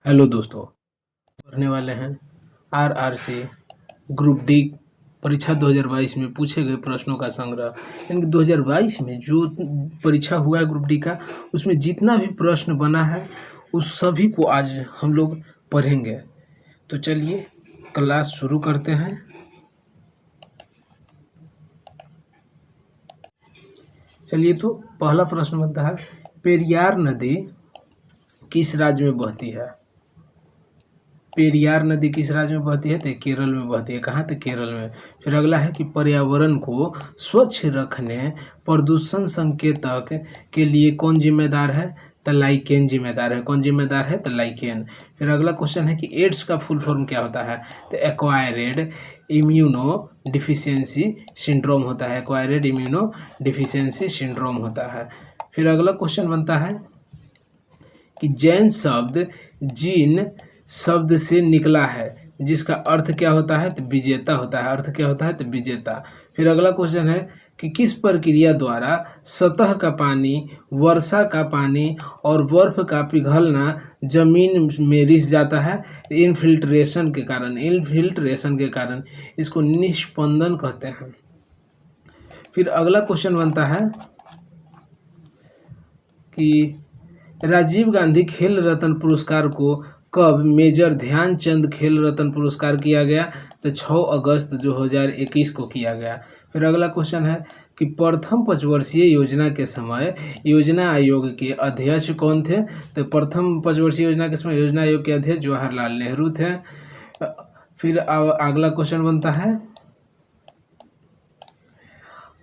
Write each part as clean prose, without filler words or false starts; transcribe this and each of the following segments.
Hello दोस्तों, पढ़ने वाले हैं आरआरसी ग्रुप डी परीक्षा 2022 में पूछे गए प्रश्नों का संग्रह। यानी 2022 में जो परीक्षा हुआ है ग्रुप डी का, उसमें जितना भी प्रश्न बना है उस सभी को आज हम लोग पढ़ेंगे। तो चलिए क्लास शुरू करते हैं। चलिए, तो पहला प्रश्न बनता है, पेरियार नदी किस राज्य में बहती है? पेरियार नदी किस राज्य में बहती है? तो केरल में बहती है। कहाँ? तो केरल में। फिर अगला है कि पर्यावरण को स्वच्छ रखने प्रदूषण संकेतक के लिए कौन जिम्मेदार है? तो लाइकेन जिम्मेदार है। कौन जिम्मेदार है? तो लाइकेन। फिर अगला क्वेश्चन है कि एड्स का फुल फॉर्म क्या होता है? तो एक्वायर्ड इम्यूनो डिफिशियंसी सिंड्रोम होता है। एक्वायर्ड इम्यूनो डिफिशियंसी सिंड्रोम होता है। फिर अगला क्वेश्चन बनता है कि जैन शब्द जीन शब्द से निकला है, जिसका अर्थ क्या होता है? तो विजेता होता है। अर्थ क्या होता है? तो विजेता। फिर अगला क्वेश्चन है कि किस प्रक्रिया द्वारा सतह का पानी, वर्षा का पानी और बर्फ का पिघलना जमीन में रिस जाता है? इनफिल्ट्रेशन के कारण। इनफिल्ट्रेशन के कारण इसको निस्पंदन कहते हैं। फिर अगला क्वेश्चन बनता है कि राजीव गांधी खेल रत्न पुरस्कार को कब मेजर ध्यानचंद खेल रत्न पुरस्कार किया गया? तो 6 अगस्त 2021 को किया गया। फिर अगला क्वेश्चन है कि प्रथम पंचवर्षीय योजना के समय योजना आयोग के अध्यक्ष कौन थे? तो प्रथम पंचवर्षीय योजना के समय योजना आयोग के अध्यक्ष जवाहरलाल नेहरू थे। फिर अगला क्वेश्चन बनता है,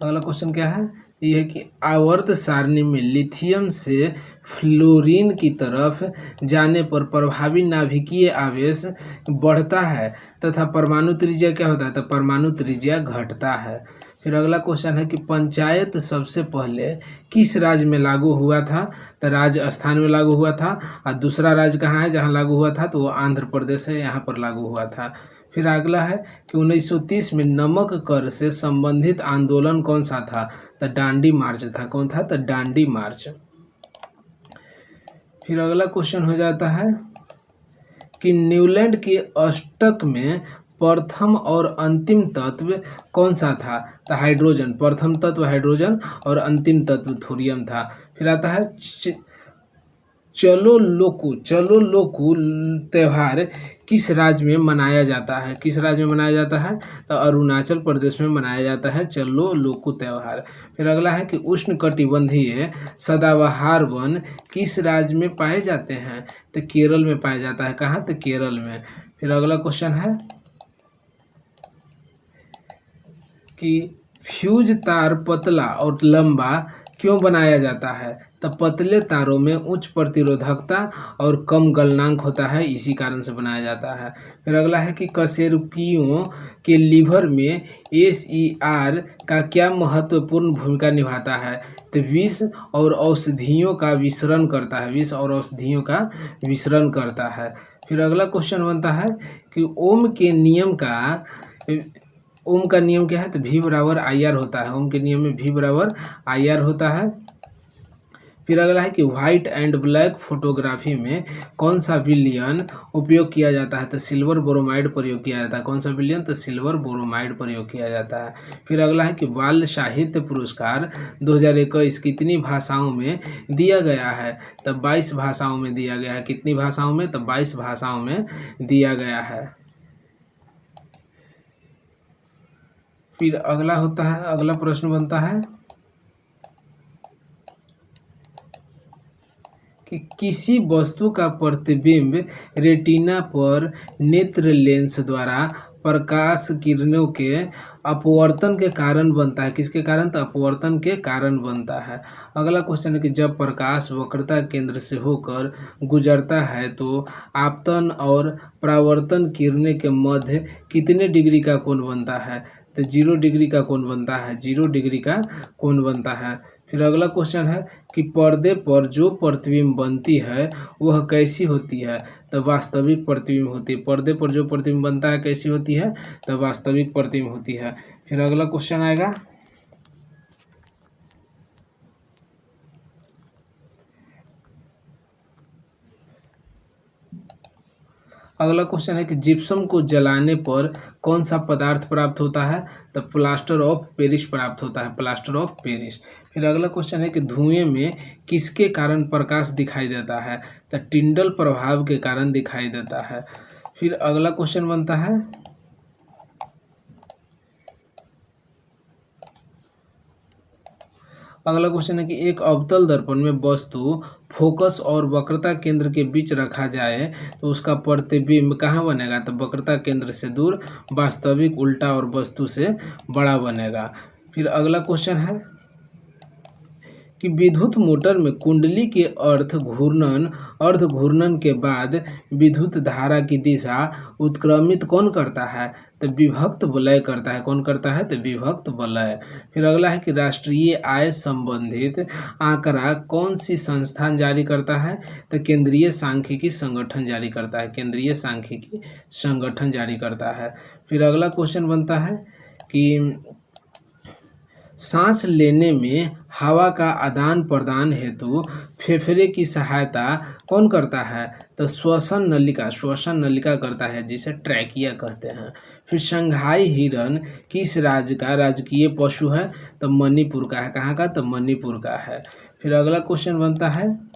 अगला क्वेश्चन क्या है? ये है कि आवर्त सारणी में लिथियम से फ्लोरीन की तरफ जाने पर प्रभावी नाभिकीय आवेश बढ़ता है तथा परमाणु त्रिज्या क्या होता है? तो परमाणु त्रिज्या घटता है। फिर अगला क्वेश्चन है कि पंचायत सबसे पहले किस राज्य में लागू हुआ था? तो राजस्थान में लागू हुआ था। और दूसरा राज्य कहाँ है जहाँ लागू हुआ था? तो वो आंध्र प्रदेश है, यहाँ पर लागू हुआ था। फिर अगला है कि 1930 में नमक कर से संबंधित आंदोलन कौन सा था? तो डांडी मार्च था। कौन था? तो डांडी मार्च। फिर अगला क्वेश्चन हो जाता है कि न्यूलैंड के अष्टक में प्रथम और अंतिम तत्व कौन सा था? तो हाइड्रोजन। प्रथम तत्व हाइड्रोजन और अंतिम तत्व थोरियम था। फिर आता है चलो लोकू त्यौहार किस राज्य में मनाया जाता है? किस राज्य में मनाया जाता है? तो अरुणाचल प्रदेश में मनाया जाता है चलो लोकू त्यौहार। फिर अगला है कि उष्णकटिबंधीय सदाबहार वन किस राज्य में पाए जाते हैं? तो केरल में पाया जाता है। कहाँ? तो केरल में। फिर अगला क्वेश्चन है कि फ्यूज तार पतला और लंबा क्यों बनाया जाता है? तो पतले तारों में उच्च प्रतिरोधकता और कम गलनांक होता है, इसी कारण से बनाया जाता है। फिर अगला है कि कशेरुकियों के लीवर में एसईआर का क्या महत्वपूर्ण भूमिका निभाता है? तो विष और औषधियों का विसरण करता है। विष और औषधियों का विसरण करता है। फिर अगला क्वेश्चन बनता है कि ओम का नियम क्या है? तो V बराबर IR होता है। ओम के नियम में V बराबर IR होता है। फिर अगला है कि व्हाइट एंड ब्लैक फोटोग्राफी में कौन सा विलयन उपयोग किया जाता है? तो सिल्वर ब्रोमाइड प्रयोग किया जाता है। कौन सा विलयन? तो सिल्वर ब्रोमाइड प्रयोग किया जाता है। फिर अगला है कि बाल साहित्य पुरस्कार 2021 कितनी भाषाओं में दिया गया है? तो 22 भाषाओं में दिया गया है। कितनी भाषाओं में? तो 22 भाषाओं में दिया गया है। फिर अगला प्रश्न बनता है कि किसी वस्तु का प्रतिबिंब रेटिना पर नेत्र लेंस द्वारा प्रकाश किरणों के अपवर्तन के कारण बनता है। किसके कारण? तो अपवर्तन के कारण बनता है। अगला क्वेश्चन है कि जब प्रकाश वक्रता केंद्र से होकर गुजरता है तो आपतन और परावर्तन किरणें के मध्य कितने डिग्री का कोण बनता है? तो 0 डिग्री का कोण बनता है। 0 डिग्री का कोण बनता है। फिर अगला क्वेश्चन है कि पर्दे पर जो प्रतिबिंब बनती है वह कैसी होती है? तो वास्तविक प्रतिबिंब होती है। पर्दे पर जो प्रतिबिंब बनता है कैसी होती है? तो वास्तविक प्रतिबिंब होती है। फिर अगला क्वेश्चन आएगा अगला क्वेश्चन है कि जिप्सम को जलाने पर कौन सा पदार्थ प्राप्त होता है? तो प्लास्टर ऑफ पेरिस प्राप्त होता है, प्लास्टर ऑफ पेरिस। फिर अगला क्वेश्चन है कि धुएं में किसके कारण प्रकाश दिखाई देता है? तो टिंडल प्रभाव के कारण दिखाई देता है। फिर अगला क्वेश्चन बनता है अगला क्वेश्चन है कि एक अवतल दर्पण में वस्तु फोकस और वक्रता केंद्र के बीच रखा जाए तो उसका प्रतिबिंब कहाँ बनेगा? तो वक्रता केंद्र से दूर, वास्तविक, उल्टा और वस्तु से बड़ा बनेगा। फिर अगला क्वेश्चन है कि विद्युत मोटर में कुंडली के अर्ध घूर्णन के बाद विद्युत धारा की दिशा उत्क्रमित कौन करता है? तो विभक्त वलय करता है। कौन करता है? तो विभक्त वलय। फिर अगला है कि राष्ट्रीय आय संबंधित आंकड़ा कौन सी संस्थान जारी करता है? तो केंद्रीय सांख्यिकी संगठन जारी करता है, केंद्रीय सांख्यिकी संगठन जारी करता है। फिर अगला क्वेश्चन बनता है कि सांस लेने में हवा का आदान प्रदान हेतु फेफड़े की सहायता कौन करता है? तो श्वसन नलिका करता है, जिसे ट्रैकिया कहते हैं। फिर शंघाई हिरन किस राज्य का राजकीय पशु है? तो मणिपुर का है। कहाँ का? तो मणिपुर का है। फिर अगला क्वेश्चन बनता है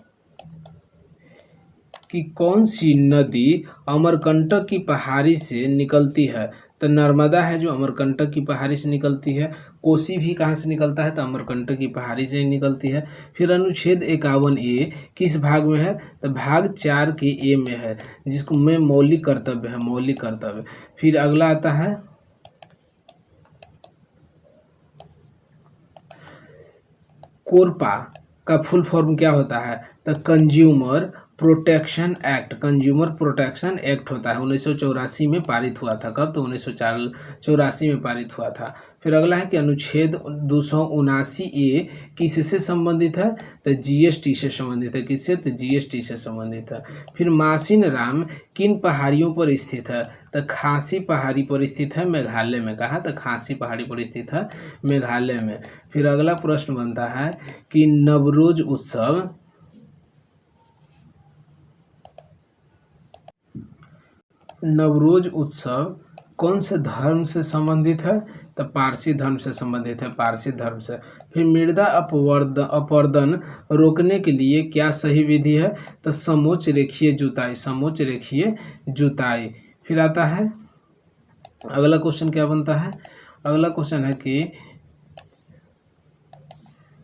कि कौन सी नदी अमरकंटक की पहाड़ी से निकलती है? तो नर्मदा है जो अमरकंटक की पहाड़ी से निकलती है। कोसी भी कहाँ से निकलता है? तो अमरकंटक की पहाड़ी से ही निकलती है। फिर अनुच्छेद 51A किस भाग में है? तो भाग 4 के ए में है, जिसको में मौलिक कर्तव्य है, मौलिक कर्तव्य। फिर अगला आता है कोरपा का फुल फॉर्म क्या होता है? तो consumer protection act, consumer protection act होता है। 1984 में पारित हुआ था। कब? तो 1984 में पारित हुआ था। फिर अगला है कि अनुच्छेद 279A किससे संबंधित है? तो जीएसटी से संबंधित है। किससे? तो जीएसटी से संबंधित है। फिर मासिन राम किन पहाड़ियों पर स्थित है? तो खासी पहाड़ी पर स्थित है, मेघालय में। कहा? तो खासी पहाड़ी पर स्थित है, मेघालय में। फिर अगला प्रश्न बनता है कि नवरोज उत्सव कौन से धर्म से संबंधित है? तो पारसी धर्म से संबंधित है, पारसी धर्म से। फिर मृदा अपरदन रोकने के लिए क्या सही विधि है? तो समोच्च रेखीय जुताई, समोच्च रेखीय जुताई। फिर आता है अगला क्वेश्चन क्या बनता है? अगला क्वेश्चन है कि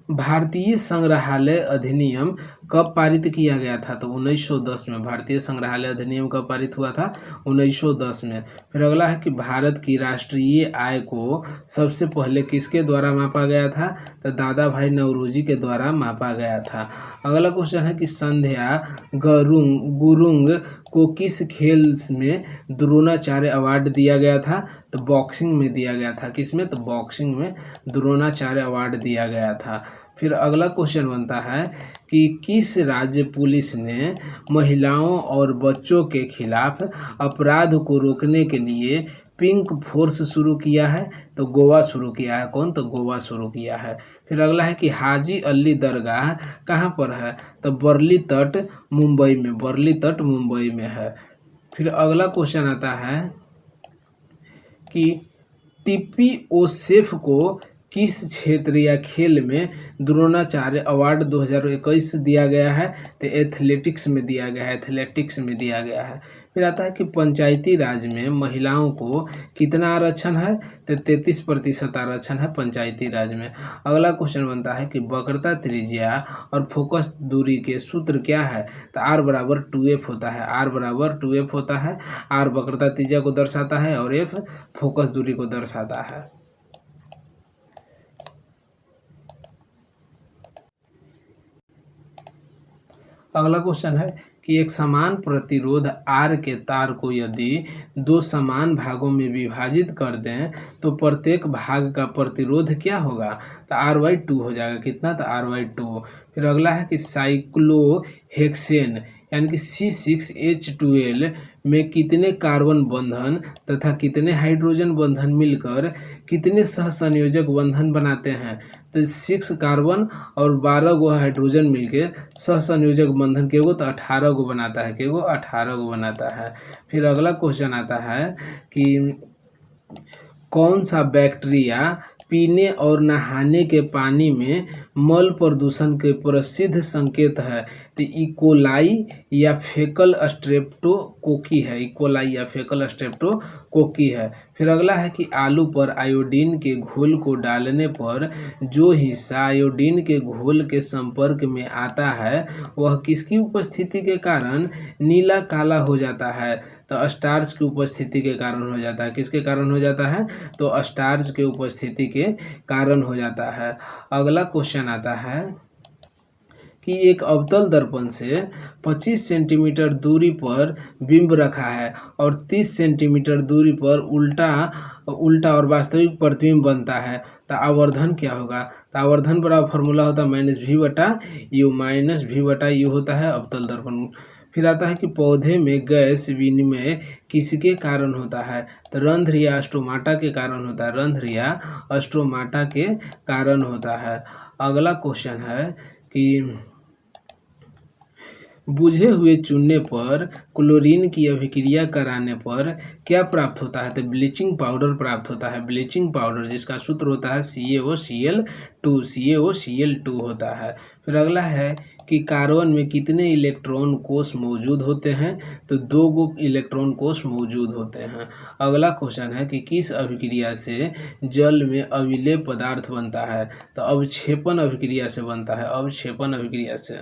भारतीय संग्रहालय अधिनियम कब पारित किया गया था? तो 1910 में। भारतीय संग्रहालय अधिनियम कब पारित हुआ था? 1910 में। फिर अगला है कि भारत की राष्ट्रीय आय को सबसे पहले किसके द्वारा मापा गया था? तो दादा भाई नौरोजी के द्वारा मापा गया था। अगला क्वेश्चन है कि संध्या गुरुंग को किस खेल में द्रोणाचार्य अवार्ड दिया गया था? तो बॉक्सिंग में दिया गया था। किसमें? तो बॉक्सिंग में द्रोणाचार्य अवार्ड दिया गया था। फिर अगला क्वेश्चन बनता है कि किस राज्य पुलिस ने महिलाओं और बच्चों के खिलाफ अपराध को रोकने के लिए पिंक फोर्स शुरू किया है? तो गोवा शुरू किया है। कौन? तो गोवा शुरू किया है। फिर अगला है कि हाजी अली दरगाह कहाँ पर है? तो बरली तट, मुंबई में, बरली तट मुंबई में है। फिर अगला क्वेश्चन आता है कि टिप्पी ओसेफ को किस क्षेत्र या खेल में द्रोणाचार्य अवार्ड 2021 दिया गया है? तो एथलेटिक्स में दिया गया है, एथलेटिक्स में दिया गया है। फिर आता है कि पंचायती राज में महिलाओं को कितना आरक्षण है? तो 33% आरक्षण है पंचायती राज में। अगला क्वेश्चन बनता है कि वक्रता त्रिज्या और फोकस दूरी के सूत्र क्या है? तो R = 2F होता है, R = 2F होता है। R वक्रता त्रिज्या को दर्शाता है और F फोकस दूरी को दर्शाता है। अगला क्वेश्चन है कि एक समान प्रतिरोध R के तार को यदि 2 समान भागों में विभाजित कर दें तो प्रत्येक भाग का प्रतिरोध क्या होगा? तो R/2 हो जाएगा। कितना? तो R/2। फिर अगला है कि साइक्लोहेक्सेन यानी कि C6H12 में कितने कार्बन बंधन तथा कितने हाइड्रोजन बंधन मिलकर कितने सहसंयोजक बंधन बनाते हैं? तो 6 कार्बन और 12 गो हाइड्रोजन मिलके सहसंयोजक बंधन के गो तो 18 गो बनाता है, के गो 18 गो बनाता है। फिर अगला क्वेश्चन आता है कि कौन सा बैक्टीरिया पीने और नहाने के पानी में मल प्रदूषण के प्रसिद्ध संकेत है? तो इकोलाई या फेकल स्ट्रेप्टोकोकी है, इकोलाई या फेकल स्ट्रेप्टोकोकी है। फिर अगला है कि आलू पर आयोडीन के घोल को डालने पर जो हिस्सा आयोडीन के घोल के संपर्क में आता है वह किसकी उपस्थिति के कारण नीला काला हो जाता है? तो स्टार्च की उपस्थिति के कारण हो जाता है। किसके कारण हो जाता है? तो स्टार्च के उपस्थिति के कारण हो जाता है। अगला क्वेश्चन आता है कि एक अवतल दर्पण से 25 सेंटीमीटर दूरी पर बिंब रखा है और 30 सेंटीमीटर दूरी पर उल्टा और वास्तविक प्रतिबिंब बनता है, तो आवर्धन क्या होगा? तो आवर्धन बराबर फॉर्मूला होता है -v/u होता है अवतल दर्पण। फिर आता है कि पौधे में गैस विनिमय किसके कारण होता है? तो रंध्र या स्टोमाटा के कारण होता है, रंध्र या स्टोमाटा के कारण होता है। अगला क्वेश्चन है कि बुझे हुए चूने पर क्लोरीन की अभिक्रिया कराने पर क्या प्राप्त होता है? तो ब्लीचिंग पाउडर प्राप्त होता है, ब्लीचिंग पाउडर, जिसका सूत्र होता है CaOCl2 होता है। फिर अगला है कि कार्बन में कितने इलेक्ट्रॉन कोष मौजूद होते हैं? तो 2 गो इलेक्ट्रॉन कोष मौजूद होते हैं। अगला क्वेश्चन है कि किस अभिक्रिया से जल में अविलेय पदार्थ बनता है? तो अवक्षेपण अभिक्रिया से बनता है, अवक्षेपण अभिक्रिया से।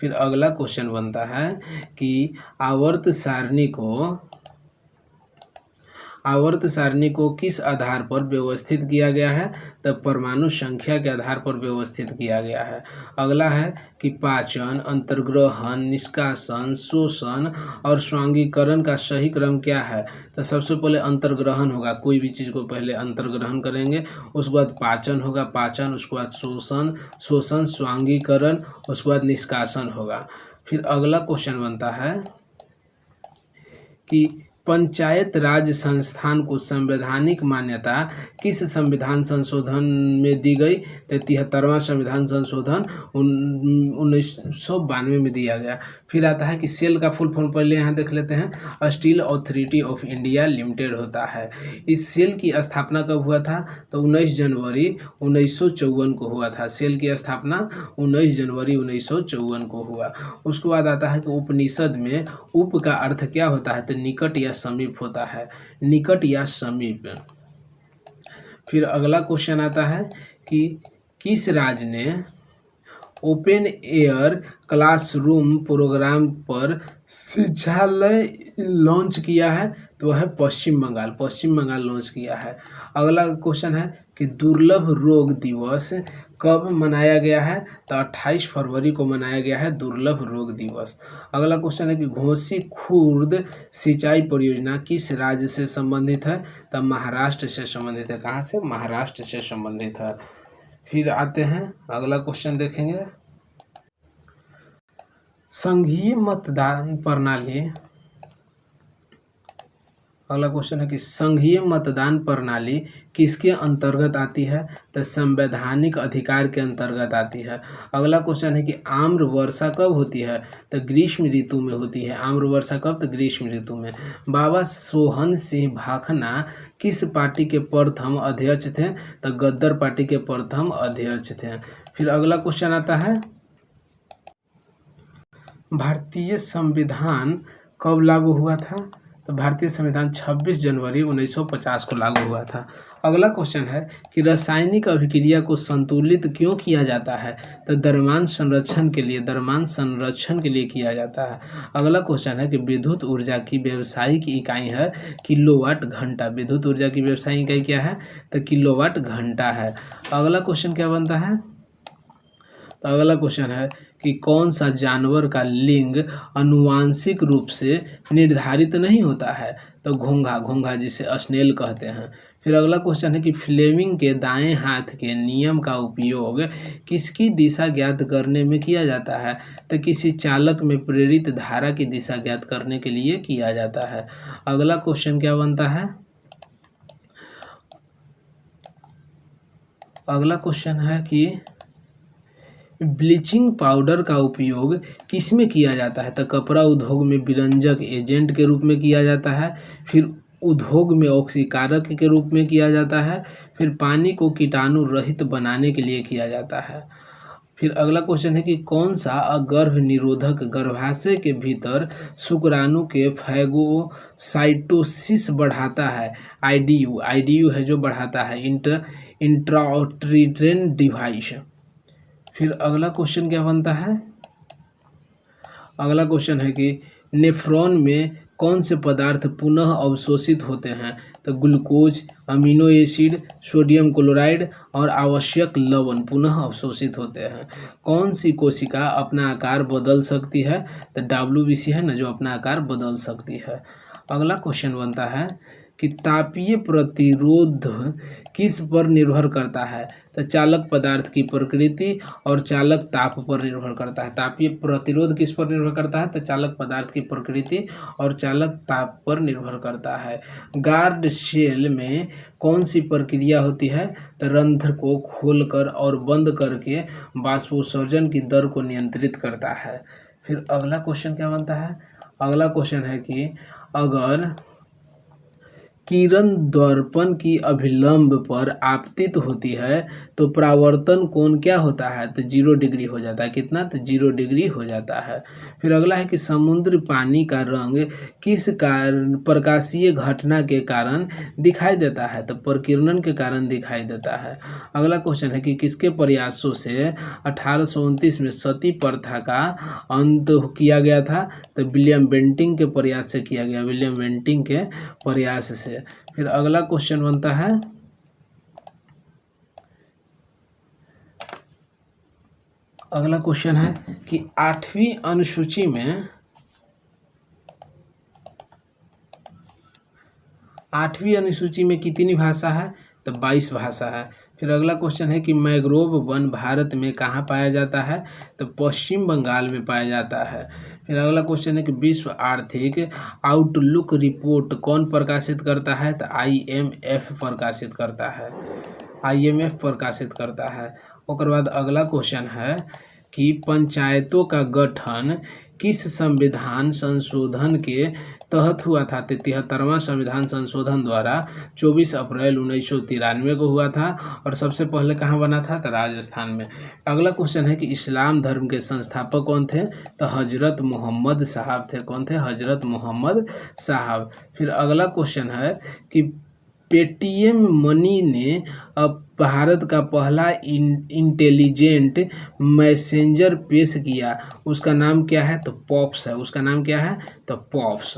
फिर अगला क्वेश्चन बनता है कि आवर्त सारणी को किस आधार पर व्यवस्थित किया गया है? तो परमाणु संख्या के आधार पर व्यवस्थित किया गया है। अगला है कि पाचन, अंतर्ग्रहण, निष्कासन, शोषण और स्वांगीकरण का सही क्रम क्या है? तो सबसे पहले अंतर्ग्रहण होगा, कोई भी चीज़ को पहले अंतर्ग्रहण करेंगे, उसके बाद पाचन होगा, पाचन, उसके बाद शोषण, स्वांगीकरण, उसके बाद निष्कासन होगा। फिर अगला क्वेश्चन बनता है कि पंचायत राज संस्थान को संवैधानिक मान्यता किस संविधान संशोधन में दी गई? तो 73वां संविधान संशोधन 1992 में दिया गया। फिर आता है कि सेल का फुल फॉर्म पहले यहाँ देख लेते हैं, steel authority of India limited होता है। इस सेल की स्थापना कब हुआ था? तो 19 जनवरी 1954 को हुआ था। सेल की स्थापना 19 जनवरी 1954 को हुआ। उसके बाद आता है कि उपनिषद में उप का अर्थ क्या होता है? तो निकट या समीप होता है, निकट या समीप। फिर अगला क्वेश्चन आता है कि किस राज्य ने ओपन एयर क्लासरूम प्रोग्राम पर शिक्षालय लॉन्च किया है? तो वह है पश्चिम बंगाल लॉन्च किया है। अगला क्वेश्चन है कि दुर्लभ रोग दिवस कब मनाया गया है? तो 28 फरवरी को मनाया गया है दुर्लभ रोग दिवस। अगला क्वेश्चन है कि घोसी खुर्द सिंचाई परियोजना किस राज्य से संबंधित है? तो महाराष्ट्र से संबंधित है। कहाँ से? महाराष्ट्र से संबंधित है। फिर आते हैं अगला क्वेश्चन देखेंगे, संघीय मतदान प्रणाली। अगला क्वेश्चन है कि संघीय मतदान प्रणाली किसके अंतर्गत आती है? तो संवैधानिक अधिकार के अंतर्गत आती है। अगला क्वेश्चन है कि आम्र वर्षा कब होती है? तो ग्रीष्म ऋतु में होती है। आम्र वर्षा कब? तो ग्रीष्म ऋतु में। बाबा सोहन सिंह भाखना किस पार्टी के प्रथम अध्यक्ष थे? तो गद्दर पार्टी के प्रथम अध्यक्ष थे। फिर अगला क्वेश्चन आता है, भारतीय संविधान कब लागू हुआ था? तो भारतीय संविधान 26 जनवरी 1950 को लागू हुआ था। अगला क्वेश्चन है कि रासायनिक अभिक्रिया को संतुलित क्यों किया जाता है? तो द्रव्यमान संरक्षण के लिए किया जाता है। अगला क्वेश्चन है कि विद्युत ऊर्जा की व्यावसायिक इकाई है किलोवाट घंटा। विद्युत ऊर्जा की व्यावसायिक इकाई क्या है? तो किलोवाट घंटा है। अगला क्वेश्चन क्या बनता है? तो अगला क्वेश्चन है कि कौन सा जानवर का लिंग आनुवांशिक रूप से निर्धारित नहीं होता है? तो घोंघा जिसे स्नेल कहते हैं। फिर अगला क्वेश्चन है कि फ्लेमिंग के दाएं हाथ के नियम का उपयोग किसकी दिशा ज्ञात करने में किया जाता है? तो किसी चालक में प्रेरित धारा की दिशा ज्ञात करने के लिए किया जाता है। अगला क्वेश्चन क्या बनता है? अगला क्वेश्चन है कि ब्लीचिंग पाउडर का उपयोग किस में किया जाता है? तो कपड़ा उद्योग में विरंजक एजेंट के रूप में किया जाता है, फिर उद्योग में ऑक्सीकारक के रूप में किया जाता है, फिर पानी को कीटाणु रहित बनाने के लिए किया जाता है। फिर अगला क्वेश्चन है कि कौन सा गर्भ निरोधक गर्भाशय के भीतर शुक्राणु के फैगोसाइटोसिस बढ़ाता है? आईडीयू है जो बढ़ाता है, इंट्राउटेरिन डिवाइस। फिर अगला क्वेश्चन क्या बनता है? अगला क्वेश्चन है कि नेफ्रॉन में कौन से पदार्थ पुनः अवशोषित होते हैं? तो glucose, amino acid, sodium chloride और आवश्यक लवण पुनः अवशोषित होते हैं। कौन सी कोशिका अपना आकार बदल सकती है? तो WBC है ना जो अपना आकार बदल सकती है। अगला क्वेश्चन बनता है कि तापीय प्रतिरोध किस पर निर्भर करता है? तो चालक पदार्थ की प्रकृति और चालक ताप पर निर्भर करता है। तापीय प्रतिरोध किस पर निर्भर करता है? तो चालक पदार्थ की प्रकृति और चालक ताप पर निर्भर करता है। गार्ड शेल में कौन सी प्रक्रिया होती है? तो रंध्र को खोलकर और बंद करके बाष्पोत्सर्जन की दर को नियंत्रित करता है। फिर अगला क्वेश्चन क्या बनता है? अगला क्वेश्चन है कि अगर किरण दर्पण की अभिलंब पर आपतित होती है तो परावर्तन कोण क्या होता है? तो 0 डिग्री हो जाता है। कितना? तो 0 डिग्री हो जाता है। फिर अगला है कि समुद्र पानी का रंग किस कारण प्रकाशीय घटना के कारण दिखाई देता है? तो प्रकीर्णन के कारण दिखाई देता है। अगला क्वेश्चन है कि किसके प्रयासों से 1829 में सती प्रथा का अंत किया गया था? तो विलियम बेंटिंक के प्रयास से किया गया, विलियम बेंटिंक के प्रयास से। फिर अगला क्वेश्चन बनता है अगला क्वेश्चन है कि 8वीं अनुसूची में 8वीं अनुसूची में कितनी भाषा है? तो 22 भाषा है। फिर अगला क्वेश्चन है कि मैंग्रोव वन भारत में कहाँ पाया जाता है? तो पश्चिम बंगाल में पाया जाता है। फिर अगला क्वेश्चन है कि विश्व आर्थिक आउटलुक रिपोर्ट कौन प्रकाशित करता है? तो IMF प्रकाशित करता है, IMF प्रकाशित करता है। उसके बाद अगला क्वेश्चन है कि पंचायतों का गठन किस संविधान संशोधन के तहत हुआ था? 73वां संविधान संशोधन द्वारा 24 अप्रैल 1993 को हुआ था और सबसे पहले कहाँ बना था? तो राजस्थान में। अगला क्वेश्चन है कि इस्लाम धर्म के संस्थापक कौन थे? तो हजरत मोहम्मद साहब थे। कौन थे? हजरत मोहम्मद साहब। फिर अगला क्वेश्चन है कि पेटीएम मनी ने अब भारत का पहला इंटेलिजेंट मैसेंजर पेश किया, उसका नाम क्या है? तो पॉप्स है। उसका नाम क्या है? तो पॉप्स।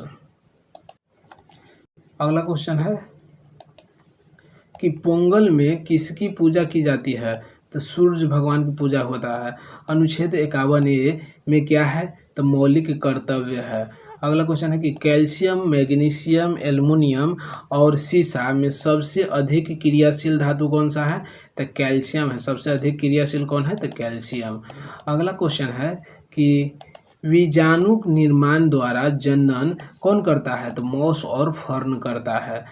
अगला क्वेश्चन है कि पोंगल में किसकी पूजा की जाती है? तो सूर्य भगवान की पूजा होता है। अनुच्छेद 51A में क्या है? तो मौलिक कर्तव्य है। अगला क्वेश्चन है कि कैल्शियम, मैग्नीशियम, एल्युमिनियम और सीसा में सबसे अधिक क्रियाशील धातु कौन सा है? तो कैल्शियम है। सबसे अधिक क्रियाशील कौन है? तो कैल्शियम। अगला क्वेश्चन है कि बीजाणु निर्माण द्वारा जनन कौन करता है? तो मॉस और फर्न करता है।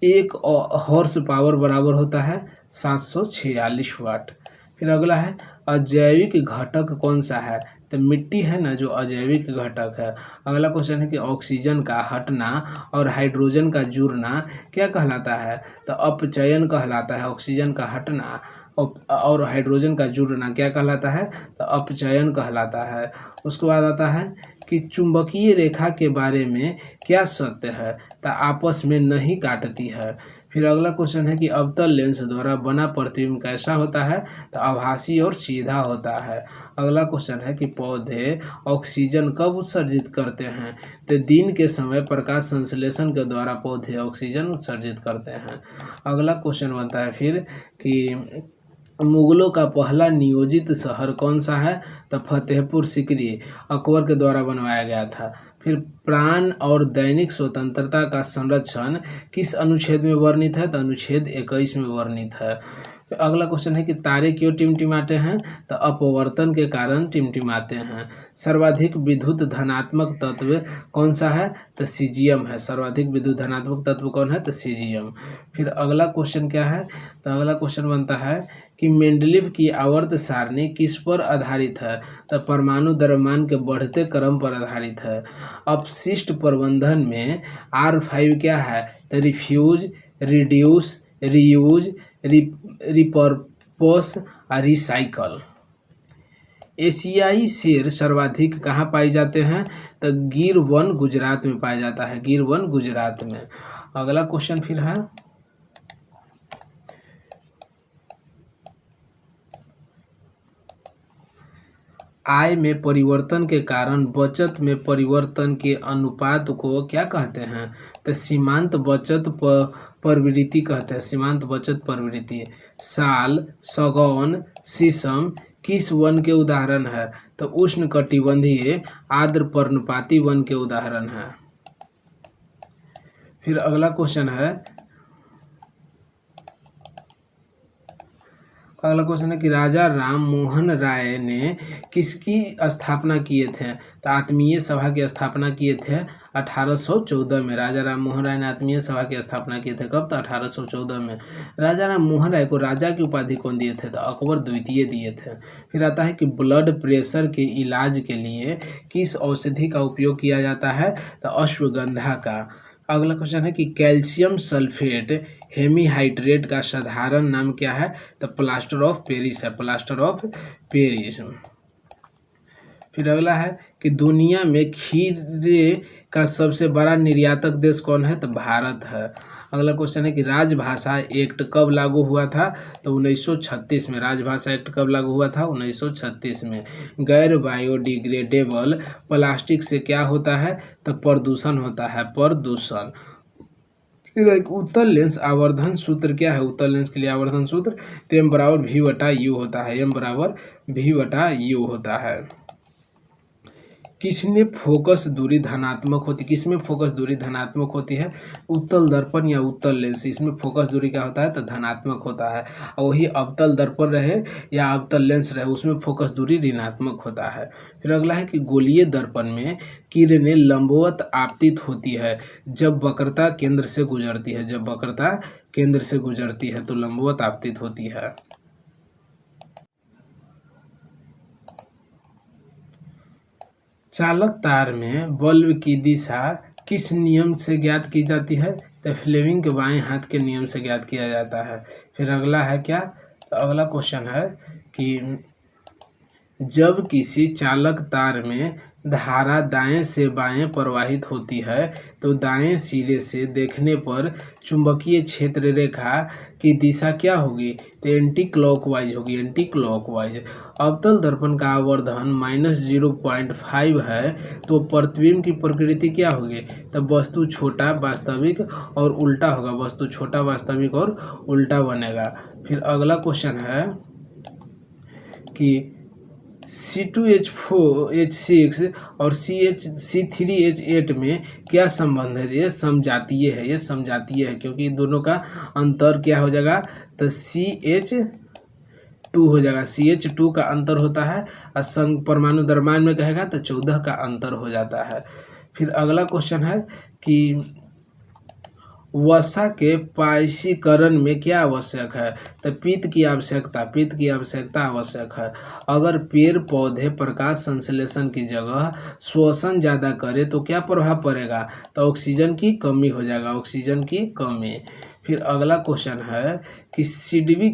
एक हॉर्स पावर बराबर होता है 746 वाट। फिर अगला है अजैविक घटक कौन सा है? तो मिट्टी है ना जो अजैविक घटक है। अगला क्वेश्चन है कि ऑक्सीजन का हटना और हाइड्रोजन का जुड़ना क्या कहलाता है? तो अपचयन कहलाता है। ऑक्सीजन का हटना और हाइड्रोजन का जुड़ना क्या कहलाता है? तो अपचयन कहलाता है। उसके बाद आता है कि चुंबकीय रेखा के बारे में क्या सत्य है? तो आपस में नहीं काटती है। फिर अगला क्वेश्चन है कि अवतल लेंस द्वारा बना प्रतिबिंब कैसा होता है? तो आभासी और सीधा होता है। अगला क्वेश्चन है कि पौधे ऑक्सीजन कब उत्सर्जित करते हैं? तो दिन के समय प्रकाश संश्लेषण के द्वारा पौधे ऑक्सीजन उत्सर्जित करते हैं। अगला क्वेश्चन बनता है फिर कि मुगलों का पहला नियोजित शहर कौन सा है? तो फतेहपुर सीकरी अकबर के द्वारा बनवाया गया था। फिर प्राण और दैनिक स्वतंत्रता का संरक्षण किस अनुच्छेद में वर्णित है? तो अनुच्छेद 21 में वर्णित है। फिर अगला क्वेश्चन है कि तारे क्यों टिमटिमाते हैं? तो अपवर्तन के कारण टिमटिमाते हैं। सर्वाधिक विद्युत धनात्मक तत्व कौन सा है? तो सीजियम है। सर्वाधिक विद्युत धनात्मक तत्व कौन है? तो सीजियम। फिर अगला क्वेश्चन क्या है? तो अगला क्वेश्चन बनता है कि मेंडलीव की आवर्त सारणी किस पर आधारित है? तो परमाणु द्रव्यमान के बढ़ते क्रम पर आधारित है। अपशिष्ट प्रबंधन में R5 क्या है? तो रिफ्यूज, रिड्यूस, रीयूज, रिपर्पस और रिसाइकल। एशियाई शेर सर्वाधिक कहाँ पाए जाते हैं? तो गिर वन गुजरात में पाया जाता है। गिर वन गुजरात में। अगला क्वेश्चन फिर है आय में परिवर्तन के कारण बचत में परिवर्तन के अनुपात को क्या कहते हैं? तो सीमांत बचत प्रवृत्ति कहते हैं। सीमांत बचत प्रवृत्ति। साल, सागौन, शीशम किस वन के उदाहरण है? तो उष्णकटिबंधीय आर्द्र पर्णपाती वन के उदाहरण है। फिर अगला क्वेश्चन है कि राजा राम मोहन राय ने किसकी स्थापना किए थे? तो आत्मीय सभा की स्थापना किए थे 1814 में। राजा राम मोहन राय ने आत्मीय सभा की स्थापना किए थे। कब? तो 1814 में। राजा राम मोहन राय को राजा की उपाधि कौन दिए थे? तो अकबर द्वितीय दिए थे। फिर आता है कि ब्लड प्रेशर के इलाज के लिए किस औषधि का उपयोग किया जाता है? तो अश्वगंधा का। अगला क्वेश्चन है कि कैल्शियम सल्फेट हेमीहाइड्रेट का साधारण नाम क्या है? तो प्लास्टर ऑफ पेरिस है। Plaster of Paris. फिर अगला है कि दुनिया में खीरे का सबसे बड़ा निर्यातक देश कौन है? तो भारत है। अगला क्वेश्चन है कि राजभाषा एक्ट कब लागू हुआ था? तो 1936 में। राजभाषा एक्ट कब लागू हुआ था? 1936 में। गैर बायोडिग्रेडेबल प्लास्टिक से क्या होता है? तो प्रदूषण होता है। प्रदूषण। फिर एक उत्तल लेंस आवर्धन सूत्र क्या है? उत्तल लेंस के लिए आवर्धन सूत्र तो m बराबर v/u होता है। m बराबर v/u होता है। किसमें फोकस दूरी धनात्मक होती? किसमें फोकस दूरी धनात्मक होती है? उत्तल दर्पण या उत्तल लेंस। इसमें फोकस दूरी क्या होता है? तो धनात्मक होता है। और वही अवतल दर्पण रहे या अवतल लेंस रहे उसमें फोकस दूरी ऋणात्मक होता है। फिर अगला है कि गोलीय दर्पण में किरणें लंबवत आपतित होती है जब वक्रता केंद्र से गुजरती है। जब वक्रता केंद्र से गुजरती है तो लंबवत आपतित होती है। चालक तार में बल्ब की दिशा किस नियम से ज्ञात की जाती है? तो फ्लेमिंग के बाएं हाथ के नियम से ज्ञात किया जाता है। फिर अगला है क्या? तो अगला क्वेश्चन है कि जब किसी चालक तार में धारा दाएं से बाएं प्रवाहित होती है तो दाएं सिरे से देखने पर चुंबकीय क्षेत्र रेखा की दिशा क्या होगी? तो एंटी क्लॉकवाइज होगी। Anti clockwise. अवतल दर्पण का आवर्धन -0.5 है तो प्रतिबिंब की प्रकृति क्या होगी? तब वस्तु छोटा वास्तविक और उल्टा होगा। वस्तु छोटा वास्तविक और उल्टा बनेगा। फिर अगला क्वेश्चन है कि C2H4H6 और C3H8 में क्या संबंध है? ये समजातीय है। ये समजातीय है क्योंकि दोनों का अंतर क्या हो जाएगा? तो CH2 हो जाएगा। CH2 का अंतर होता है और परमाणु द्रव्यमान में कहेगा तो 14 का अंतर हो जाता है। फिर अगला क्वेश्चन है कि वसा के पायसीकरण में क्या आवश्यक है? तो पित्त की आवश्यकता आवश्यक है। अगर पेड़ पौधे प्रकाश संश्लेषण की जगह श्वसन ज़्यादा करे तो क्या प्रभाव पड़ेगा? तो ऑक्सीजन की कमी हो जाएगा। ऑक्सीजन की कमी। फिर अगला क्वेश्चन है कि सिडबी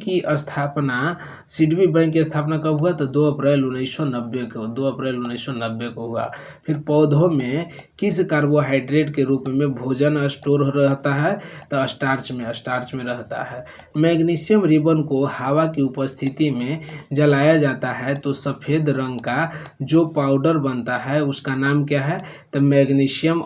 बैंक की स्थापना कब हुआ? तो 2 अप्रैल 1990 को। 2 अप्रैल 1990 को हुआ। फिर पौधों में किस कार्बोहाइड्रेट के रूप में भोजन स्टोर रहता है? तो स्टार्च में रहता है। मैग्नीशियम रिबन को हवा की उपस्थिति में जलाया जाता है तो सफ़ेद रंग का जो पाउडर बनता है उसका नाम क्या है? तो मैग्नीशियम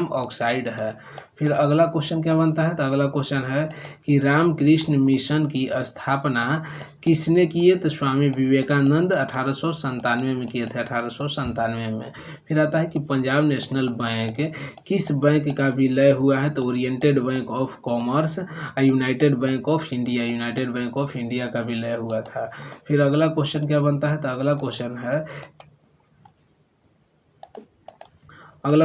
ऑक्साइड है। फिर अगला क्वेश्चन क्या बनता है? तो अगला क्वेश्चन है कि राम रामकृष्ण मिशन की स्थापना किसने की है? तो स्वामी विवेकानंद 1897 में किए थे, 1897 में। फिर आता है कि पंजाब नेशनल बैंक किस बैंक का विलय हुआ है? तो oriented bank of commerce United bank of India, United bank of India का विलय हुआ था। फिर अगला क्वेश्चन क्या बनता है? तो अगला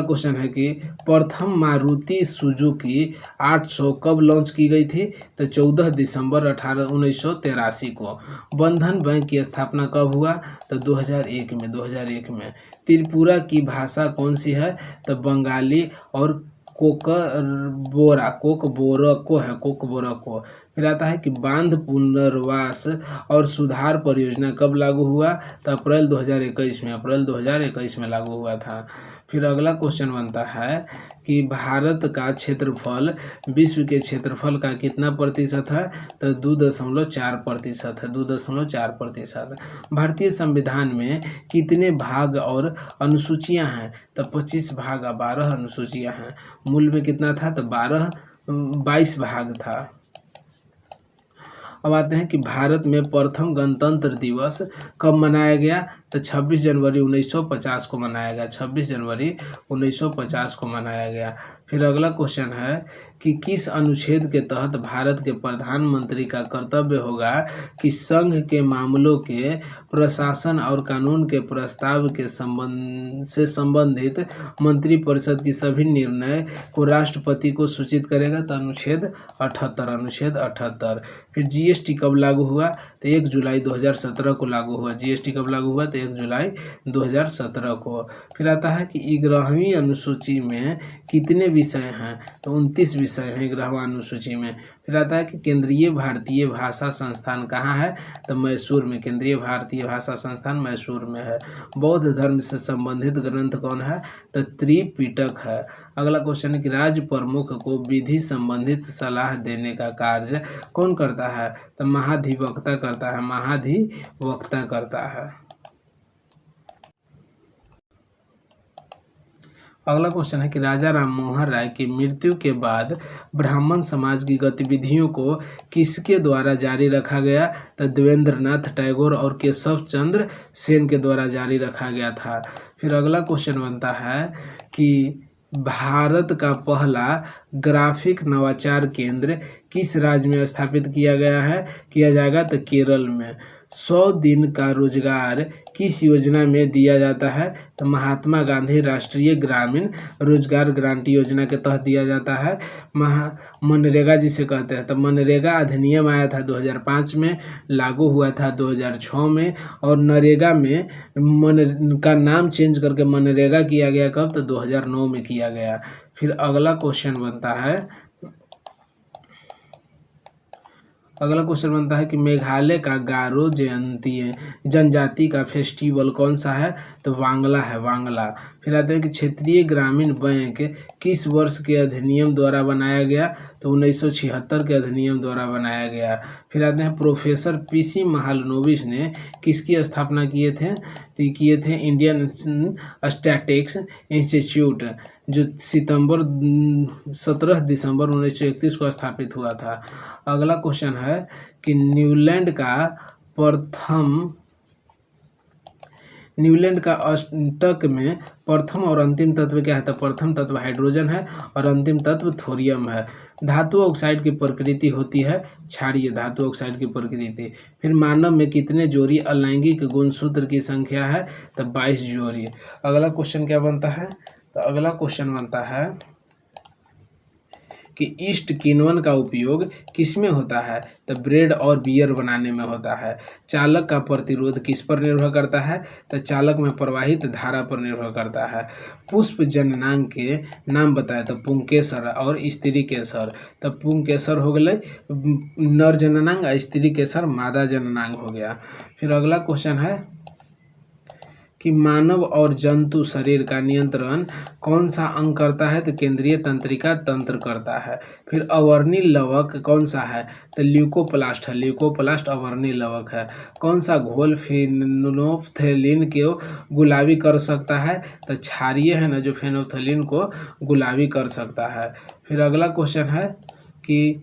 क्वेश्चन है कि प्रथम मारुति सुजुकी 800 कब लॉन्च की गई थी? तो 14 दिसंबर 1983 को। बंधन बैंक की स्थापना कब हुआ? तो 2001 में, 2001 में। त्रिपुरा की भाषा कौन सी है? तो बंगाली और कोकबोरोको। फिर आता है कि बांध पुनर्वास और सुधार परियोजना कब लागू हुआ? तो अप्रैल 2021 में, अप्रैल 2021 में लागू हुआ था। फिर अगला क्वेश्चन बनता है कि भारत का क्षेत्रफल विश्व के क्षेत्रफल का कितना प्रतिशत है? तो 2.4% है, 2.4%। भारतीय संविधान में कितने भाग और अनुसूचियां हैं? तो 25 भाग, 12 अनुसूचियां हैं। मूल में कितना था? तो 22 भाग था। अब आते हैं कि भारत में प्रथम गणतंत्र दिवस कब मनाया गया? तो 26 जनवरी 1950 को मनाया गया, 26 जनवरी 1950 को मनाया गया। फिर अगला क्वेश्चन है कि किस अनुच्छेद के तहत भारत के प्रधानमंत्री का कर्तव्य होगा कि संघ के मामलों के प्रशासन और कानून के प्रस्ताव के से संबंधित मंत्रिपरिषद की सभी निर्णय को राष्ट्रपति को सूचित करेगा? तो अनुच्छेद 78, अनुच्छेद 78। फिर जीएसटी कब लागू हुआ? तो 1 जुलाई 2017 को लागू हुआ। जीएसटी कब लागू हुआ? तो 1 जुलाई 2017 को। फिर आता है कि 11वीं अनुसूची में कितने विषय हैं? तो 29 विषय हैं 11वां अनुसूची में। फिर आता है कि केंद्रीय भारतीय भाषा संस्थान कहाँ है? तो मैसूर में, केंद्रीय भारतीय भाषा संस्थान मैसूर में है। बौद्ध धर्म से संबंधित ग्रंथ कौन है? तो त्रिपिटक है। अगला क्वेश्चन है कि राज्य प्रमुख को विधि संबंधित सलाह देने का कार्य कौन करता है? तो महाधिवक्ता करता है, महाधिवक्ता करता है। अगला क्वेश्चन है कि राजा राममोहन राय की मृत्यु के बाद ब्राह्मण समाज की गतिविधियों को किसके द्वारा जारी रखा गया? तो देवेंद्रनाथ टैगोर और केशव चंद्र सेन के द्वारा जारी रखा गया था। फिर अगला क्वेश्चन बनता है कि भारत का पहला ग्राफिक नवाचार केंद्र किस राज्य में स्थापित किया जाएगा? तो केरल में। 100 दिन का रोजगार किस योजना में दिया जाता है? तो महात्मा गांधी राष्ट्रीय ग्रामीण रोजगार गारंटी योजना के तहत दिया जाता है। मनरेगा जिसे कहते हैं, तो मनरेगा अधिनियम आया था 2005 में, लागू हुआ था 2006 में, और नरेगा में मन का नाम चेंज करके मनरेगा किया गया। कब? तो 2009 में किया गया। फिर अगला क्वेश्चन बनता है कि मेघालय का गारो जनजाति का फेस्टिवल कौन सा है? तो वांगला है, वांगला। फिर आते हैं कि क्षेत्रीय ग्रामीण बैंक किस वर्ष के अधिनियम द्वारा बनाया गया? तो 1976 के अधिनियम द्वारा बनाया गया। फिर आते हैं प्रोफेसर पीसी महालनोबिस ने किसकी स्थापना किए थे? इंडियन स्टैटिस्टिक्स इंस्टीट्यूट, जो 17 दिसंबर 1931 को स्थापित हुआ था। अगला क्वेश्चन है कि न्यूलैंड का अष्टक में प्रथम और अंतिम तत्व क्या है? तो प्रथम तत्व हाइड्रोजन है और अंतिम तत्व थोरियम है। धातु ऑक्साइड की प्रकृति होती है क्षारीय, धातु ऑक्साइड की प्रकृति। फिर मानव में कितने जोड़ी अलैंगिक गुणसूत्र की संख्या है? तो 22 जोड़ी। अगला क्वेश्चन क्या बनता है? तो अगला क्वेश्चन बनता है कि ईस्ट किण्वन का उपयोग किसमें होता है? तो ब्रेड और बियर बनाने में होता है। चालक का प्रतिरोध किस पर निर्भर करता है? तो चालक में प्रवाहित धारा पर निर्भर करता है। पुष्प जननांग के नाम बताए? तो पुंकेसर और स्त्री केसर। तो पुंकेसर हो गए नर जननांग, स्त्री केसर मादा जननांग हो गया। फिर अगला क्वेश्चन है कि मानव और जंतु शरीर का नियंत्रण कौन सा अंग करता है? तो केंद्रीय तंत्रिका तंत्र करता है। फिर अवर्णी लवक कौन सा है? तो ल्यूकोप्लास्ट है, ल्यूकोप्लास्ट अवर्णी लवक है। कौन सा घोल फेनोल्फथलीन को गुलाबी कर सकता है? तो क्षारीय है ना, जो फेनोल्फथलीन को गुलाबी कर सकता है। फिर अगला क्वेश्चन है कि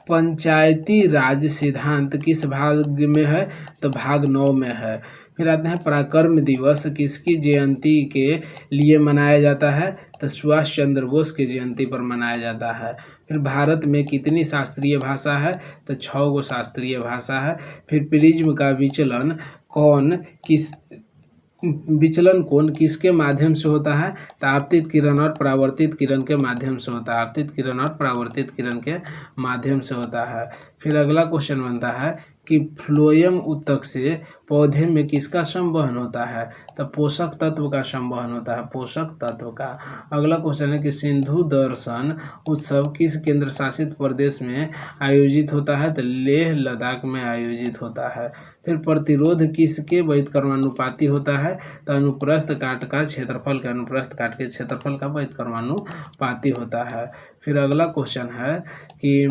पंचायती राज सिद्धांत किस भाग में है? तो भाग 9 में है। फिर आते हैं पराक्रम दिवस किसकी जयंती के लिए मनाया जाता है? तो सुभाष चंद्र बोस की जयंती पर मनाया जाता है। फिर भारत में कितनी शास्त्रीय भाषा है? तो 6 गो शास्त्रीय भाषा है। फिर प्रिज्म का विचलन कोण किसके माध्यम से होता है? तो आपतित किरण और परावर्तित किरण के माध्यम से होता है। आपतित किरण और परावर्तित किरण के माध्यम से होता है। फिर अगला क्वेश्चन बनता है कि फ्लोएम उत्तक से पौधे में किसका संवहन होता है? तो पोषक तत्व का संवहन होता है, पोषक तत्व का। अगला क्वेश्चन है कि सिंधु दर्शन उत्सव किस केंद्र शासित प्रदेश में आयोजित होता है? तो लेह लद्दाख में आयोजित होता है। फिर प्रतिरोध किसके व्युत्क्रमानुपाती होता है? तो अनुप्रस्थ काट का क्षेत्रफल के, अनुप्रस्थ काट के क्षेत्रफल का व्युत्क्रमानुपाती होता है। फिर अगला क्वेश्चन है कि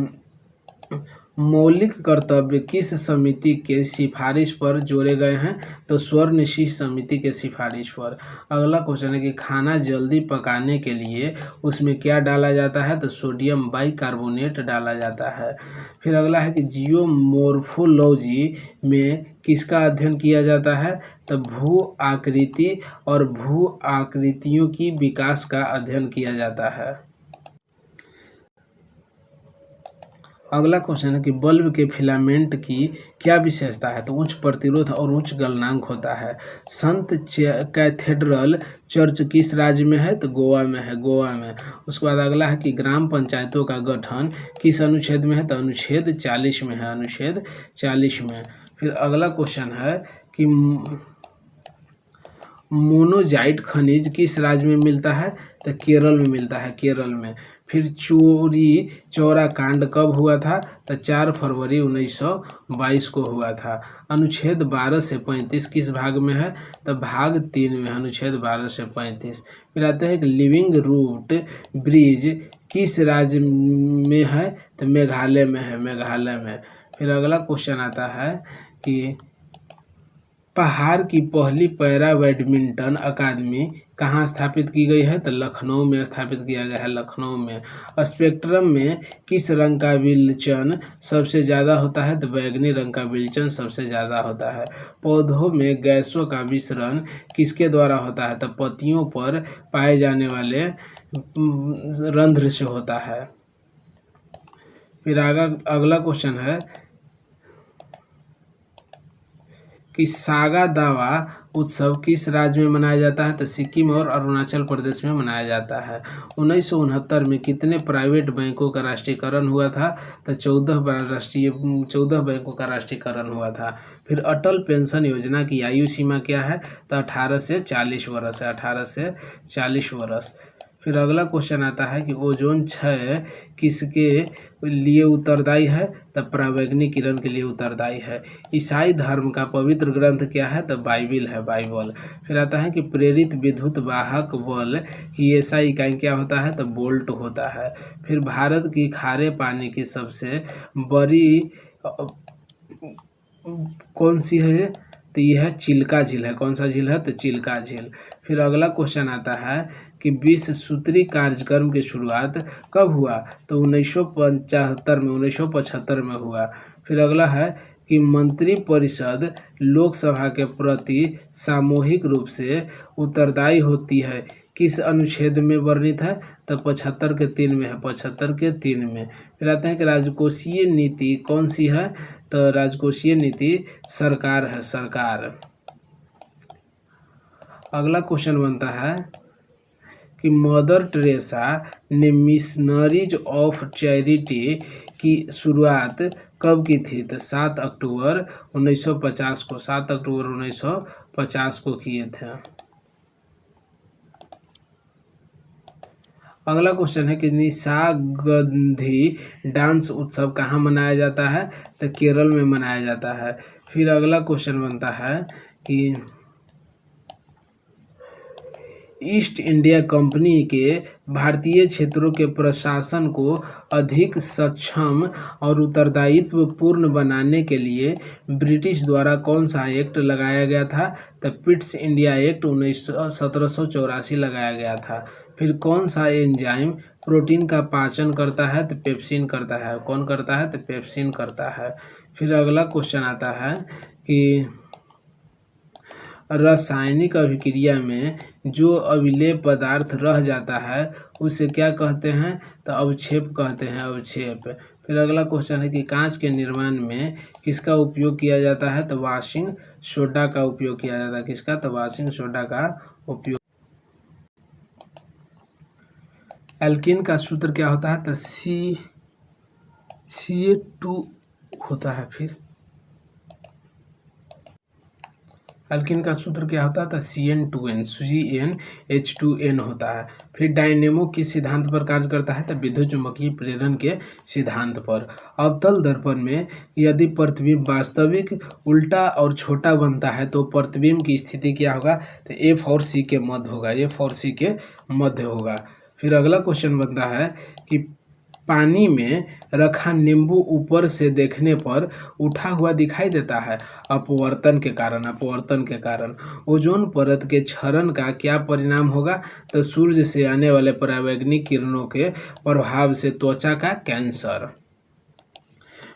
मौलिक कर्तव्य किस समिति के सिफारिश पर जोड़े गए हैं? तो स्वर्णशील समिति के सिफारिश पर। अगला क्वेश्चन है कि खाना जल्दी पकाने के लिए उसमें क्या डाला जाता है? तो सोडियम बाइकार्बोनेट डाला जाता है। फिर अगला है कि जियोमोर्फोलॉजी में किसका अध्ययन किया जाता है? तो भू आकृति और भू आकृतियों की विकास का अध्ययन किया जाता है। अगला क्वेश्चन है कि बल्ब के फिलामेंट की क्या विशेषता है? तो उच्च प्रतिरोध और उच्च गलनांक होता है। संत कैथेड्रल चर्च किस राज्य में है? तो गोवा में है, गोवा में। उसके बाद अगला है कि ग्राम पंचायतों का गठन किस अनुच्छेद में है? तो अनुच्छेद 40 में है, अनुच्छेद 40 में। फिर अगला क्वेश्चन है कि मोनोजाइट खनिज किस राज्य में मिलता है? तो केरल में मिलता है, केरल में। फिर चोरी चौरा कांड कब हुआ था? तो 4 फरवरी 1922 को हुआ था। अनुच्छेद 12 से 35 किस भाग में है? तो भाग 3 में, अनुच्छेद 12 से 35। फिर आते हैं कि लिविंग रूट ब्रिज किस राज्य में है? तो मेघालय में है, मेघालय में। फिर अगला क्वेश्चन आता है कि पहाड़ की पहली पैरा बैडमिंटन अकादमी कहाँ स्थापित की गई है? तो लखनऊ में स्थापित किया गया है, लखनऊ में। स्पेक्ट्रम में किस रंग का विलचन सबसे ज़्यादा होता है? तो बैगनी रंग का विलचन सबसे ज़्यादा होता है। पौधों में गैसों का विसरण किसके द्वारा होता है? तो पत्तियों पर पाए जाने वाले रंध्र से होता है। फिर अगला क्वेश्चन है कि सागा दावा उत्सव किस राज्य में मनाया जाता है? तो सिक्किम और अरुणाचल प्रदेश में मनाया जाता है। 1969 में कितने प्राइवेट बैंकों का राष्ट्रीयकरण हुआ था? तो 14 बैंकों का राष्ट्रीयकरण हुआ था। फिर अटल पेंशन योजना की आयु सीमा क्या है? तो 18 से 40 वर्ष है, 18 से 40 वर्ष। फिर अगला क्वेश्चन आता है कि ओजोन क्षय किसके लिए उत्तरदायी है? तो परावैंगनी किरण के लिए उत्तरदायी है। ईसाई धर्म का पवित्र ग्रंथ क्या है? तो बाइबिल है, बाइबल। फिर आता है कि प्रेरित विद्युत वाहक बल की एसआई इकाई क्या होता है? तो वोल्ट होता है। फिर भारत की खारे पानी की सबसे बड़ी कौन सी है? तो यह है चिल्का झील है। कौन सा झील है? तो चिल्का झील। फिर अगला क्वेश्चन आता है कि 20 सूत्री कार्यक्रम की शुरुआत कब हुआ? तो 1975 में हुआ। फिर अगला है कि मंत्रिपरिषद लोकसभा के प्रति सामूहिक रूप से उत्तरदायी होती है किस अनुच्छेद में वर्णित है? तो 75 के 3 में है, 75 के 3 में। फिर आते हैं कि राजकोषीय नीति कौन सी है? तो राजकोषीय नीति सरकार है, सरकार। अगला क्वेश्चन बनता है कि मदर टेरेसा ने मिशनरीज ऑफ चैरिटी की शुरुआत कब की थी? तो 7 अक्टूबर 1950 को, 7 अक्टूबर 1950 को किए थे। अगला क्वेश्चन है कि निशागंधी डांस उत्सव कहाँ मनाया जाता है? तो केरल में मनाया जाता है। फिर अगला क्वेश्चन बनता है कि ईस्ट इंडिया कंपनी के भारतीय क्षेत्रों के प्रशासन को अधिक सक्षम और उत्तरदायित्व पूर्ण बनाने के लिए ब्रिटिश द्वारा कौन सा एक्ट लगाया गया था? तो पिट्स इंडिया एक्ट 1784 लगाया गया था। फिर कौन सा एंजाइम प्रोटीन का पाचन करता है तो पेप्सिन करता है। कौन करता है? तो पेप्सिन करता है। फिर अगला क्वेश्चन आता है कि रासायनिक अभिक्रिया में जो अभिलेय पदार्थ रह जाता है उसे क्या कहते हैं? तो अवक्षेप कहते हैं, अवक्षेप। फिर अगला क्वेश्चन है कि कांच के निर्माण में किसका उपयोग किया जाता है? तो वाशिंग सोडा का उपयोग किया जाता है। किसका? तो वाशिंग सोडा का उपयोग। एल्कीन का सूत्र क्या होता है? तो Ca2 होता है। फिर एल्कीन का सूत्र क्या होता है? तो CN2N, CnH2n होता है। फिर डायनेमो किस सिद्धांत पर कार्य करता है? तो विद्युत चुम्बकीय प्रेरण के सिद्धांत पर। अवतल दर्पण में यदि प्रतिबिंब वास्तविक, उल्टा और छोटा बनता है तो प्रतिबिंब की स्थिति क्या होगा? तो F और C के मध्य होगा, F और C के मध्य होगा। फिर अगला क्वेश्चन बनता है कि पानी में रखा नींबू ऊपर से देखने पर उठा हुआ दिखाई देता है अपवर्तन के कारण। अपवर्तन के कारण ओजोन परत के क्षरण का क्या परिणाम होगा? तो सूर्य से आने वाले परावैंगनिक किरणों के प्रभाव से त्वचा का कैंसर।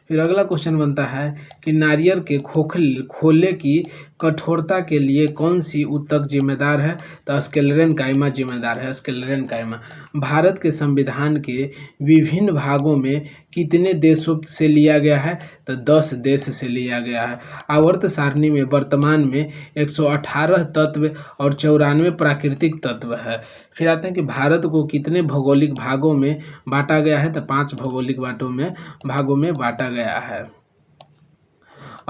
फिर अगला क्वेश्चन बनता है कि नारियल के खोले की कठोरता के लिए कौन सी ऊतक जिम्मेदार है? तो स्क्लेरेनकाइमा जिम्मेदार है, स्क्लेरेनकाइमा। भारत के संविधान के विभिन्न भागों में कितने देशों से लिया गया है? तो 10 देश से लिया गया है। आवर्त सारणी में वर्तमान में 118 तत्व और 94 प्राकृतिक तत्व है। फिर आते हैं कि भारत को कितने भौगोलिक भागों में बांटा गया है? तो 5 भौगोलिक भागों में बांटा गया है।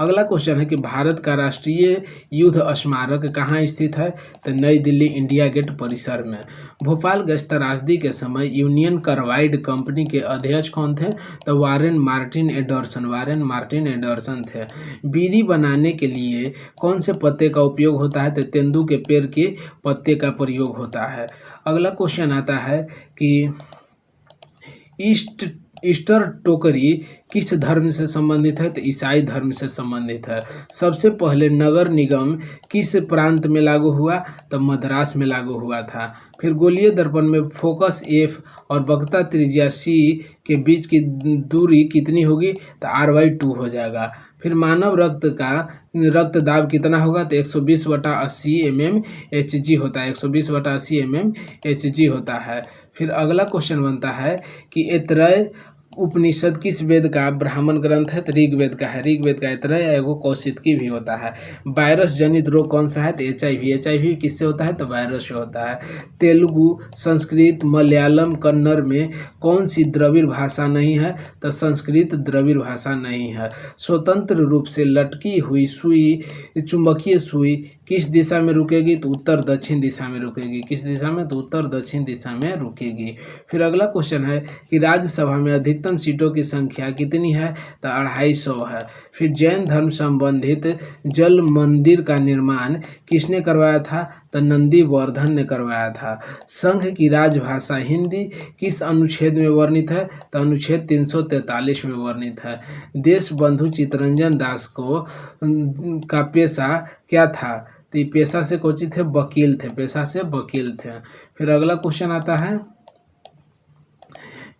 अगला क्वेश्चन है कि भारत का राष्ट्रीय युद्ध स्मारक कहाँ स्थित है? तो नई दिल्ली इंडिया गेट परिसर में। भोपाल गैस त्रासदी के समय यूनियन कार्बाइड कंपनी के अध्यक्ष कौन थे? तो Warren Martin Anderson, Warren Martin Anderson थे। बीड़ी बनाने के लिए कौन से पत्ते का उपयोग होता है? तो तेंदू के पेड़ के पत्ते का प्रयोग होता है। अगला क्वेश्चन आता है कि ईस्टर टोकरी किस धर्म से संबंधित है? तो ईसाई धर्म से संबंधित है। सबसे पहले नगर निगम किस प्रांत में लागू हुआ? तो मद्रास में लागू हुआ था। फिर गोलीय दर्पण में फोकस F और वक्रता त्रिज्या C के बीच की दूरी कितनी होगी? तो R/2 हो जाएगा। फिर मानव रक्त दाब कितना होगा? तो 120/80 mmHg होता है, 120/80 mmHg होता है। फिर अगला क्वेश्चन बनता है कि ऐतरेय उपनिषद किस वेद का ब्राह्मण ग्रंथ है? तो ऋग्वेद का है, ऋग्वेद का। ऐतरेय एगो कौशिकी भी होता है। वायरस जनित रोग कौन सा है? तो HIV। HIV किससे होता है? तो वायरस से होता है। तेलुगु, संस्कृत, मलयालम, कन्नड़ में कौन सी द्रविड़ भाषा नहीं है? तो संस्कृत द्रविड़ भाषा नहीं है। स्वतंत्र रूप से लटकी हुई सुई, चुंबकीय सुई किस दिशा में रुकेगी? तो उत्तर दक्षिण दिशा में रुकेगी। किस दिशा में? तो उत्तर दक्षिण दिशा में रुकेगी। फिर अगला क्वेश्चन है कि राज्यसभा में अधिकतम सीटों की संख्या कितनी है? तो 250 है। फिर जैन धर्म संबंधित जल मंदिर का निर्माण किसने करवाया था? तो नंदीवर्धन ने करवाया था। संघ की राजभाषा हिंदी किस अनुच्छेद में वर्णित है? तो अनुच्छेद 343 में वर्णित है। देश बंधु चित्तरंजन दास का पेशा क्या था? तो ये पेशा से कोची थे? वकील थे, पेशा से वकील थे। फिर अगला क्वेश्चन आता है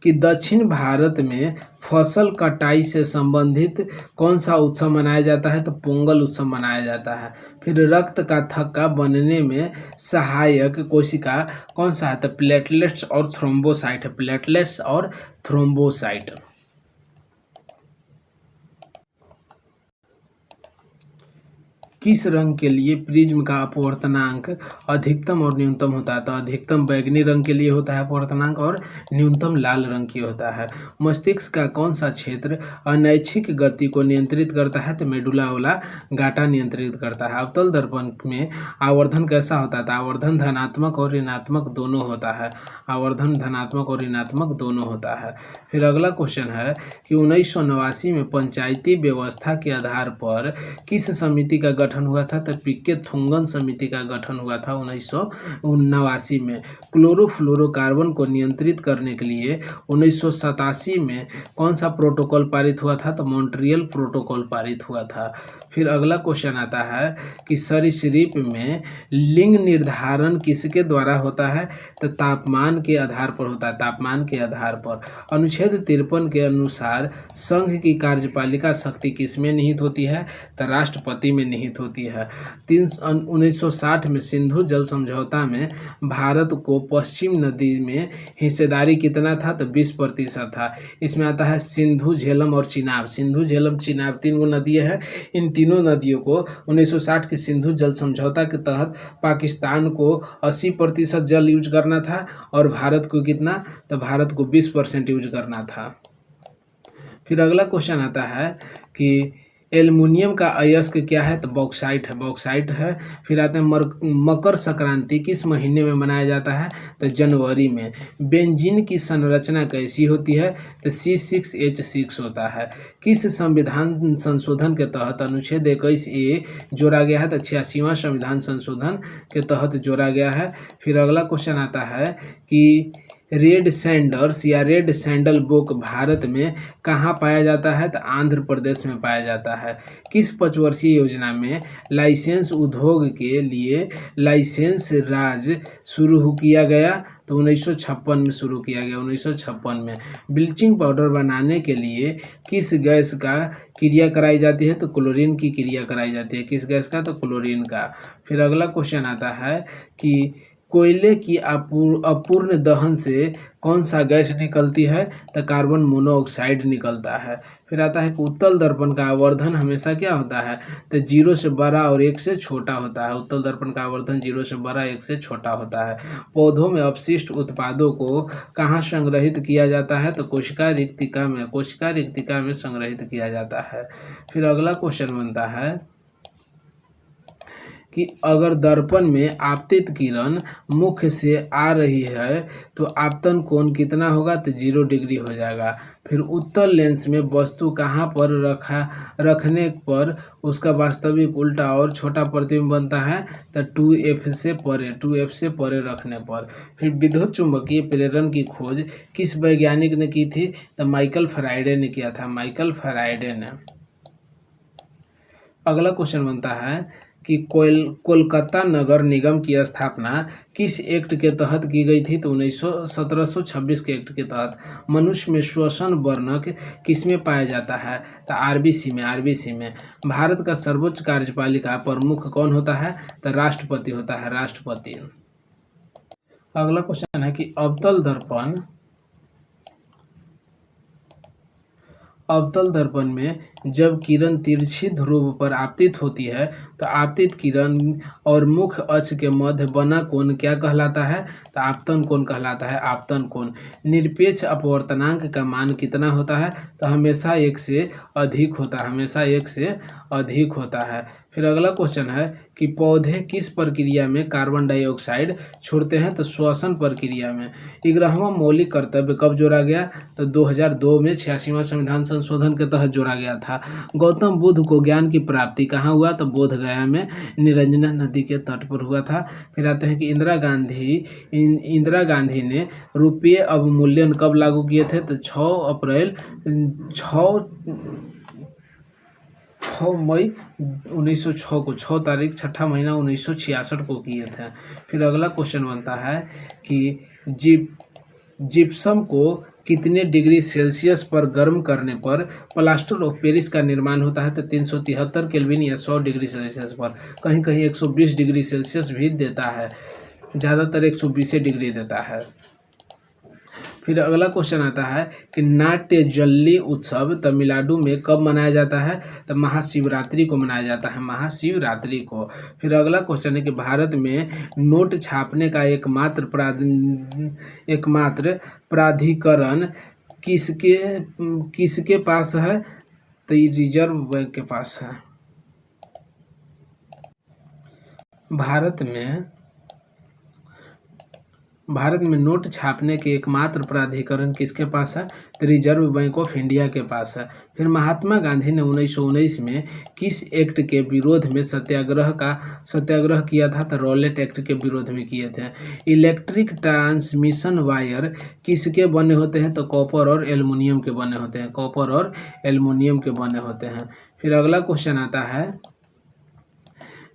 कि दक्षिण भारत में फसल कटाई से संबंधित कौन सा उत्सव मनाया जाता है? तो पोंगल उत्सव मनाया जाता है। फिर रक्त का थक्का बनने में सहायक कोशिका कौन सा है? तो प्लेटलेट्स और थ्रोम्बोसाइट है, प्लेटलेट्स और थ्रोम्बोसाइट। किस रंग के लिए प्रिज्म का अपवर्तनांक अधिकतम और न्यूनतम होता है? तो अधिकतम बैंगनी रंग के लिए होता है अपवर्तनांक और न्यूनतम लाल रंग की होता है। मस्तिष्क का कौन सा क्षेत्र अनैच्छिक गति को नियंत्रित करता है? तो मेडुला ऑब्लांगाटा नियंत्रित करता है। अवतल दर्पण में आवर्धन कैसा होता है? तो आवर्धन धनात्मक और ऋणात्मक दोनों होता है, आवर्धन धनात्मक और ऋणात्मक दोनों होता है। फिर अगला क्वेश्चन है कि 1989 में पंचायती व्यवस्था के आधार पर किस समिति का गठन गठन हुआ था? तो पीके थुंगन समिति का गठन हुआ था 1989 में। क्लोरोफ्लोरोकार्बन को नियंत्रित करने के लिए 1987 में कौन सा प्रोटोकॉल पारित हुआ था? तो मॉन्ट्रियल प्रोटोकॉल पारित हुआ था। फिर अगला क्वेश्चन आता है कि सरीसृप में लिंग निर्धारण किसके द्वारा होता है? तो तापमान के आधार पर होता है, तापमान के आधार पर। अनुच्छेद 53 के अनुसार संघ की कार्यपालिका शक्ति किसमें निहित होती है? तो राष्ट्रपति में निहित होती है। 1960 में सिंधु जल समझौता में भारत को पश्चिम नदी में हिस्सेदारी कितना था? तो 20% था। इसमें आता है सिंधु, झेलम और चिनाब। सिंधु, झेलम, चिनाब 3 गो नदियाँ हैं। इन तीनों नदियों को 1960 के सिंधु जल समझौता के तहत पाकिस्तान को 80% जल यूज करना था और भारत को कितना? तो भारत को 20% यूज करना था। फिर अगला क्वेश्चन आता है कि एल्युमिनियम का अयस्क क्या है? तो बॉक्साइट है, बॉक्साइट है। फिर आते हैं मकर संक्रांति किस महीने में मनाया जाता है? तो जनवरी में। बेंजीन की संरचना कैसी होती है? तो C6H6 होता है। किस संविधान संशोधन के तहत अनुच्छेद 21A जोड़ा गया है? तो 86वां संविधान संशोधन के तहत जोड़ा गया है। फिर अगला क्वेश्चन आता है कि रेड सैंडर्स या रेड सैंडल बुक भारत में कहाँ पाया जाता है? तो आंध्र प्रदेश में पाया जाता है। किस पंचवर्षीय योजना में लाइसेंस उद्योग के लिए लाइसेंस राज शुरू किया गया? तो 1956 में शुरू किया गया, 1956 में। ब्लीचिंग पाउडर बनाने के लिए किस गैस का क्रिया कराई जाती है? तो क्लोरीन की क्रिया कराई जाती है। किस गैस का? तो क्लोरीन का। फिर अगला क्वेश्चन आता है कि कोयले की अपूर्ण दहन से कौन सा गैस निकलती है? तो कार्बन मोनोऑक्साइड निकलता है। फिर आता है कि उत्तल दर्पण का आवर्धन हमेशा क्या होता है? तो 0 से बड़ा और 1 से छोटा होता है। उत्तल दर्पण का आवर्धन 0 से बड़ा, 1 से छोटा होता है। पौधों में अपशिष्ट उत्पादों को कहाँ संग्रहित किया जाता है? तो कोशिका रिक्तिका में, कोशिका रिक्तिका में संग्रहित किया जाता है। फिर अगला क्वेश्चन बनता है कि अगर दर्पण में आपतित किरण मुख से आ रही है तो आपतन कोण कितना होगा? तो 0 डिग्री हो जाएगा। फिर उत्तल लेंस में वस्तु कहाँ पर रखने पर उसका वास्तविक उल्टा और छोटा प्रतिबिंब बनता है? तो 2F से परे, 2F से परे रखने पर। फिर विद्युत चुंबकीय प्रेरण की खोज किस वैज्ञानिक ने की थी? तो माइकल फैराडे ने किया था, माइकल फैराडे ने। अगला क्वेश्चन बनता है कि कोलकाता नगर निगम की स्थापना किस एक्ट के तहत की गई थी? तो 1726 के एक्ट के तहत। मनुष्य में श्वसन वर्णक किस में पाया जाता है? तो आरबीसी में, आरबीसी में। भारत का सर्वोच्च कार्यपालिका प्रमुख कौन होता है? तो राष्ट्रपति होता है, राष्ट्रपति। अगला क्वेश्चन है कि अवतल दर्पण में जब किरण तिरछी ध्रुव पर आपतित होती है तो आपतित किरण और मुख्य अक्ष के मध्य बना कोण क्या कहलाता है? तो आपतन कोण कहलाता है, आपतन कोण। निरपेक्ष अपवर्तनांक का मान कितना होता है? तो हमेशा 1 से अधिक होता है, हमेशा 1 से अधिक होता है। फिर अगला क्वेश्चन है कि पौधे किस प्रक्रिया में कार्बन डाइऑक्साइड छोड़ते हैं? तो श्वसन प्रक्रिया में। 11वां मौलिक कर्तव्य कब जोड़ा गया? तो 2002 में 86वां संविधान संशोधन के तहत जोड़ा गया था। गौतम बुद्ध को ज्ञान की प्राप्ति कहाँ हुआ? तो बोधगया में निरंजना नदी के तट पर हुआ था। फिर आते हैं कि इंदिरा गांधी ने रुपये अवमूल्यन कब लागू किए थे? तो 6 मई 1906 को, 6 तारीख, 6ठा महीना 1966 को किए थे। फिर अगला क्वेश्चन बनता है कि जिप्सम को कितने डिग्री सेल्सियस पर गर्म करने पर प्लास्टर ऑफ पेरिस का निर्माण होता है? तो 373 केल्विन या 100 डिग्री सेल्सियस पर। कहीं कहीं 120 डिग्री सेल्सियस भी देता है, ज़्यादातर 120 डिग्री देता है। फिर अगला क्वेश्चन आता है कि नाट्य जल्ली उत्सव तमिलनाडु में कब मनाया जाता है? तो महाशिवरात्रि को मनाया जाता है, महाशिवरात्रि को। फिर अगला क्वेश्चन है कि भारत में नोट छापने का एकमात्र प्राधिकरण किसके पास है? तो ये रिजर्व बैंक के पास है। भारत में भारत में नोट छापने के एकमात्र प्राधिकरण किसके पास है? तो रिजर्व बैंक ऑफ इंडिया के पास है। फिर महात्मा गांधी ने 1919 में किस एक्ट के विरोध में सत्याग्रह किया था? तो रॉलेट एक्ट के विरोध में किए थे। इलेक्ट्रिक ट्रांसमिशन वायर किसके बने होते हैं? तो कॉपर और एल्युमिनियम के बने होते हैं, कॉपर और एल्युमिनियम के बने होते हैं। फिर अगला क्वेश्चन आता है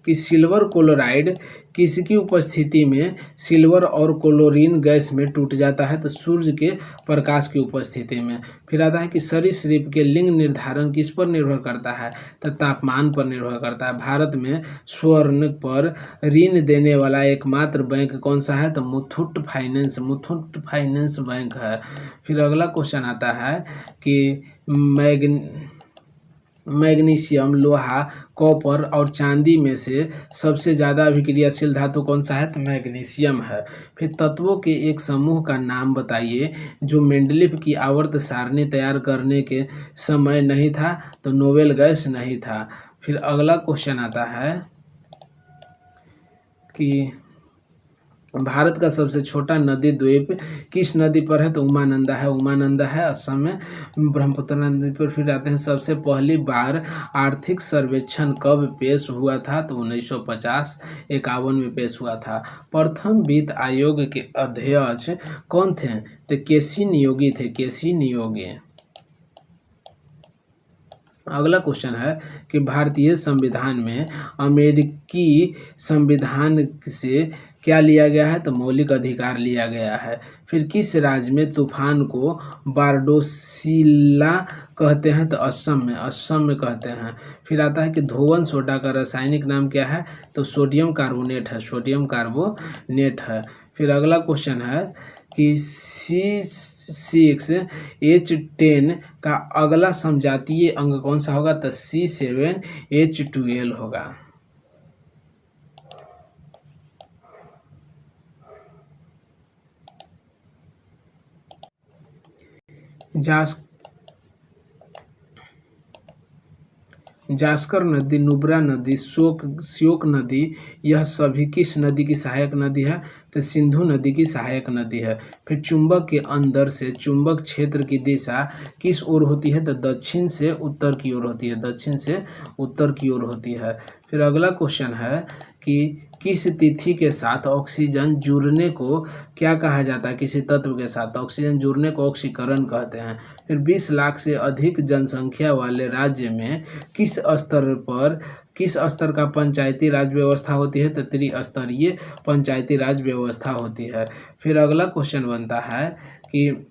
कि सिल्वर क्लोराइड किसकी उपस्थिति में सिल्वर और क्लोरीन गैस में टूट जाता है? तो सूर्य के प्रकाश की उपस्थिति में। फिर आता है कि सरीसृप के लिंग निर्धारण किस पर निर्भर करता है? तो तापमान पर निर्भर करता है। भारत में स्वर्ण पर ऋण देने वाला एकमात्र बैंक कौन सा है? तो मुथूट फाइनेंस बैंक है। फिर अगला क्वेश्चन आता है कि मैग्नीशियम, लोहा, कॉपर और चांदी में से सबसे ज़्यादा अभिक्रियाशील धातु कौन सा है? तो मैग्नीशियम है। फिर तत्वों के एक समूह का नाम बताइए जो मेंडलीफ की आवर्त सारणी तैयार करने के समय नहीं था, तो नोबेल गैस नहीं था। फिर अगला क्वेश्चन आता है कि भारत का सबसे छोटा नदी द्वीप किस नदी पर है? तो उमानंदा है असम में ब्रह्मपुत्र नदी पर। फिर आते हैं सबसे पहली बार आर्थिक सर्वेक्षण कब पेश हुआ था? तो 1950-51 में पेश हुआ था। प्रथम वित्त आयोग के अध्यक्ष कौन थे? तो केसी नियोगी थे, केसी नियोगी। अगला क्वेश्चन है कि भारतीय संविधान में अमेरिकी संविधान से क्या लिया गया है? तो मौलिक अधिकार लिया गया है। फिर किस राज्य में तूफान को बारडोसिला कहते हैं? तो असम में कहते हैं। फिर आता है कि धोवन सोडा का रासायनिक नाम क्या है? तो सोडियम कार्बोनेट है। फिर अगला क्वेश्चन है कि C6H10 का अगला समजातीय अंग कौन सा होगा? तो C7H12 होगा। जास्कर नदी, नुब्रा नदी, श्योक नदी, यह सभी किस नदी की सहायक नदी है? तो सिंधु नदी की सहायक नदी है। फिर चुंबक के अंदर से चुंबक क्षेत्र की दिशा किस ओर होती है? तो दक्षिण से उत्तर की ओर होती है। फिर अगला क्वेश्चन है कि किस तिथि के साथ ऑक्सीजन जुड़ने को क्या कहा जाता है? किसी तत्व के साथ ऑक्सीजन जुड़ने को ऑक्सीकरण कहते हैं। फिर 20 लाख से अधिक जनसंख्या वाले राज्य में किस स्तर का पंचायती राज व्यवस्था होती है? तो त्रिस्तरीय पंचायती राज व्यवस्था होती है। फिर अगला क्वेश्चन बनता है कि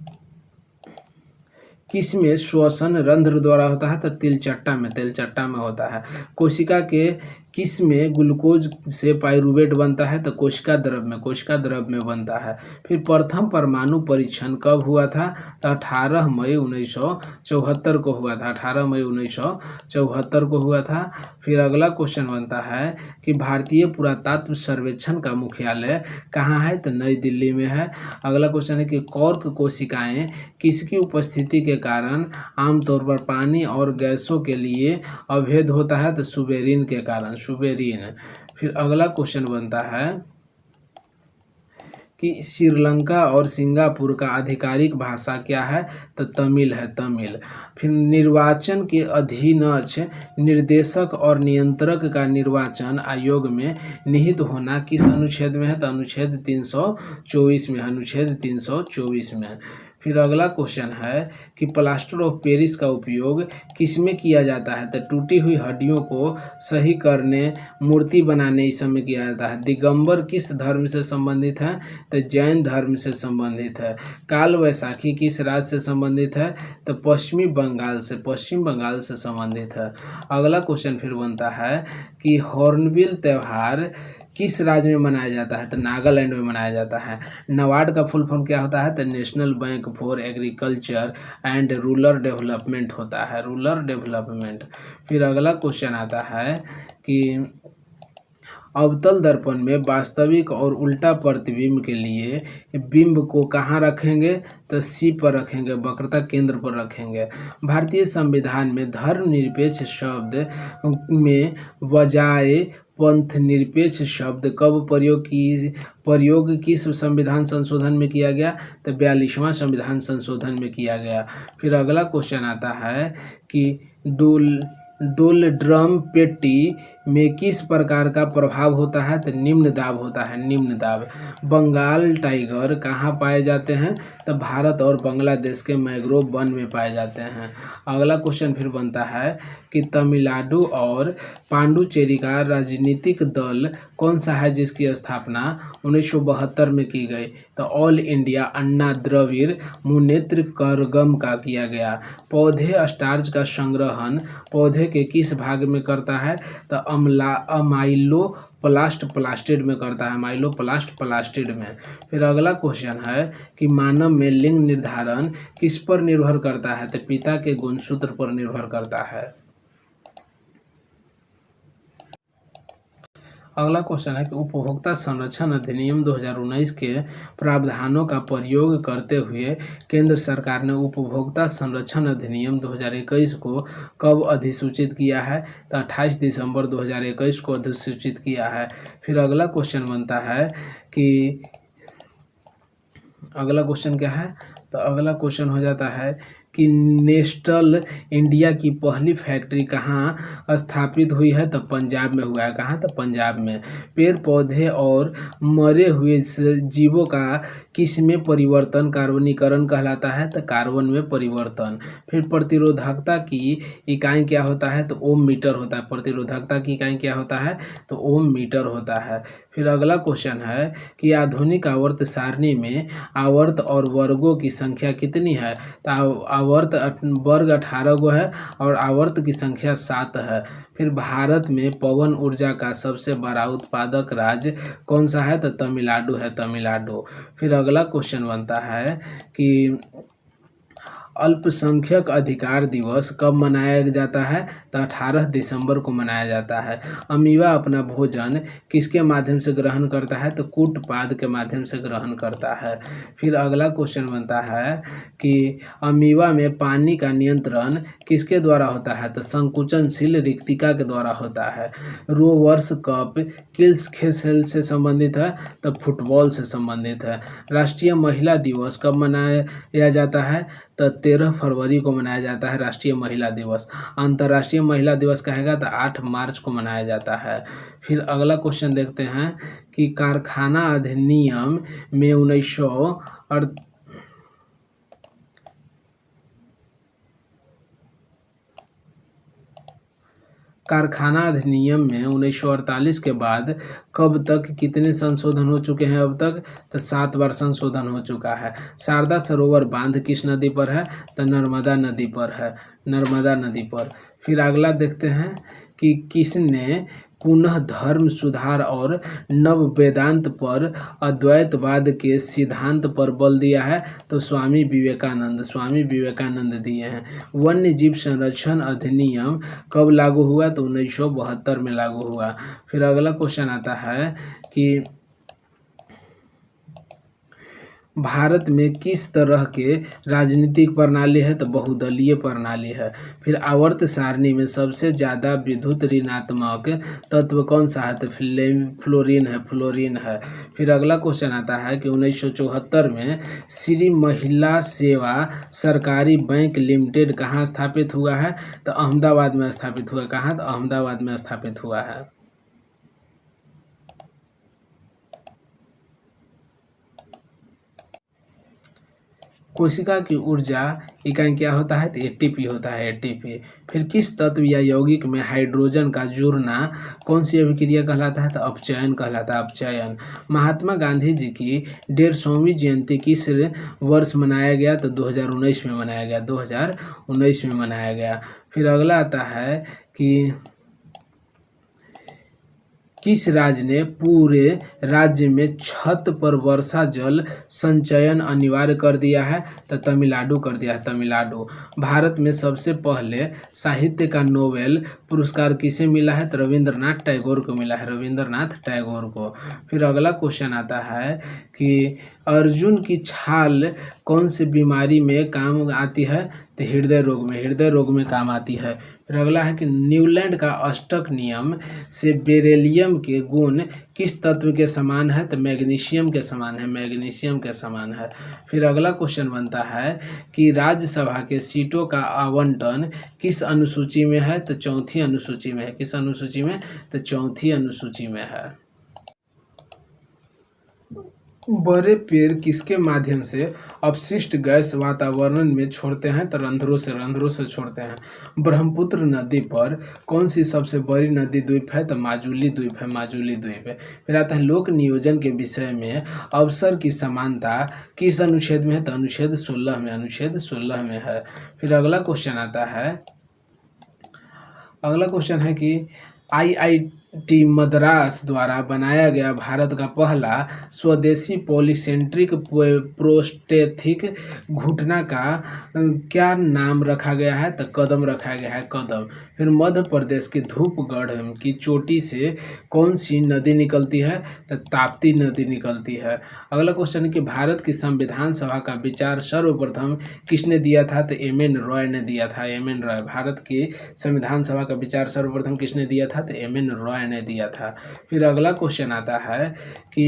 किसमें श्वसन रंध्र द्वारा होता है? तो तिलचट्टा में होता है। कोशिका के किस में ग्लूकोज से पाइरूवेट बनता है? तो कोशिका द्रव में बनता है। फिर प्रथम परमाणु परीक्षण कब हुआ था? तो 18 मई 1974 को हुआ था। फिर अगला क्वेश्चन बनता है कि भारतीय पुरातत्व सर्वेक्षण का मुख्यालय कहाँ है? तो नई दिल्ली में है। अगला क्वेश्चन है कि कॉर्क कोशिकाएं किसकी उपस्थिति के कारण आमतौर पर पानी और गैसों के लिए अवैध होता है? तो सुबेरिन के कारण, फिर अगला क्वेश्चन बनता है कि श्रीलंका और सिंगापुर का आधिकारिक भाषा क्या है? तो तमिल है। फिर निर्वाचन के अधीनस्थ निर्देशक और नियंत्रक का निर्वाचन आयोग में निहित होना किस अनुच्छेद में है? तो अनुच्छेद 324 में। फिर अगला क्वेश्चन है कि प्लास्टर ऑफ पेरिस का उपयोग किस में किया जाता है? तो टूटी हुई हड्डियों को सही करने, मूर्ति बनाने इस समय किया जाता है। दिगंबर किस धर्म से संबंधित है? तो जैन धर्म से संबंधित है। काल वैसाखी किस राज्य से संबंधित है? तो पश्चिम बंगाल से संबंधित है। अगला क्वेश्चन फिर बनता है कि हॉर्नबिल त्यौहार किस राज्य में मनाया जाता है? तो नागालैंड में मनाया जाता है। नाबार्ड का फुल फॉर्म क्या होता है? तो national bank for agriculture and rural development होता है, फिर अगला क्वेश्चन आता है कि अवतल दर्पण में वास्तविक और उल्टा प्रतिबिंब के लिए बिंब को कहाँ रखेंगे? तो सी पर रखेंगे, वक्रता केंद्र पर रखेंगे। भारतीय संविधान में धर्मनिरपेक्ष शब्द में बजाय पंथनिरपेक्ष शब्द कब प्रयोग किस संविधान संशोधन में किया गया? तो 42वां संविधान संशोधन में किया गया। फिर अगला क्वेश्चन आता है कि डोलड्रम पेटी में किस प्रकार का प्रभाव होता है? तो निम्न दाब होता है, निम्न दाब। बंगाल टाइगर कहाँ पाए जाते हैं? तो भारत और बांग्लादेश के मैंग्रोव वन में पाए जाते हैं। अगला क्वेश्चन फिर बनता है कि तमिलनाडु और पांडुचेरी का राजनीतिक दल कौन सा है जिसकी स्थापना 1972 में की गई? तो ऑल इंडिया अन्ना द्रविड़ मुनेत्र कड़गम का किया गया। पौधे स्टार्च का संग्रहण पौधे के किस भाग में करता है? तो अमाइलोप्लास्ट प्लास्टिड में करता है, अमाइलोप्लास्ट प्लास्टिड में। फिर अगला क्वेश्चन है कि मानव में लिंग निर्धारण किस पर निर्भर करता है? तो पिता के गुणसूत्र पर निर्भर करता है। अगला क्वेश्चन है कि उपभोक्ता संरक्षण अधिनियम 2019 के प्रावधानों का प्रयोग करते हुए केंद्र सरकार ने उपभोक्ता संरक्षण अधिनियम 2021 को कब अधिसूचित किया है? तो 28 दिसंबर 2021 को अधिसूचित किया है। फिर अगला क्वेश्चन बनता है कि अगला क्वेश्चन क्या है? तो अगला क्वेश्चन हो जाता है कि नेस्टल इंडिया की पहली फैक्ट्री कहाँ स्थापित हुई है? तो पंजाब में हुआ है। कहाँ? तो पंजाब में। पेड़ पौधे और मरे हुए जीवों का किस में परिवर्तन कार्बनीकरण कहलाता है? तो कार्बन में परिवर्तन। फिर प्रतिरोधकता की इकाई क्या होता है? तो ओम मीटर होता है। प्रतिरोधकता की इकाई क्या होता है? तो ओम मीटर होता है। फिर अगला क्वेश्चन है कि आधुनिक आवर्त सारणी में आवर्त और वर्गों की संख्या कितनी है? तो आवर्त वर्ग 18 गो है और आवर्त की संख्या 7 है। फिर भारत में पवन ऊर्जा का सबसे बड़ा उत्पादक राज्य कौन सा है? तो तमिलनाडु है, तमिलनाडु। फिर अगला क्वेश्चन बनता है कि अल्पसंख्यक अधिकार दिवस कब मनाया जाता है? तो 18 दिसंबर को मनाया जाता है। अमीबा अपना भोजन किसके माध्यम से ग्रहण करता है? तो कूटपाद के माध्यम से ग्रहण करता है। फिर अगला क्वेश्चन बनता है कि अमीबा में पानी का नियंत्रण किसके द्वारा होता है? तो संकुचनशील रिक्तिका के द्वारा होता है। रोवर्स कप किस खेल से संबंधित है? तो फुटबॉल से संबंधित है। राष्ट्रीय महिला दिवस कब मनाया जाता है? तो 13 फरवरी को मनाया जाता है राष्ट्रीय महिला दिवस। अंतर्राष्ट्रीय महिला दिवस कहेगा तो 8 मार्च को मनाया जाता है। फिर अगला क्वेश्चन देखते हैं कि कारखाना अधिनियम में 1948 के बाद कब तक कितने संशोधन हो चुके हैं? अब तक तो 7 बार संशोधन हो चुका है। शारदा सरोवर बांध किस नदी पर है? तो नर्मदा नदी पर है, नर्मदा नदी पर। फिर अगला देखते हैं कि किसने पुनः धर्म सुधार और नव वेदांत पर अद्वैतवाद के सिद्धांत पर बल दिया है? तो स्वामी विवेकानंद, स्वामी विवेकानंद दिए हैं। वन्य जीव संरक्षण अधिनियम कब लागू हुआ? तो 1972 में लागू हुआ। फिर अगला क्वेश्चन आता है कि भारत में किस तरह के राजनीतिक प्रणाली है? तो बहुदलीय प्रणाली है। फिर आवर्त सारणी में सबसे ज़्यादा विद्युत ऋणात्मक तत्व कौन सा है? तो फ्लोरीन है, फ्लोरीन है। फिर अगला क्वेश्चन आता है कि 1974 में श्री महिला सेवा सरकारी बैंक लिमिटेड कहाँ स्थापित हुआ है? तो अहमदाबाद में स्थापित हुआ। कहाँ? तो अहमदाबाद में स्थापित हुआ है। कोशिका की ऊर्जा इकाई क्या होता है? तो एटीपी होता है, एटीपी। फिर किस तत्व या यौगिक में हाइड्रोजन का जुड़ना कौन सी अभिक्रिया कहलाता है? तो अपचयन कहलाता है, अपचयन। महात्मा गांधी जी की 150वीं जयंती किस वर्ष मनाया गया? तो 2019 में मनाया गया, 2019 में मनाया गया। फिर अगला आता है कि किस राज्य ने पूरे राज्य में छत पर वर्षा जल संचयन अनिवार्य कर दिया है? तो तमिलनाडु कर दिया है, तमिलनाडु। भारत में सबसे पहले साहित्य का नोबेल पुरस्कार किसे मिला है? तो रविंद्रनाथ टैगोर को मिला है, रविंद्रनाथ टैगोर को। फिर अगला क्वेश्चन आता है कि अर्जुन की छाल कौन सी बीमारी में काम आती है? तो हृदय रोग में काम आती है। फिर अगला है कि न्यूलैंड का अष्टक नियम से बेरिलियम के गुण किस तत्व के समान है? तो मैग्नीशियम के समान है, मैग्नीशियम के समान है। फिर अगला क्वेश्चन बनता है कि राज्यसभा के सीटों का आवंटन किस अनुसूची में है? तो चौथी अनुसूची में है। किस अनुसूची में? तो चौथी अनुसूची में है। बड़े पेड़ किसके माध्यम से अपशिष्ट गैस वातावरण में छोड़ते हैं? तो रंध्रों से छोड़ते हैं। ब्रह्मपुत्र नदी पर कौन सी सबसे बड़ी नदी द्वीप है? तो माजुली द्वीप है, माजुली द्वीप है। फिर आता है लोक नियोजन के विषय में अवसर की समानता किस अनुच्छेद में है? तो अनुच्छेद 16 में, अनुच्छेद 16 में है। फिर अगला क्वेश्चन आता है, अगला क्वेश्चन है कि आईआईटी मद्रास द्वारा बनाया गया भारत का पहला स्वदेशी पॉलीसेंट्रिक प्रोस्थेटिक घुटना का क्या नाम रखा गया है? तो कदम रखा गया है, कदम। फिर मध्य प्रदेश के धूपगढ़ की चोटी से कौन सी नदी निकलती है? तो ताप्ती नदी निकलती है। अगला क्वेश्चन है कि भारत की संविधान सभा का विचार सर्वप्रथम किसने दिया था? तो एम.एन. रॉय ने दिया था, एम.एन. रॉय। भारत की संविधान सभा का विचार सर्वप्रथम किसने दिया था? तो एम.एन. रॉय ने दिया था। फिर अगला क्वेश्चन आता है कि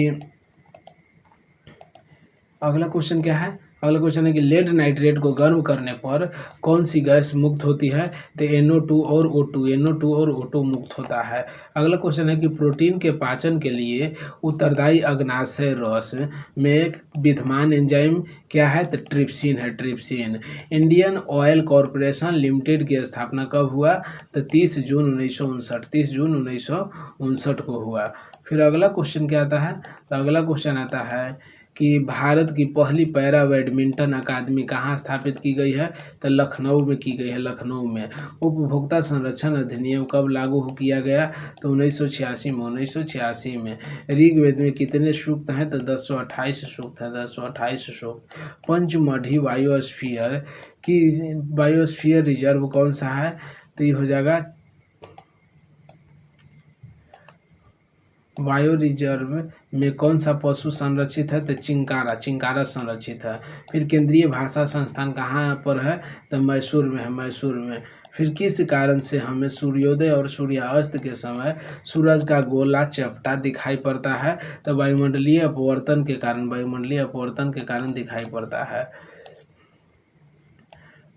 अगला क्वेश्चन क्या है? अगला क्वेश्चन है कि लेड नाइट्रेट को गर्म करने पर कौन सी गैस मुक्त होती है? तो NO2 और O2, NO2 और O2 मुक्त होता है। अगला क्वेश्चन है कि प्रोटीन के पाचन के लिए उत्तरदायी अग्नाशय रस में विद्यमान एंजाइम क्या है? तो ट्रिप्सिन है, trypsin. Indian oil corporation limited की स्थापना कब हुआ? तो 30 जून 1959, 30 जून 1959 को हुआ। फिर अगला क्वेश्चन क्या आता है? तो अगला क्वेश्चन आता है कि भारत की पहली पैरा बैडमिंटन अकादमी कहाँ स्थापित की गई है? तो लखनऊ में की गई है, लखनऊ में। उपभोक्ता संरक्षण अधिनियम कब लागू किया गया? तो 1986 में, 1986 में। ऋग्वेद में कितने सूक्त हैं? तो 1028 सूक्त है, 1028 सूक्त। पंचमढ़ी बायोस्फीयर की बायोस्फीयर रिजर्व कौन सा है? तो ये हो जाएगा बायो रिजर्व में कौन सा पशु संरक्षित है? तो चिंकारा, चिंकारा संरक्षित है। फिर केंद्रीय भाषा संस्थान कहाँ पर है? तो मैसूर में है, मैसूर में। फिर किस कारण से हमें सूर्योदय और सूर्यास्त के समय सूरज का गोला चपटा दिखाई पड़ता है? तो वायुमंडलीय अपवर्तन के कारण, वायुमंडलीय अपवर्तन के कारण दिखाई पड़ता है।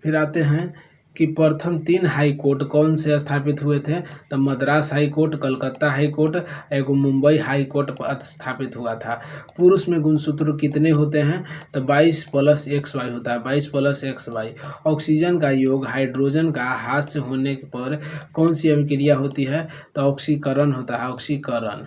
फिर आते हैं कि प्रथम 3 हाई कोर्ट कौन से स्थापित हुए थे? तो Madras high court, Calcutta high court, एगो मुंबई हाई कोर्ट स्थापित हुआ था। पुरुष में गुणसूत्र कितने होते हैं? तो 22 + XY होता है, 22 + XY। ऑक्सीजन का योग हाइड्रोजन का हास्य होने पर कौन सी अभिक्रिया होती है? तो ऑक्सीकरण होता है, ऑक्सीकरण।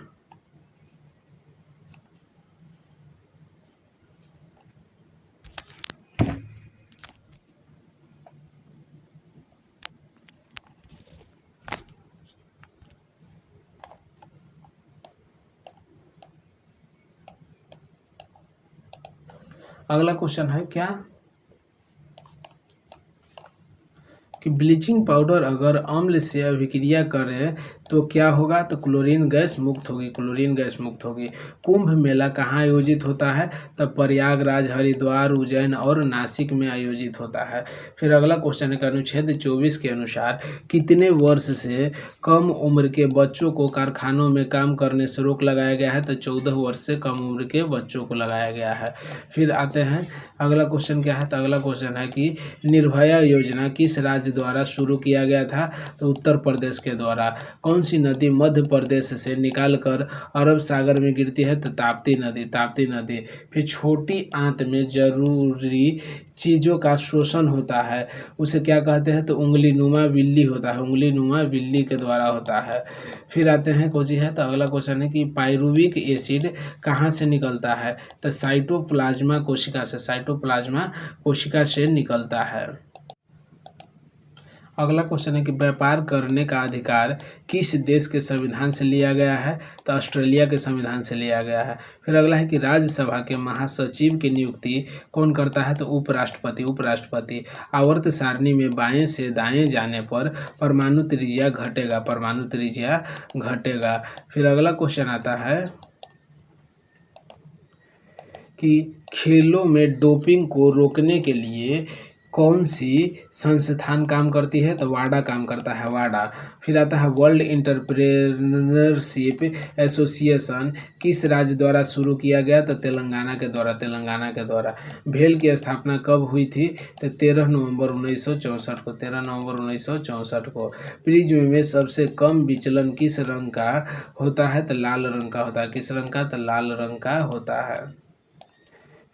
अगला क्वेश्चन है क्या कि ब्लीचिंग पाउडर अगर अम्ल से अभिक्रिया करे तो क्या होगा? तो क्लोरीन गैस मुक्त होगी, क्लोरीन गैस मुक्त होगी। कुंभ मेला कहाँ आयोजित होता है? तब प्रयागराज, हरिद्वार, उज्जैन और नासिक में आयोजित होता है। फिर अगला क्वेश्चन है कि अनुच्छेद 24 के अनुसार कितने वर्ष से कम उम्र के बच्चों को कारखानों में काम करने से रोक लगाया गया है? तो 14 वर्ष से कम उम्र के बच्चों को लगाया गया है। फिर आते हैं अगला क्वेश्चन क्या है? तो अगला क्वेश्चन है कि निर्भया योजना किस राज्य द्वारा शुरू किया गया था? तो उत्तर प्रदेश के द्वारा। कौन सी नदी मध्य प्रदेश से निकालकर अरब सागर में गिरती है? तो ताप्ती नदी, ताप्ती नदी। फिर छोटी आंत में जरूरी चीज़ों का शोषण होता है, उसे क्या कहते हैं? तो उंगलीनुमा बिल्ली होता है, उंगलीनुमा बिल्ली के द्वारा होता है। फिर आते हैं कोची है, तो अगला क्वेश्चन है कि पाइरुविक एसिड कहाँ से निकलता है? तो साइटोप्लाज्मा कोशिका से, साइटोप्लाज्मा कोशिका से निकलता है। अगला क्वेश्चन है कि व्यापार करने का अधिकार किस देश के संविधान से लिया गया है? तो ऑस्ट्रेलिया के संविधान से लिया गया है। फिर अगला है कि राज्यसभा के महासचिव की नियुक्ति कौन करता है? तो उपराष्ट्रपति, उपराष्ट्रपति। आवर्त सारणी में बाएं से दाएं जाने पर परमाणु त्रिज्या घटेगा, परमाणु त्रिज्या घटेगा। फिर अगला क्वेश्चन आता है कि खेलों में डोपिंग को रोकने के लिए कौन सी संस्थान काम करती है, तो वाडा काम करता है, वाडा। फिर आता है वर्ल्ड एंटरप्रेन्योरशिप एसोसिएशन किस राज्य द्वारा शुरू किया गया, तो तेलंगाना के द्वारा, तेलंगाना के द्वारा। भेल की स्थापना कब हुई थी, तो 13 नवंबर 1964 को, 13 नवंबर 1964 को। प्रिज्म में सबसे कम विचलन किस रंग का होता है, तो लाल रंग का होता है। किस रंग का, तो लाल रंग का होता है।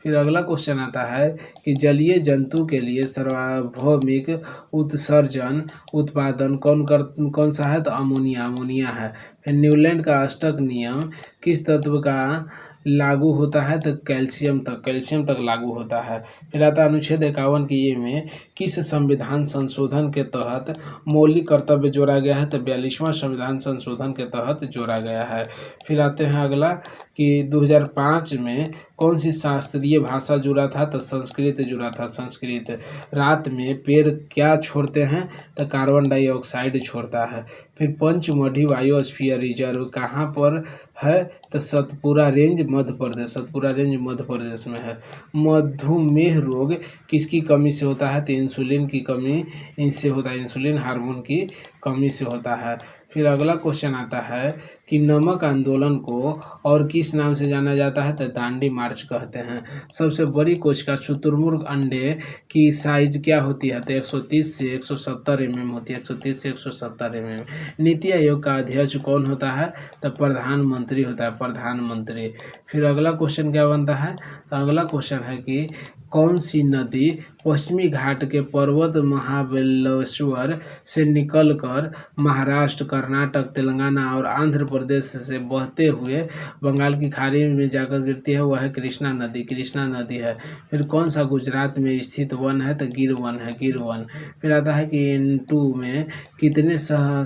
फिर अगला क्वेश्चन आता है कि जलीय जंतु के लिए सार्वभौमिक उत्सर्जन उत्पादन कौन सा है, तो अमोनिया, अमोनिया है। फिर न्यूलैंड का अष्टक नियम किस तत्व का लागू होता है, तो कैल्शियम तक, कैल्शियम तक लागू होता है। फिर आता है अनुच्छेद 51 की ए में किस संविधान संशोधन के तहत मौलिक कर्तव्य जोड़ा गया है, तो 42वां संविधान संशोधन के तहत जोड़ा गया है। फिर आते हैं अगला कि 2005 में कौन सी शास्त्रीय भाषा जुड़ा था, तो संस्कृत जुड़ा था, संस्कृत। रात में पेड़ क्या छोड़ते हैं, तो कार्बन डाइऑक्साइड छोड़ता है। फिर पंचमढ़ी बायोस्फीयर रिजर्व कहाँ पर है, तो सतपुरा रेंज मध्य प्रदेश, सतपुरा रेंज मध्य प्रदेश में है। मधुमेह रोग किसकी कमी से होता है, तो इंसुलिन की कमी इनसे होता है, इंसुलिन हार्मोन की कमी से होता है। फिर अगला क्वेश्चन आता है कि नमक आंदोलन को और किस नाम से जाना जाता है, तो दांडी मार्च कहते हैं। सबसे बड़ी कोशिका शुतुरमुर्ग अंडे की साइज क्या होती है, तो 130 से 170 mm होती है, 130 से 170 mm। नीति आयोग का अध्यक्ष कौन होता है, तो प्रधानमंत्री होता है, प्रधानमंत्री। फिर अगला क्वेश्चन क्या बनता है, तो अगला क्वेश्चन है कि कौन सी नदी पश्चिमी घाट के पर्वत महाबलेश्वर से निकलकर महाराष्ट्र, कर्नाटक, तेलंगाना और आंध्र प्रदेश से बहते हुए बंगाल की खाड़ी में जाकर गिरती है, वह है कृष्णा नदी, कृष्णा नदी है। फिर कौन सा गुजरात में स्थित वन है, तो गिर वन है, गिर वन। फिर आता है कि N2 में कितने सह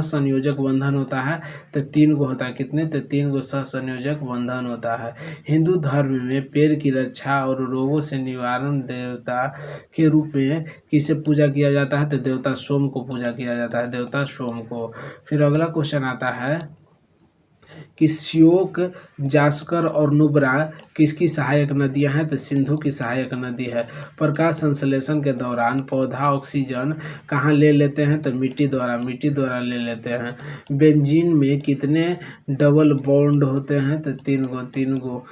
संयोजक बंधन होता है, तो 3 गो होता है। कितने, तो 3 गो सह संयोजक बंधन होता है। हिंदू धर्म में पेड़ की रक्षा और रोगों से निवारण देवता के रूप में किसे पूजा किया जाता है, तो देवता सोम को पूजा किया जाता है, देवता सोम को। फिर अगला क्वेश्चन आता है कि श्योक, जास्कर और नुब्रा किसकी सहायक नदियां हैं, तो सिंधु की सहायक नदी है। प्रकाश संश्लेषण के दौरान पौधा ऑक्सीजन कहाँ ले लेते हैं, तो मिट्टी द्वारा, मिट्टी द्वारा ले लेते हैं। बेंजीन में कितने डबल बॉन्ड होते हैं, तो 3 गो, 3 गो।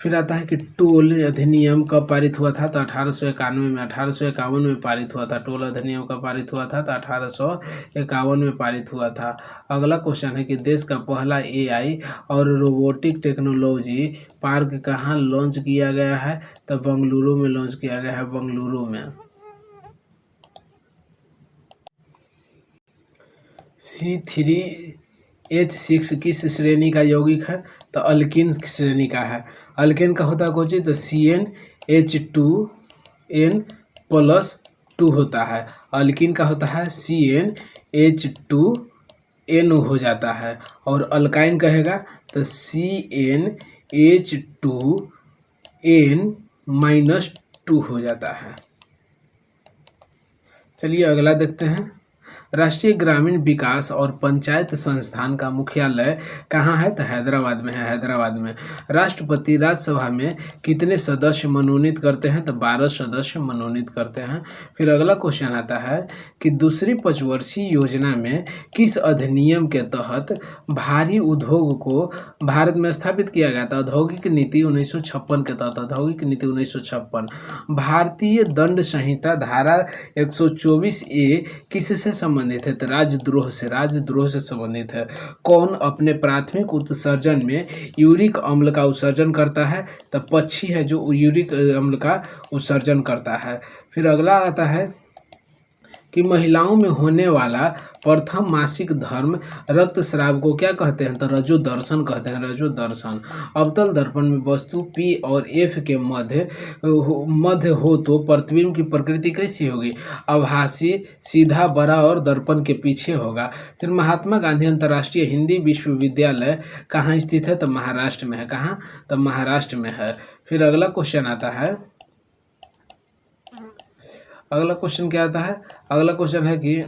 फिर आता है कि टोल अधिनियम कब पारित हुआ था, तो 1891 में, 1851 में पारित हुआ था। टोल अधिनियम कब पारित हुआ था, तो 1851 में पारित हुआ था। अगला क्वेश्चन है कि देश का पहला AI और रोबोटिक टेक्नोलॉजी पार्क कहाँ लॉन्च किया गया है, तो बेंगलुरु में लॉन्च किया गया है, बेंगलुरु में। C3H6 किस श्रेणी का यौगिक है, तो अल्किन श्रेणी का है। अल्केन का होता है कोची, तो CnH2n+2 होता है। अल्किन का होता है CnH2n हो जाता है। और अल्काइन कहेगा तो CnH2n-2 हो जाता है। चलिए अगला देखते हैं। राष्ट्रीय ग्रामीण विकास और पंचायत संस्थान का मुख्यालय कहाँ है, तो हैदराबाद में है, हैदराबाद में। राष्ट्रपति राज्यसभा में कितने सदस्य मनोनीत करते हैं, तो 12 सदस्य मनोनीत करते हैं। फिर अगला क्वेश्चन आता है कि दूसरी पंचवर्षीय योजना में किस अधिनियम के तहत भारी उद्योग को भारत में स्थापित किया गया था, औद्योगिक नीति 1956 के तहत, औद्योगिक नीति 1956। भारतीय दंड संहिता धारा 124A किससे संबंधित है, तो राजद्रोह से, राजद्रोह से संबंधित है। कौन अपने प्राथमिक उत्सर्जन में यूरिक अम्ल का उत्सर्जन करता है, तो पक्षी है जो यूरिक अम्ल का उत्सर्जन करता है। फिर अगला आता है कि महिलाओं में होने वाला प्रथम मासिक धर्म रक्तस्राव को क्या कहते हैं, तो रजोदर्शन कहते हैं, रजोदर्शन। अवतल दर्पण में वस्तु P और F के मध्य हो तो प्रतिबिंब की प्रकृति कैसी होगी, आभासी, सीधा, बड़ा और दर्पण के पीछे होगा। फिर महात्मा गांधी अंतर्राष्ट्रीय हिंदी विश्वविद्यालय कहाँ स्थित है, तो महाराष्ट्र में है। कहाँ, तो महाराष्ट्र में है। फिर अगला क्वेश्चन आता है, अगला क्वेश्चन क्या आता है, अगला क्वेश्चन है कि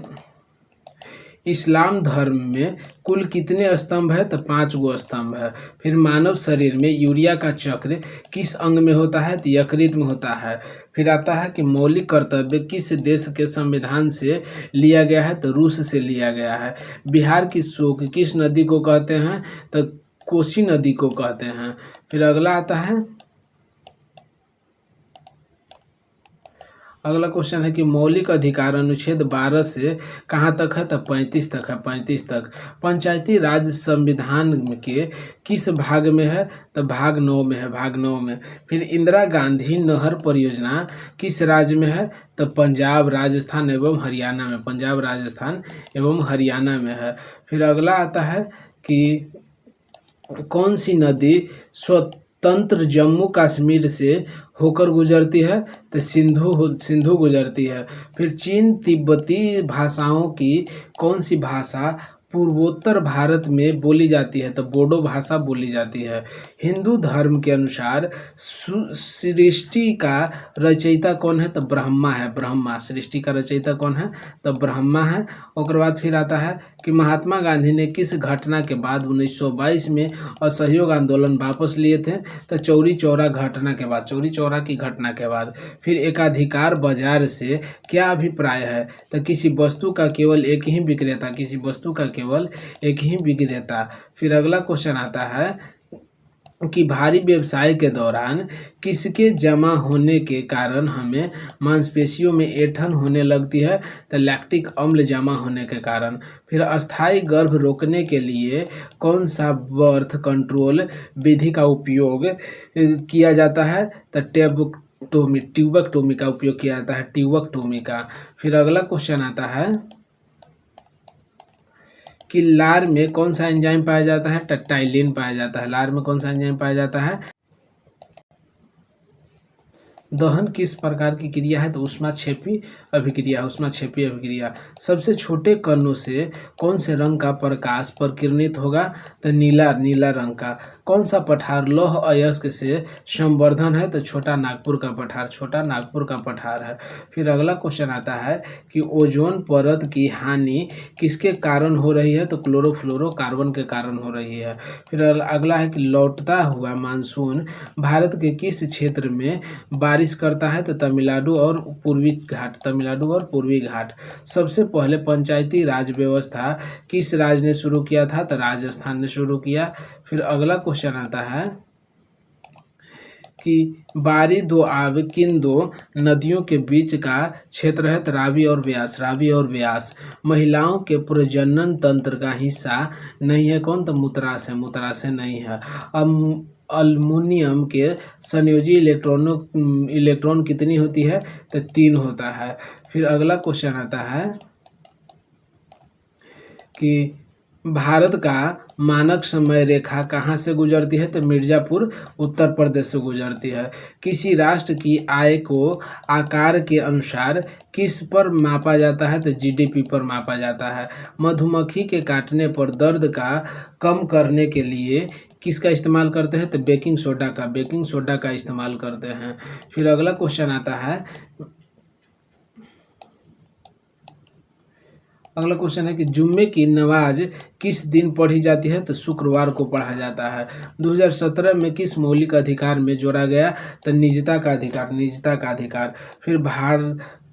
इस्लाम धर्म में कुल कितने स्तंभ है? तो 5 गो स्तंभ है। फिर मानव शरीर में यूरिया का चक्र किस अंग में होता है? तो यकृत में होता है। फिर आता है कि मौलिक कर्तव्य किस देश के संविधान से लिया गया है? तो रूस से लिया गया है। बिहार की शोक किस नदी को कहते हैं? तो कोसी नदी को कहते हैं। फिर अगला क्वेश्चन है कि मौलिक अधिकार अनुच्छेद 12 से कहाँ तक है? तो 35 तक है, 35 तक। पंचायती राज संविधान के किस भाग में है? तो भाग 9 में है, भाग 9 में। फिर इंदिरा गांधी नहर परियोजना किस राज्य में है? तो पंजाब, राजस्थान एवं हरियाणा में, पंजाब, राजस्थान एवं हरियाणा में है। फिर अगला आता है कि कौन सी नदी स्वतंत्र जम्मू कश्मीर से होकर गुजरती है? तो सिंधु गुजरती है। फिर चीन तिब्बती भाषाओं की कौन सी भाषा पूर्वोत्तर भारत में बोली जाती है? तो बोडो भाषा बोली जाती है। हिंदू धर्म के अनुसार सृष्टि का रचयिता कौन है? तो ब्रह्मा है, ब्रह्मा। सृष्टि का रचयिता कौन है? तो ब्रह्मा है। उसके बाद फिर आता है कि महात्मा गांधी ने किस घटना के बाद 1922 में असहयोग आंदोलन वापस लिए थे? तो चौरी चौरा घटना के बाद, चौरी चौरा की घटना के बाद। फिर एकाधिकार बाजार से क्या अभिप्राय है? तो किसी वस्तु का केवल एक ही विक्रेता, किसी वस्तु का केवल एक ही विक्रेता। फिर अगला क्वेश्चन आता है कि भारी व्यवसाय के दौरान किसके जमा होने के कारण हमें मांसपेशियों में ऐंठन होने लगती है? तो लैक्टिक अम्ल जमा होने के कारण। फिर अस्थायी गर्भ रोकने के लिए कौन सा बर्थ कंट्रोल विधि का उपयोग किया जाता है? तो ट्यूबेक्टोमी का उपयोग किया जाता है, ट्यूबेक्टोमी का। फिर अगला क्वेश्चन आता है कि लार में कौन सा एंजाइम पाया जाता है? टट्टाइलिन पाया जाता है। लार में कौन सा एंजाइम पाया जाता है? दहन किस प्रकार की क्रिया है? तो ऊष्माक्षेपी अभिक्रिया, ऊष्माक्षेपी अभिक्रिया। सबसे छोटे कणों से कौन से रंग का प्रकाश प्रकीर्णित होगा? तो नीला, नीला रंग का। कौन सा पठार लौह अयस्क से संवर्धन है? तो छोटा नागपुर का पठार, छोटा नागपुर का पठार है। फिर अगला क्वेश्चन आता है कि ओजोन परत की हानि किसके कारण हो रही है? तो क्लोरोफ्लोरोकार्बन के कारण हो रही है। फिर अगला है कि लौटता हुआ मानसून भारत के किस क्षेत्र में बारिश करता है? तो तमिलनाडु और पूर्वी घाट, तमिलनाडु और पूर्वी घाट। सबसे पहले पंचायती राज व्यवस्था किस राज्य ने शुरू किया था? तो राजस्थान ने शुरू किया। फिर अगला क्वेश्चन आता है कि बारी दो आब किन दो नदियों के बीच का क्षेत्र है? तो रावी और व्यास, रावी और व्यास। महिलाओं के प्रजनन तंत्र का हिस्सा नहीं है कौन? तो मूत्राशय, मूत्राशय नहीं है। अब अल्मुनियम के संयोजी इलेक्ट्रॉन कितनी होती है? तो 3 होता है। फिर अगला क्वेश्चन आता है कि भारत का मानक समय रेखा कहाँ से गुजरती है? तो मिर्ज़ापुर, उत्तर प्रदेश से गुजरती है। किसी राष्ट्र की आय को आकार के अनुसार किस पर मापा जाता है? तो जीडीपी पर मापा जाता है। मधुमक्खी के काटने पर दर्द का कम करने के लिए किसका इस्तेमाल करते हैं? तो बेकिंग सोडा का, बेकिंग सोडा का इस्तेमाल करते हैं। फिर अगला क्वेश्चन आता है, अगला क्वेश्चन है कि जुम्मे की नमाज किस दिन पढ़ी जाती है? तो शुक्रवार को पढ़ा जाता है। 2017 में किस मौलिक अधिकार में जोड़ा गया? तो निजता का अधिकार, निजता का अधिकार। फिर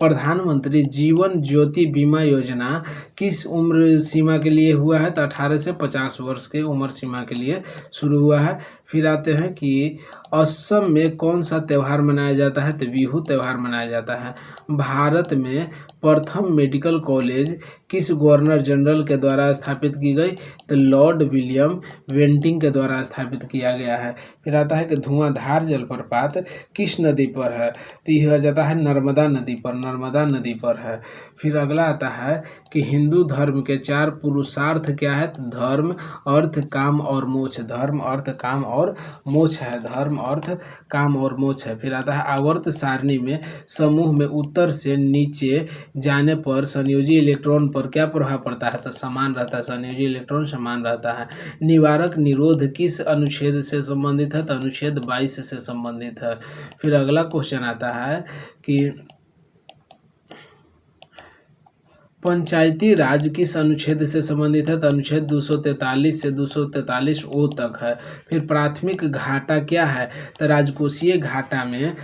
प्रधानमंत्री जीवन ज्योति बीमा योजना किस उम्र सीमा के लिए हुआ है? तो 18 से 50 वर्ष के उम्र सीमा के लिए शुरू हुआ है। फिर आते हैं कि असम में कौन सा त्यौहार मनाया जाता है? तो बिहू त्यौहार मनाया जाता है। भारत में प्रथम मेडिकल कॉलेज किस गवर्नर जनरल के द्वारा स्थापित की गई? तो लॉर्ड विलियम बेंटिंक के द्वारा स्थापित किया गया है। फिर आता है कि धुआंधार जलप्रपात किस नदी पर है? तो यह जाता है नर्मदा नदी पर, नर्मदा नदी पर है। फिर अगला आता है कि हिंदू धर्म के 4 पुरुषार्थ क्या है? तो धर्म, अर्थ, काम और मोक्ष। धर्म, अर्थ, काम और मोक्ष है, धर्म, अर्थ, काम और मोक्ष है। फिर आता है आवर्त सारणी में समूह में उत्तर से नीचे जाने पर संयोजी इलेक्ट्रॉन पर क्या प्रभाव पड़ता है? तो समान रहता है, संयोजी इलेक्ट्रॉन समान रहता है। निवारक निरोध किस अनुच्छेद से संबंधित है? तो अनुच्छेद 22 से संबंधित है। फिर अगला क्वेश्चन आता है कि पंचायती राज किस अनुच्छेद से संबंधित है? तो अनुच्छेद 243 से 243 ओ तक है। फिर प्राथमिक घाटा क्या है? तो राजकोषीय घाटा में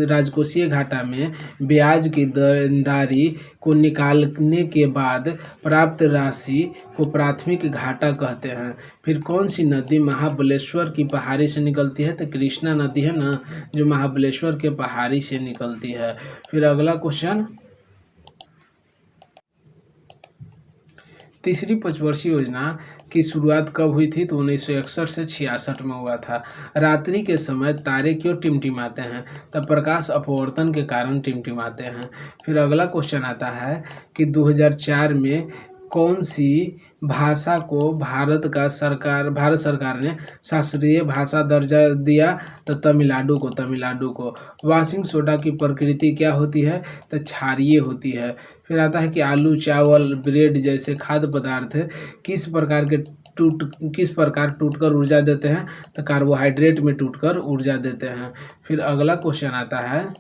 राजकोषीय घाटा में ब्याज की देनदारी को निकालने के बाद प्राप्त राशि को प्राथमिक घाटा कहते हैं। फिर कौन सी नदी महाबलेश्वर की पहाड़ी से निकलती है? तो कृष्णा नदी है ना, जो महाबलेश्वर के पहाड़ी से निकलती है। फिर अगला क्वेश्चन, तीसरी पंचवर्षीय योजना की शुरुआत कब हुई थी? तो 1961 से 66 में हुआ था। रात्रि के समय तारे क्यों टिमटिमाते हैं? तब प्रकाश अपवर्तन के कारण टिमटिमाते हैं। फिर अगला क्वेश्चन आता है कि 2004 में कौन सी भाषा को भारत सरकार ने शास्त्रीय भाषा दर्जा दिया? तो तमिलनाडु को। वॉशिंग सोडा की प्रकृति क्या होती है? तो क्षारीय होती है। फिर आता है कि आलू, चावल, ब्रेड जैसे खाद्य पदार्थ किस प्रकार टूटकर ऊर्जा देते हैं? तो कार्बोहाइड्रेट में टूटकर ऊर्जा देते हैं। फिर अगला क्वेश्चन आता है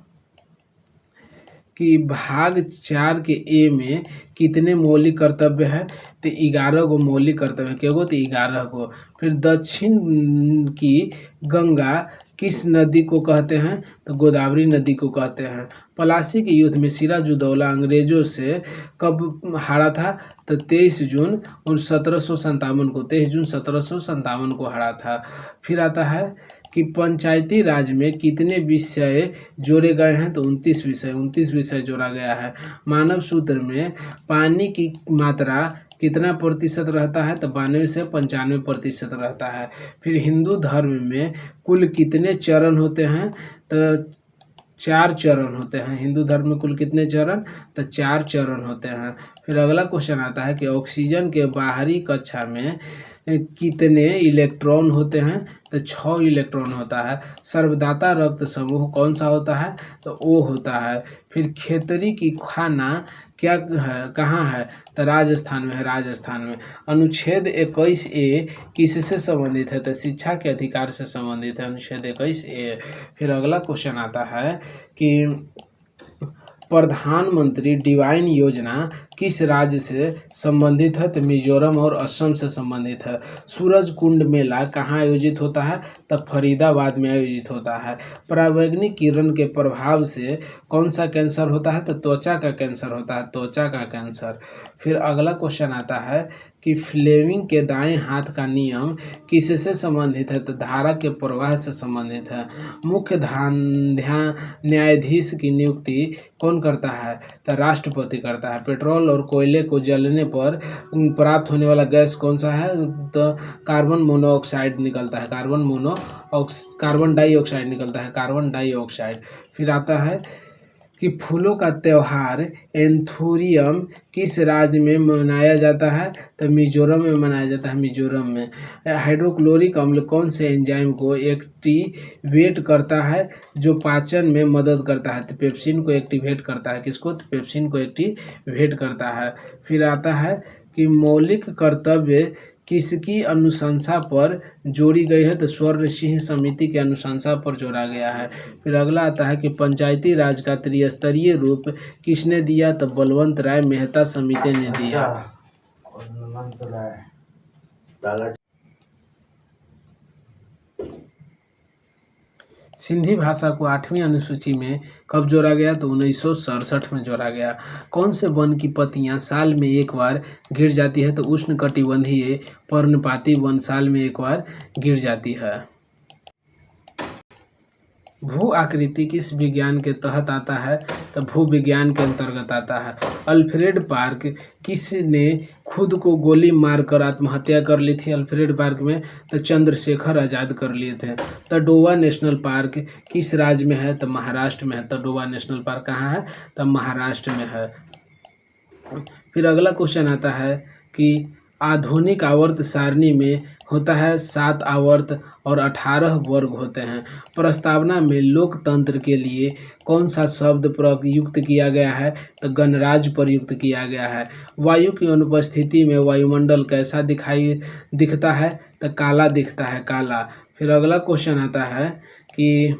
कि भाग 4 के ए में कितने मौलिक कर्तव्य है? तो 11 गो मौलिक कर्तव्य। क्या गो? तो 11 गो। फिर दक्षिण की गंगा किस नदी को कहते हैं? तो गोदावरी नदी को कहते हैं। प्लासी के युद्ध में सिराजुद्दौला अंग्रेजों से कब हारा था? तो 23 जून 1757 को हारा था। फिर आता है कि पंचायती राज में कितने विषय जोड़े गए हैं? तो 29 विषय जोड़ा गया है। मानव सूत्र में पानी की मात्रा कितना प्रतिशत रहता है? तो 92 से 95% रहता है। फिर हिंदू धर्म में कुल कितने चरण होते हैं? तो 4 चरण होते हैं। हिंदू धर्म में कुल कितने चरण? तो 4 चरण होते हैं। फिर अगला क्वेश्चन आता है कि ऑक्सीजन के बाहरी कक्षा में कितने इलेक्ट्रॉन होते हैं? तो 6 इलेक्ट्रॉन होता है। सर्वदाता रक्त समूह कौन सा होता है? तो O होता है। फिर खेतरी की खाना क्या है, कहाँ है? तो राजस्थान में। अनुच्छेद 21A किससे संबंधित है? तो शिक्षा के अधिकार से संबंधित है अनुच्छेद 21A। फिर अगला क्वेश्चन आता है कि प्रधानमंत्री डिवाइन योजना किस राज्य से संबंधित है? तो मिजोरम और असम से संबंधित है। सूरज कुंड मेला कहाँ आयोजित होता है? तब फरीदाबाद में आयोजित होता है। परावैंगनिक किरण के प्रभाव से कौन सा कैंसर होता है? तो त्वचा का कैंसर होता है, त्वचा का कैंसर। फिर अगला क्वेश्चन आता है कि फ्लेमिंग के दाएं हाथ का नियम किससे संबंधित है? तो धारा के प्रवाह से संबंधित है। मुख्य न्यायाधीश की नियुक्ति कौन करता है? तो राष्ट्रपति करता है। पेट्रोल और कोयले को जलने पर प्राप्त होने वाला गैस कौन सा है? तो कार्बन मोनोऑक्साइड निकलता है, कार्बन डाइऑक्साइड निकलता है, कार्बन डाइऑक्साइड। फिर आता है कि फूलों का त्यौहार एंथूरियम किस राज्य में मनाया जाता है? तो मिजोरम में मनाया जाता है, मिजोरम में। हाइड्रोक्लोरिक अम्ल कौन से एंजाइम को एक्टिवेट करता है जो पाचन में मदद करता है? तो पेप्सिन को एक्टिवेट करता है। किसको? तो पेप्सिन को एक्टिवेट करता है। फिर आता है कि मौलिक कर्तव्य किसकी अनुशंसा पर जोड़ी गई है? तो स्वर्ण सिंह समिति की अनुशंसा पर जोड़ा गया है। फिर अगला आता है कि पंचायती राज का त्रिस्तरीय रूप किसने दिया? तो बलवंत राय मेहता समिति ने दिया। सिंधी भाषा को 8वीं अनुसूची में कब जोड़ा गया? तो 1967 में जोड़ा गया। कौन से वन की पत्तियां साल में एक बार गिर जाती है? तो उष्णकटिबंधीय पर्णपाती वन साल में एक बार गिर जाती है। भू आकृति किस विज्ञान के तहत आता है? तो भू विज्ञान के अंतर्गत आता है। अल्फ्रेड पार्क किसने खुद को गोली मारकर आत्महत्या कर ली थी? अल्फ्रेड पार्क में तो चंद्रशेखर आज़ाद कर लिए थे। तडोवा नेशनल पार्क किस राज्य में है? तो महाराष्ट्र में है। तडोवा नेशनल पार्क कहाँ है? तो महाराष्ट्र में है। फिर अगला क्वेश्चन आता है कि आधुनिक आवर्त सारणी में होता है 7 आवर्त और 18 वर्ग होते हैं। प्रस्तावना में लोकतंत्र के लिए कौन सा शब्द प्रयुक्त किया गया है? तो गणराज्य प्रयुक्त किया गया है। वायु की अनुपस्थिति में वायुमंडल कैसा दिखता है? तो काला दिखता है, काला। फिर अगला क्वेश्चन आता है कि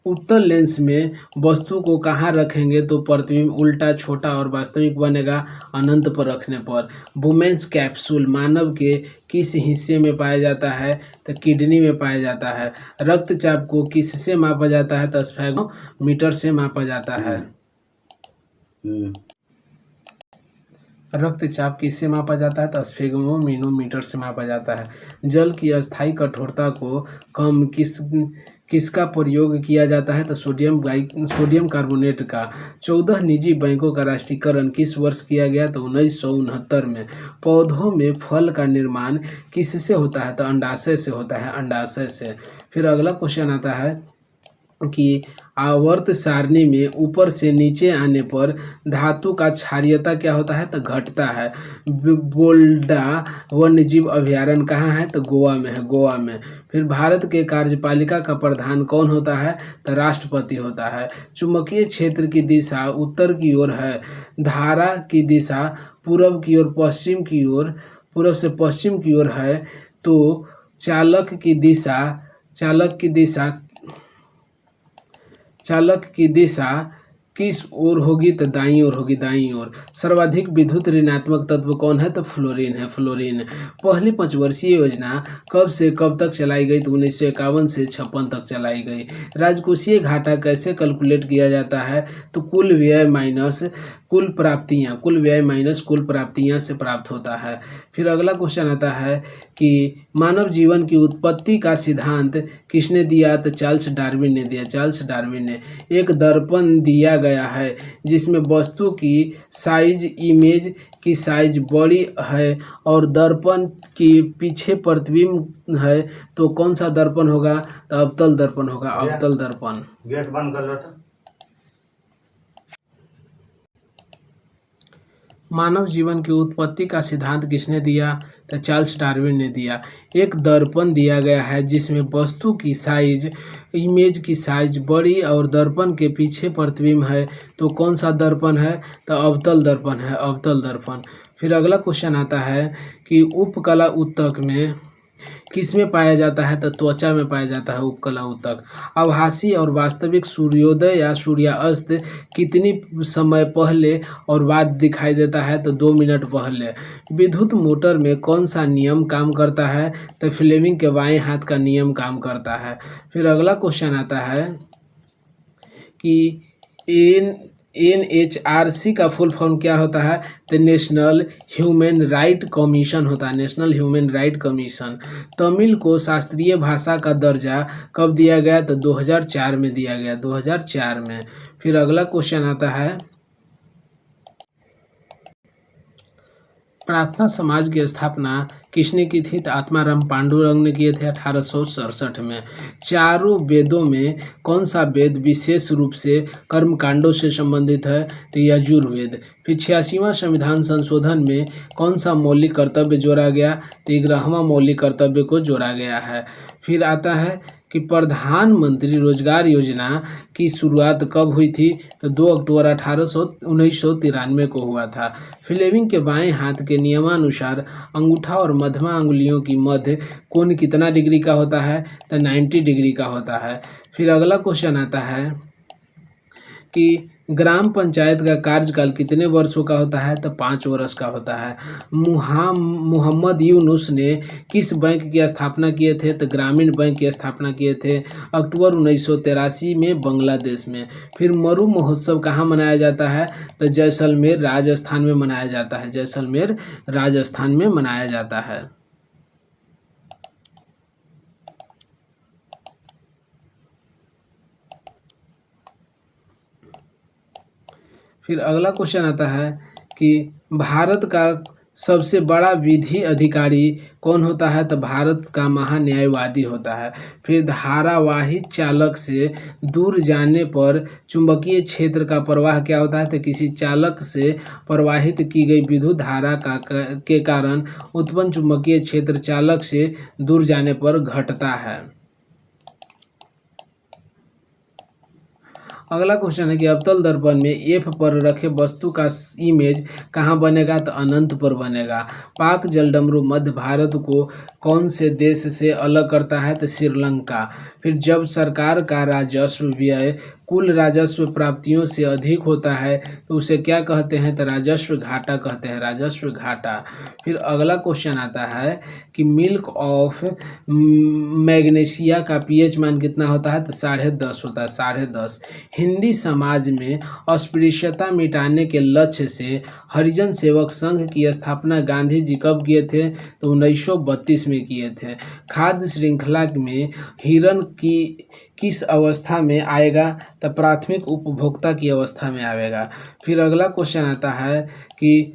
उत्तल लेंस में वस्तु को कहाँ रखेंगे तो प्रतिबिंब उल्टा, छोटा और वास्तविक बनेगा अनंत पर रखने पर। वुमेन्स कैप्सूल मानव के किस हिस्से में पाया जाता है तो किडनी में पाया जाता है। रक्तचाप को किससे मापा जाता है तो स्फेगोमीटर से मापा जाता है। रक्तचाप किससे मापा जाता है तो स्फेगोमीटर से मापा जाता है। जल की अस्थायी कठोरता को कम किसका प्रयोग किया जाता है तो सोडियम कार्बोनेट का। 14 निजी बैंकों का राष्ट्रीयकरण किस वर्ष किया गया तो 1969 में। पौधों में फल का निर्माण किससे होता है तो अंडाशय से होता है, अंडाशय से। फिर अगला क्वेश्चन आता है कि आवर्त सारणी में ऊपर से नीचे आने पर धातु का क्षारीयता क्या होता है तो घटता है। बोल्डा वन्यजीव अभयारण्य कहाँ है तो गोवा में है, गोवा में। फिर भारत के कार्यपालिका का प्रधान कौन होता है तो राष्ट्रपति होता है। चुंबकीय क्षेत्र की दिशा उत्तर की ओर है, धारा की दिशा पूर्व की ओर पश्चिम की ओर, पूर्व से पश्चिम की ओर है, तो चालक की दिशा किस ओर होगी तो दाईं ओर होगी, दाईं ओर। सर्वाधिक विद्युत ऋणात्मक तत्व कौन है तो फ्लोरीन है, फ्लोरीन। पहली पंचवर्षीय योजना कब से कब तक चलाई गई तो 1951 से 56 तक चलाई गई। राजकोषीय घाटा कैसे कैलकुलेट किया जाता है तो कुल व्यय माइनस कुल प्राप्तियां से प्राप्त होता है। फिर अगला क्वेश्चन आता है कि मानव जीवन की उत्पत्ति का सिद्धांत किसने दिया तो चार्ल्स डार्विन ने दिया, चार्ल्स डार्विन ने। एक दर्पण दिया गया है जिसमें वस्तु की साइज इमेज की साइज बड़ी है और दर्पण के पीछे प्रतिबिंब है, तो कौन सा दर्पण होगा तो अवतल दर्पण होगा, अवतल दर्पण। गेट बंद कर लो तो। मानव जीवन की उत्पत्ति का सिद्धांत किसने दिया तो चार्ल्स डार्विन ने दिया। एक दर्पण दिया गया है जिसमें वस्तु की साइज इमेज की साइज बड़ी और दर्पण के पीछे प्रतिबिंब है, तो कौन सा दर्पण है तो अवतल दर्पण है, अवतल दर्पण। फिर अगला क्वेश्चन आता है कि उपकला ऊतक में किस में पाया जाता है तो त्वचा में पाया जाता है उपकला ऊतक। आभासी और वास्तविक सूर्योदय या सूर्यास्त कितनी समय पहले और बाद दिखाई देता है तो 2 मिनट पहले। विद्युत मोटर में कौन सा नियम काम करता है तो फ्लेमिंग के बाएं हाथ का नियम काम करता है। फिर अगला क्वेश्चन आता है कि NHRC का फुल फॉर्म क्या होता है तो नेशनल ह्यूमन राइट कमीशन होता है, national human right commission. Tamil को शास्त्रीय भाषा का दर्जा कब दिया गया तो 2004 में दिया गया, 2004 में। फिर अगला क्वेश्चन आता है प्रार्थना समाज की स्थापना किसने की थी तो आत्माराम पांडुरंग ने किए थे 1867 में। चारों वेदों में कौन सा वेद विशेष रूप से कर्मकांडों से संबंधित है तो यजुर्वेद। फिर 86वां संविधान संशोधन में कौन सा मौलिक कर्तव्य जोड़ा गया तो 11वां मौलिक कर्तव्य को जोड़ा गया है। फिर आता है कि प्रधानमंत्री रोजगार योजना की शुरुआत कब हुई थी तो 2 अक्टूबर 1993 को हुआ था। फ्लेमिंग के बाएं हाथ के नियमानुसार अंगूठा और मध्यमा अंगुलियों की मध्य कोण कितना डिग्री का होता है तो 90 डिग्री का होता है। फिर अगला क्वेश्चन आता है कि ग्राम पंचायत का कार्यकाल कितने वर्षों का होता है तो 5 वर्ष का होता है। मोहम्मद यूनुस ने किस बैंक की स्थापना किए थे तो ग्रामीण बैंक की स्थापना किए थे अक्टूबर 1983 में बांग्लादेश में। फिर मरु महोत्सव कहाँ मनाया जाता है तो जैसलमेर राजस्थान में मनाया जाता है, जैसलमेर राजस्थान में मनाया जाता है। फिर अगला क्वेश्चन आता है कि भारत का सबसे बड़ा विधि अधिकारी कौन होता है तो भारत का महान्यायवादी होता है। फिर धारावाही चालक से दूर जाने पर चुंबकीय क्षेत्र का प्रवाह क्या होता है तो किसी चालक से प्रवाहित की गई विद्युत धारा के कारण उत्पन्न चुंबकीय क्षेत्र चालक से दूर जाने पर घटता है। अगला क्वेश्चन है कि अवतल दर्पण में एफ पर रखे वस्तु का इमेज कहाँ बनेगा, तो अनंत पर बनेगा। पाक जलडमरू मध्य भारत को कौन से देश से अलग करता है, तो श्रीलंका। फिर जब सरकार का राजस्व व्यय कुल राजस्व प्राप्तियों से अधिक होता है तो उसे क्या कहते हैं, तो राजस्व घाटा कहते हैं, राजस्व घाटा। फिर अगला क्वेश्चन आता है कि मिल्क ऑफ मैग्नेशिया का पीएच मान कितना होता है, तो 10.5 होता है, 10.5। हिंदी समाज में अस्पृश्यता मिटाने के लक्ष्य से हरिजन सेवक संघ की स्थापना गांधी जी कब किए थे, तो 1932 में किए थे। खाद्य श्रृंखला में हिरन की किस अवस्था में आएगा, तो प्राथमिक उपभोक्ता की अवस्था में आएगा। फिर अगला क्वेश्चन आता है कि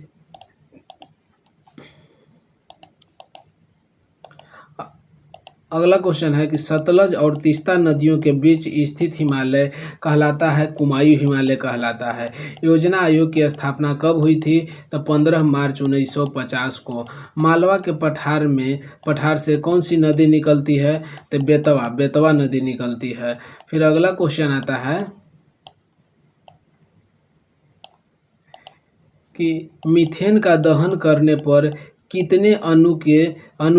अगला क्वेश्चन है कि सतलज और तीस्ता नदियों के बीच स्थित हिमालय कहलाता है, कुमायूं हिमालय कहलाता है। योजना आयोग की स्थापना कब हुई थी, तो 15 मार्च 1950 को। मालवा के पठार से कौन सी नदी निकलती है, तो बेतवा नदी निकलती है। फिर अगला क्वेश्चन आता है कि मीथेन का दहन करने पर कितने अणु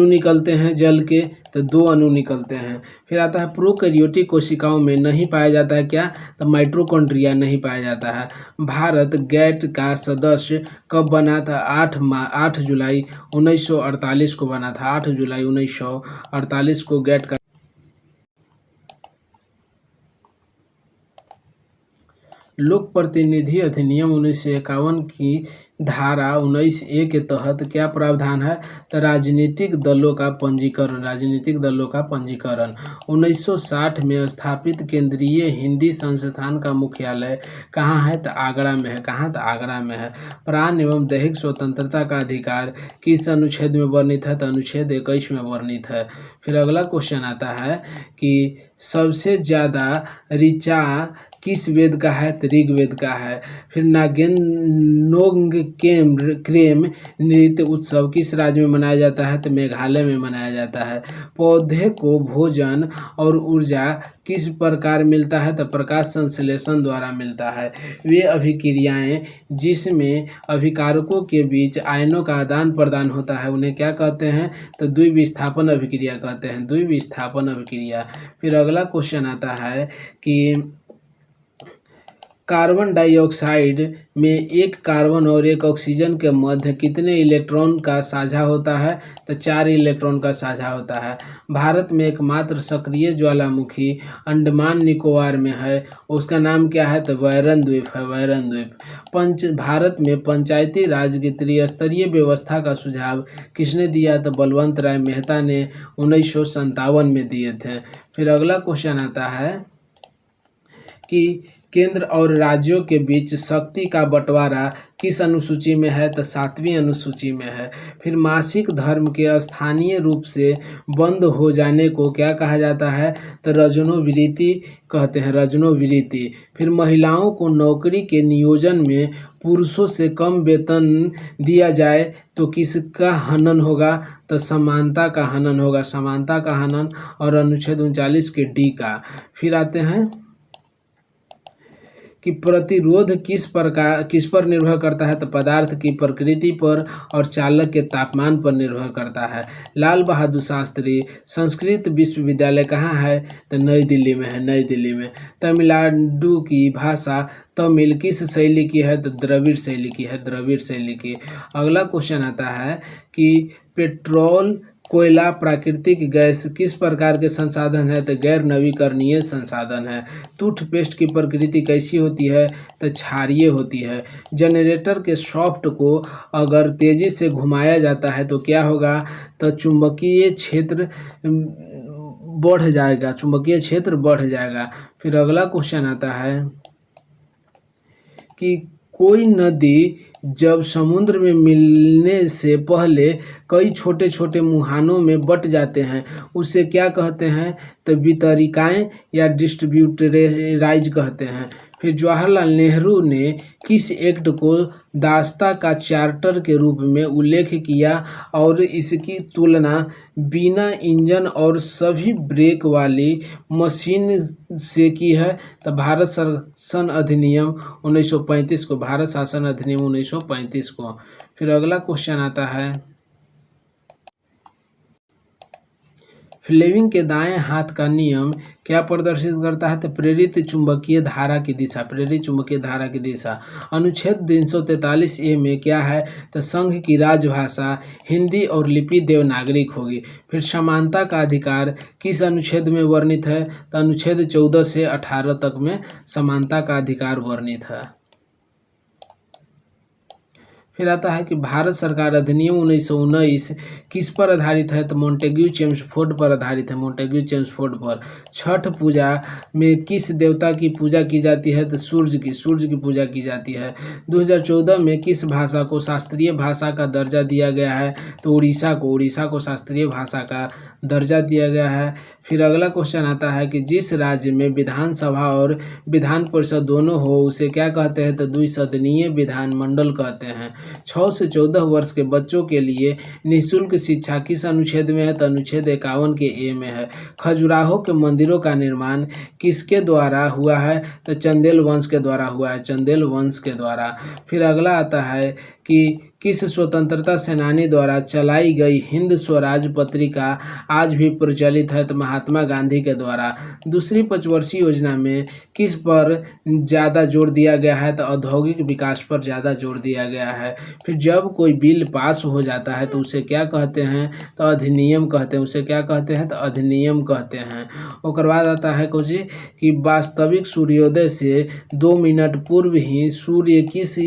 निकलते हैं जल के, तो 2 अणु निकलते हैं। फिर आता है प्रोकैरियोटिक कोशिकाओं में नहीं पाया जाता है क्या, तो माइटोकॉन्ड्रिया नहीं पाया जाता है। भारत गैट का सदस्य कब बना था, 8 जुलाई 1948 को बना था, 8 जुलाई 1948 को गैट का। लोक प्रतिनिधि अधिनियम 1951 की धारा 19A के तहत क्या प्रावधान है, तो राजनीतिक दलों का पंजीकरण, 1960 में स्थापित केंद्रीय हिंदी संस्थान का मुख्यालय कहाँ है, तो आगरा में है। कहाँ, तो आगरा में है। प्राण एवं दैहिक स्वतंत्रता का अधिकार किस अनुच्छेद में वर्णित है, तो अनुच्छेद 21 में वर्णित है। फिर अगला क्वेश्चन आता है कि सबसे ज़्यादा ऋचा किस वेद का है, तो ऋग्वेद का है। फिर नोंगकेम नृत्य उत्सव किस राज्य में मनाया जाता है, तो मेघालय में मनाया जाता है। पौधे को भोजन और ऊर्जा किस प्रकार मिलता है, तो प्रकाश संश्लेषण द्वारा मिलता है। वे अभिक्रियाएं जिसमें अभिकारकों के बीच आयनों का आदान प्रदान होता है उन्हें क्या कहते हैं, तो द्विविस्थापन अभिक्रिया कहते हैं, द्विविस्थापन अभिक्रिया। फिर अगला क्वेश्चन आता है कि कार्बन डाइऑक्साइड में एक कार्बन और एक ऑक्सीजन के मध्य कितने इलेक्ट्रॉन का साझा होता है, तो 4 इलेक्ट्रॉन का साझा होता है। भारत में एकमात्र सक्रिय ज्वालामुखी अंडमान निकोबार में है, उसका नाम क्या है, तो बैरन द्वीप है, बैरन द्वीप। भारत में पंचायती राज की त्रिस्तरीय व्यवस्था का सुझाव किसने दिया, तो बलवंत राय मेहता ने 1957 में दिए थे। फिर अगला क्वेश्चन आता है कि केंद्र और राज्यों के बीच शक्ति का बंटवारा किस अनुसूची में है, तो 7वीं अनुसूची में है। फिर मासिक धर्म के स्थानीय रूप से बंद हो जाने को क्या कहा जाता है, तो रजनोवृत्ति कहते हैं, रजनोवृत्ति। फिर महिलाओं को नौकरी के नियोजन में पुरुषों से कम वेतन दिया जाए तो किसका हनन होगा, तो समानता का हनन होगा, समानता का हनन, और अनुच्छेद 39 के डी का। फिर आते हैं कि प्रतिरोध किस पर निर्भर करता है, तो पदार्थ की प्रकृति पर और चालक के तापमान पर निर्भर करता है। लाल बहादुर शास्त्री संस्कृत विश्वविद्यालय कहाँ है, तो नई दिल्ली में है, नई दिल्ली में। तमिलनाडु की भाषा तमिल किस शैली की है, तो द्रविड़ शैली की है, द्रविड़ शैली की। अगला क्वेश्चन आता है कि पेट्रोल, कोयला, प्राकृतिक गैस किस प्रकार के संसाधन है, तो गैर नवीकरणीय संसाधन है। टूथपेस्ट की प्रकृति कैसी होती है, तो क्षारीय होती है। जनरेटर के शाफ्ट को अगर तेजी से घुमाया जाता है तो क्या होगा, तो चुंबकीय क्षेत्र बढ़ जाएगा, चुंबकीय क्षेत्र बढ़ जाएगा। फिर अगला क्वेश्चन आता है कि कोई नदी जब समुद्र में मिलने से पहले कई छोटे छोटे मुहानों में बट जाते हैं उसे क्या कहते हैं? तो वितरिकाएं या डिस्ट्रीब्यूटराइज कहते हैं। फिर जवाहरलाल नेहरू ने किस एक्ट को दास्ता का चार्टर के रूप में उल्लेख किया और इसकी तुलना बिना इंजन और सभी ब्रेक वाली मशीन से की है? तो भारत शासन अधिनियम 1935 को, भारत शासन अधिनियम 1935 को। फिर अगला क्वेश्चन आता है, फ्लेमिंग के दाएं हाथ का नियम क्या प्रदर्शित करता है? तो प्रेरित चुंबकीय धारा की दिशा, प्रेरित चुंबकीय धारा की दिशा। अनुच्छेद 343A में क्या है? तो संघ की राजभाषा हिंदी और लिपि देवनागरिक होगी। फिर समानता का अधिकार किस अनुच्छेद में वर्णित है? तो अनुच्छेद 14 से 18 तक में समानता का अधिकार वर्णित है। फिर आता है कि भारत सरकार अधिनियम 1919 किस पर आधारित है? तो मॉन्टेग्यू चेम्सफोर्ड पर आधारित है, मॉन्टेग्यू चेम्सफोर्ड पर। छठ पूजा में किस देवता की पूजा की जाती है? तो सूर्य की पूजा की जाती है। 2014 में किस भाषा को शास्त्रीय भाषा का दर्जा दिया गया है? तो उड़ीसा को शास्त्रीय भाषा का दर्जा दिया गया है। फिर अगला क्वेश्चन आता है कि जिस राज्य में विधानसभा और विधान परिषद दोनों हो उसे क्या कहते हैं? तो द्विसदनीय विधानमंडल कहते हैं। 6 से 14 वर्ष के बच्चों के लिए निःशुल्क शिक्षा किस अनुच्छेद में है? तो अनुच्छेद 51 के ए में है। खजुराहो के मंदिरों का निर्माण किसके द्वारा हुआ है? तो चंदेल वंश के द्वारा हुआ है, चंदेल वंश के द्वारा। फिर अगला आता है कि किस स्वतंत्रता सेनानी द्वारा चलाई गई हिंद स्वराज पत्रिका आज भी प्रचलित है? तो महात्मा गांधी के द्वारा। दूसरी पंचवर्षीय योजना में किस पर ज़्यादा जोर दिया गया है? तो औद्योगिक विकास पर ज़्यादा जोर दिया गया है। फिर जब कोई बिल पास हो जाता है तो उसे क्या कहते हैं? तो अधिनियम कहते हैं, उसे क्या कहते हैं? तो अधिनियम कहते हैं। उसके बाद आता है कुछ कि वास्तविक सूर्योदय से 2 मिनट पूर्व ही सूर्य किस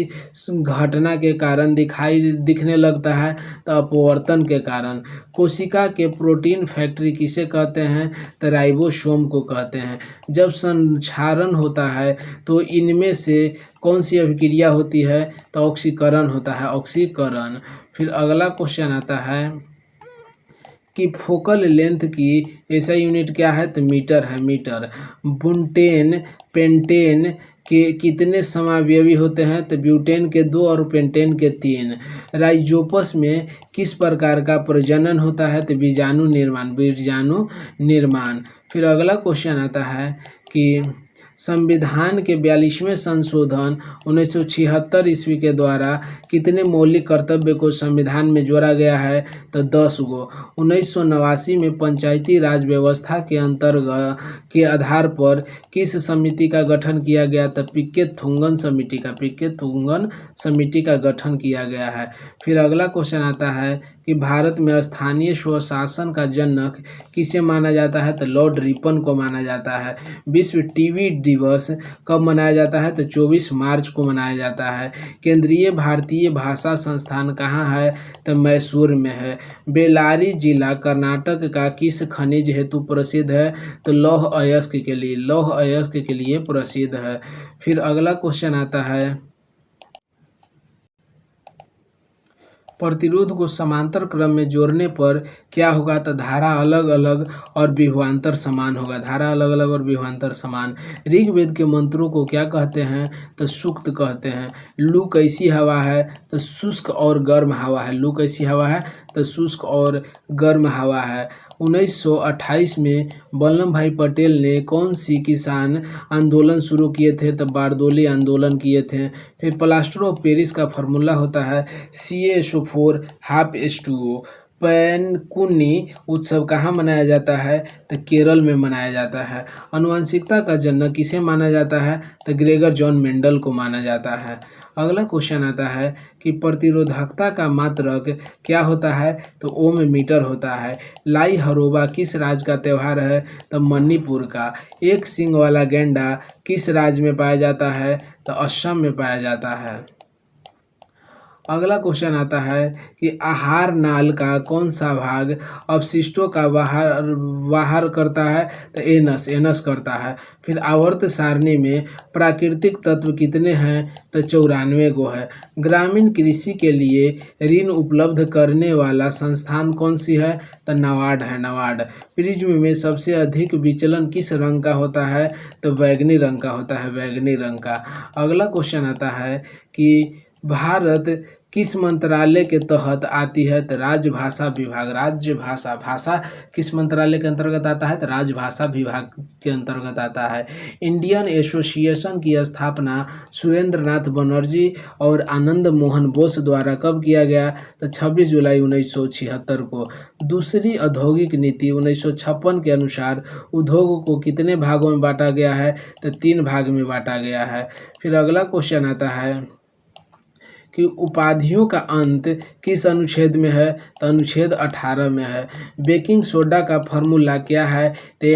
घटना के कारण दिखने लगता है? तो अपवर्तन के कारण। कोशिका के प्रोटीन फैक्ट्री किसे कहते हैं? तो राइबोसोम को कहते हैं। जब संक्षारण होता है तो इनमें से कौन सी अभिक्रिया होती है? तो ऑक्सीकरण होता है, ऑक्सीकरण। फिर अगला क्वेश्चन आता है कि फोकल लेंथ की एसआई यूनिट क्या है? तो मीटर है, मीटर। बुटेन पेंटेन के कितने समावयवी होते हैं? तो ब्यूटेन के 2 और पेंटेन के 3। राइजोपस में किस प्रकार का प्रजनन होता है? तो बीजाणु निर्माण। फिर अगला क्वेश्चन आता है कि संविधान के 42वें संशोधन 1976 ईस्वी के द्वारा कितने मौलिक कर्तव्य को संविधान में जोड़ा गया है? तो 10 गो। 1989 में पंचायती राज व्यवस्था के अंतर्गत के आधार पर किस समिति का गठन किया गया? तो पिक्के-थुंगन समिति का गठन किया गया है। फिर अगला क्वेश्चन आता है कि भारत में स्थानीय स्वशासन का जनक किसे माना जाता है? तो लॉर्ड रिपन को माना जाता है। विश्व टीबी दिवस कब मनाया जाता है? तो 24 मार्च को मनाया जाता है। केंद्रीय भारतीय भाषा संस्थान कहाँ है? तो मैसूर में है। बेल्लारी जिला कर्नाटक का किस खनिज हेतु प्रसिद्ध है? तो लौह अयस्क के लिए प्रसिद्ध है। फिर अगला क्वेश्चन आता है, प्रतिरोध को समांतर क्रम में जोड़ने पर क्या होगा? तो धारा अलग अलग और विभवांतर समान होगा, धारा अलग अलग और विभवांतर समान। ऋग्वेद के मंत्रों को क्या कहते हैं? तो सूक्त कहते हैं। लू कैसी हवा है? तो शुष्क और गर्म हवा है। लू कैसी हवा है? तो शुष्क और गर्म हवा है। 1928 में वल्लभ भाई पटेल ने कौन सी किसान आंदोलन शुरू किए थे? तो बारदोली आंदोलन किए थे। फिर प्लास्टर ऑफ पेरिस का फार्मूला होता है CaSO4 2H2O। पैनकुनी उत्सव कहाँ मनाया जाता है? तो केरल में मनाया जाता है। आनुवंशिकता का जनक किसे माना जाता है? तो ग्रेगर जॉन मेंडल को माना जाता है। अगला क्वेश्चन आता है कि प्रतिरोधकता का मात्रक क्या होता है? तो ओम मीटर होता है। लाई हरोबा किस राज्य का त्यौहार है? तो मणिपुर का। एक सींग वाला गैंडा किस राज्य में पाया जाता है? तो असम में पाया जाता है। अगला क्वेश्चन आता है कि आहार नाल का कौन सा भाग अपशिष्टों का बाहर बाहर करता है, तो एनस एनस करता है। फिर आवर्त सारणी में प्राकृतिक तत्व कितने हैं, तो 94 गो है। ग्रामीण कृषि के लिए ऋण उपलब्ध करने वाला संस्थान कौन सी है, तो नाबार्ड है, नाबार्ड। प्रिज्म में सबसे अधिक विचलन किस रंग का होता है, तो बैगनी रंग का होता है, बैगनी रंग का। अगला क्वेश्चन आता है कि भारत किस मंत्रालय के तहत आती है, तो राजभाषा विभाग। राजभाषा भाषा किस मंत्रालय के अंतर्गत आता है, तो राजभाषा विभाग के अंतर्गत आता है। इंडियन एसोसिएशन की स्थापना सुरेंद्र नाथ बनर्जी और आनंद मोहन बोस द्वारा कब किया गया, तो 26 जुलाई 1976 को। दूसरी औद्योगिक नीति 1956 के अनुसार उद्योग को कितने भागों में बांटा गया है, तो 3 भाग में बांटा गया है। फिर अगला क्वेश्चन आता है कि उपाधियों का अंत किस अनुच्छेद में है, तो अनुच्छेद 18 में है। बेकिंग सोडा का फार्मूला क्या है, तो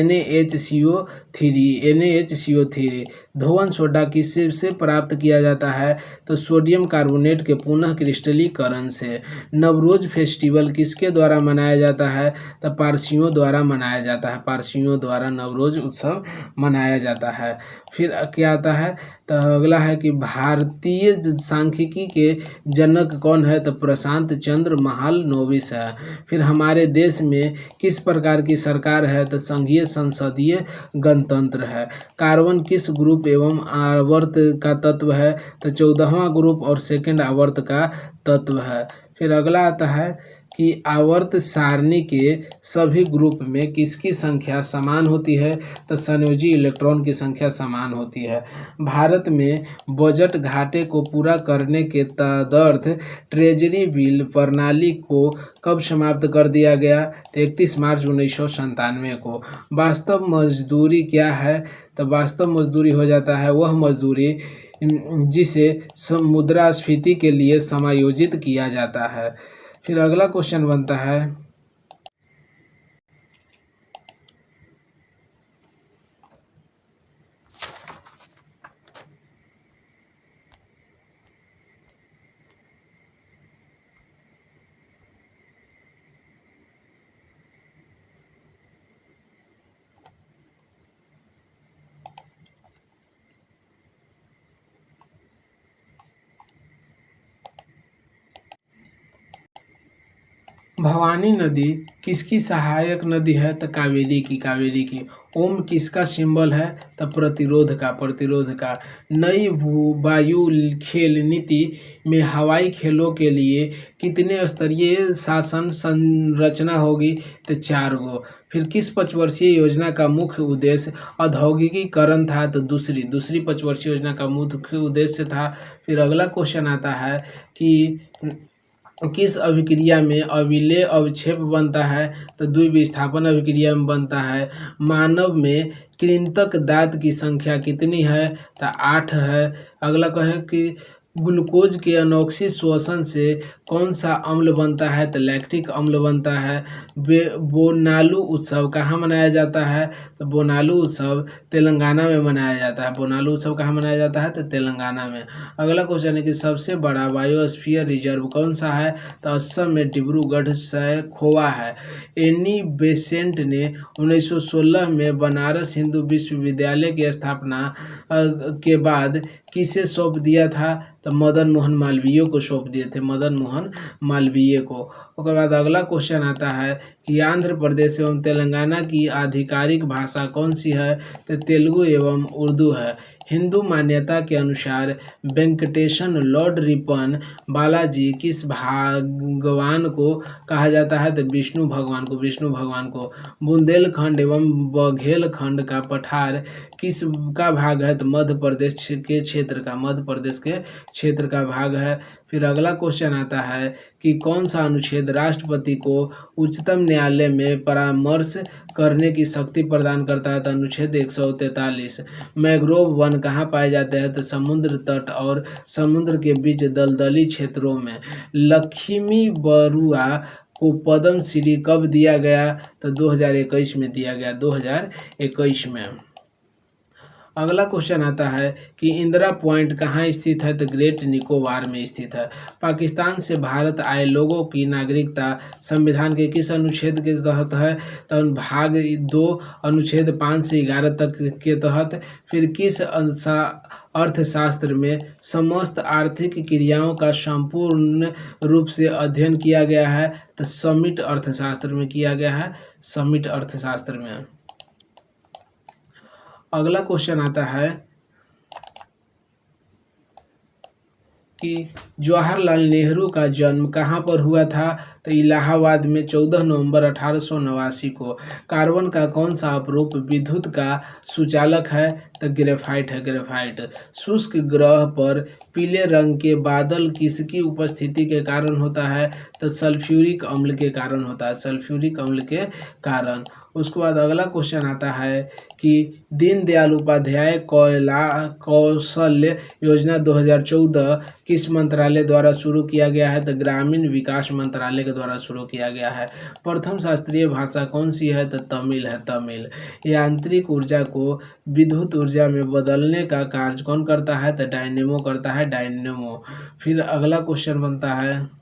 NaHCO3। धोवन सोडा किससे प्राप्त किया जाता है, तो सोडियम कार्बोनेट के पुनः क्रिस्टलीकरण से। नवरोज फेस्टिवल किसके द्वारा मनाया जाता है, तो पारसियों द्वारा मनाया जाता है, पारसियों द्वारा नवरोज उत्सव मनाया जाता है। फिर क्या आता है, तो अगला है कि भारतीय सांख्यिकी के जनक कौन है, तो प्रशांत चंद्र महालनोबिस है। फिर हमारे देश में किस प्रकार की सरकार है, तो संघीय संसदीय गणतंत्र है। कार्बन किस ग्रुप एवं आवर्त का तत्व है, तो 14वां ग्रुप और सेकंड आवर्त का तत्व है। फिर अगला आता है कि आवर्त सारणी के सभी ग्रुप में किसकी संख्या समान होती है, तो संयोजी इलेक्ट्रॉन की संख्या समान होती है। भारत में बजट घाटे को पूरा करने के तदर्थ ट्रेजरी बिल प्रणाली को कब समाप्त कर दिया गया, तो 31 मार्च 1997 को। वास्तव मजदूरी क्या है, तो वास्तव मजदूरी हो जाता है वह मजदूरी जिसे मुद्रास्फीति के लिए समायोजित किया जाता है। फिर अगला क्वेश्चन बनता है भवानी नदी किसकी सहायक नदी है, तो कावेरी की, कावेरी की। ओम किसका सिंबल है, तो प्रतिरोध का, प्रतिरोध का। नई वायु खेल नीति में हवाई खेलों के लिए कितने स्तरीय शासन संरचना होगी, तो 4 गो। फिर किस पंचवर्षीय योजना का मुख्य उद्देश्य औद्योगिकीकरण था, तो दूसरी पंचवर्षीय योजना का मुख्य उद्देश्य था। फिर अगला क्वेश्चन आता है कि किस अभिक्रिया में अविलेय अवक्षेप बनता है, तो द्विविस्थापन अभिक्रिया में बनता है। मानव में कृंतक दांत की संख्या कितनी है, तो 8 है। अगला कहे कि ग्लूकोज के अनोक्सिक श्वसन से कौन सा अम्ल बनता है, तो लैक्टिक अम्ल बनता है। बोनालू उत्सव कहाँ मनाया जाता है, तो बोनालू उत्सव तेलंगाना में मनाया जाता है। बोनालू उत्सव कहाँ मनाया जाता है, तो तेलंगाना में। अगला क्वेश्चन है कि सबसे बड़ा बायोस्फीयर रिजर्व कौन सा है, तो असम में डिब्रूगढ़ से खोवा है। एनी बेसेंट ने 1916 में बनारस हिंदू विश्वविद्यालय की स्थापना के बाद किसे सौंप दिया था, तो मदन मोहन मालवीय को सौंप दिए थे, मदन मोहन मालवीय को। उसके बाद अगला क्वेश्चन आता है कि आंध्र प्रदेश एवं तेलंगाना की आधिकारिक भाषा कौन सी है, तो तेलुगु एवं उर्दू है। हिंदू मान्यता के अनुसार वेंकटेशन लॉर्ड रिपन बालाजी किस भगवान को कहा जाता है, तो विष्णु भगवान को, विष्णु भगवान को। बुंदेलखंड एवं बघेलखंड का पठार किस का भाग है, तो मध्य प्रदेश के क्षेत्र का, मध्य प्रदेश के क्षेत्र का भाग है। फिर अगला क्वेश्चन आता है कि कौन सा अनुच्छेद राष्ट्रपति को उच्चतम न्यायालय में परामर्श करने की शक्ति प्रदान करता है, तो अनुच्छेद 143। मैंग्रोव वन कहाँ पाए जाते हैं, तो समुद्र तट और समुद्र के बीच दलदली क्षेत्रों में। लक्ष्मी बरुआ को पद्म श्री कब दिया गया, तो 2021 में दिया गया, 2021 में। अगला क्वेश्चन आता है कि इंदिरा पॉइंट कहाँ स्थित है, तो ग्रेट निकोबार में स्थित है। पाकिस्तान से भारत आए लोगों की नागरिकता संविधान के किस अनुच्छेद के तहत है, तो भाग 2 अनुच्छेद 5 से 11 तक के तहत। फिर किस अर्थशास्त्र में समस्त आर्थिक क्रियाओं का संपूर्ण रूप से अध्ययन किया गया है, तो समिट अर्थशास्त्र में किया गया है, समिट अर्थशास्त्र में। अगला क्वेश्चन आता है कि जवाहरलाल नेहरू का जन्म कहाँ पर हुआ था, तो इलाहाबाद में 14 नवंबर 1889 को। कार्बन का कौन सा अपरूप विद्युत का सुचालक है, तो ग्रेफाइट है, ग्रेफाइट। शुष्क ग्रह पर पीले रंग के बादल किसकी उपस्थिति के कारण होता है, तो सल्फ्यूरिक अम्ल के कारण होता है, सल्फ्यूरिक अम्ल के कारण। उसके बाद अगला क्वेश्चन आता है कि दीनदयाल उपाध्याय कौशल्य योजना 2014 किस मंत्रालय द्वारा शुरू किया गया है, तो ग्रामीण विकास मंत्रालय के द्वारा शुरू किया गया है। प्रथम शास्त्रीय भाषा कौन सी है, तो तमिल है, तमिल। यांत्रिक ऊर्जा को विद्युत ऊर्जा में बदलने का कार्य कौन करता है, तो डायनेमो करता है, डायनेमो। फिर अगला क्वेश्चन बनता है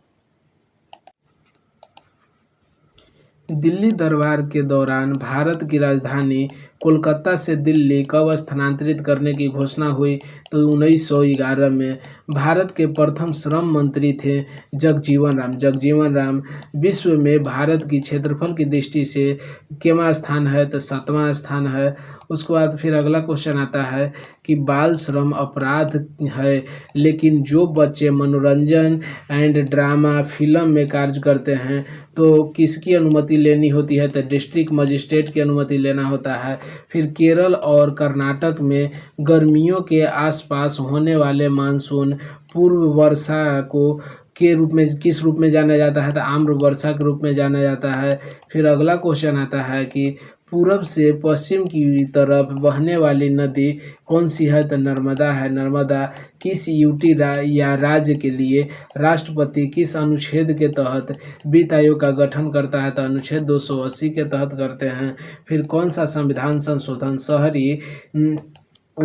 दिल्ली दरबार के दौरान भारत की राजधानी कोलकाता से दिल्ली कब स्थानांतरित करने की घोषणा हुई, तो 1911 में। भारत के प्रथम श्रम मंत्री थे जगजीवन राम, जगजीवन राम। विश्व में भारत की क्षेत्रफल की दृष्टि से केवां स्थान है, तो 7वां स्थान है। उसके बाद फिर अगला क्वेश्चन आता है कि बाल श्रम अपराध है, लेकिन जो बच्चे मनोरंजन एंड ड्रामा फिल्म में कार्य करते हैं तो किसकी अनुमति लेनी होती है, तो डिस्ट्रिक्ट मजिस्ट्रेट की अनुमति लेना होता है। फिर केरल और कर्नाटक में गर्मियों के आसपास होने वाले मानसून पूर्व वर्षा को के रूप में किस रूप में जाना जाता है, तो आम्र वर्षा के रूप में जाना जाता है। फिर अगला क्वेश्चन आता है कि पूरब से पश्चिम की तरफ बहने वाली नदी कौन सी है, तो नर्मदा है, नर्मदा। किस यूटी या राज्य के लिए राष्ट्रपति किस अनुच्छेद के तहत वित्त आयोग का गठन करता है, तो अनुच्छेद 280 के तहत करते हैं। फिर कौन सा संविधान संशोधन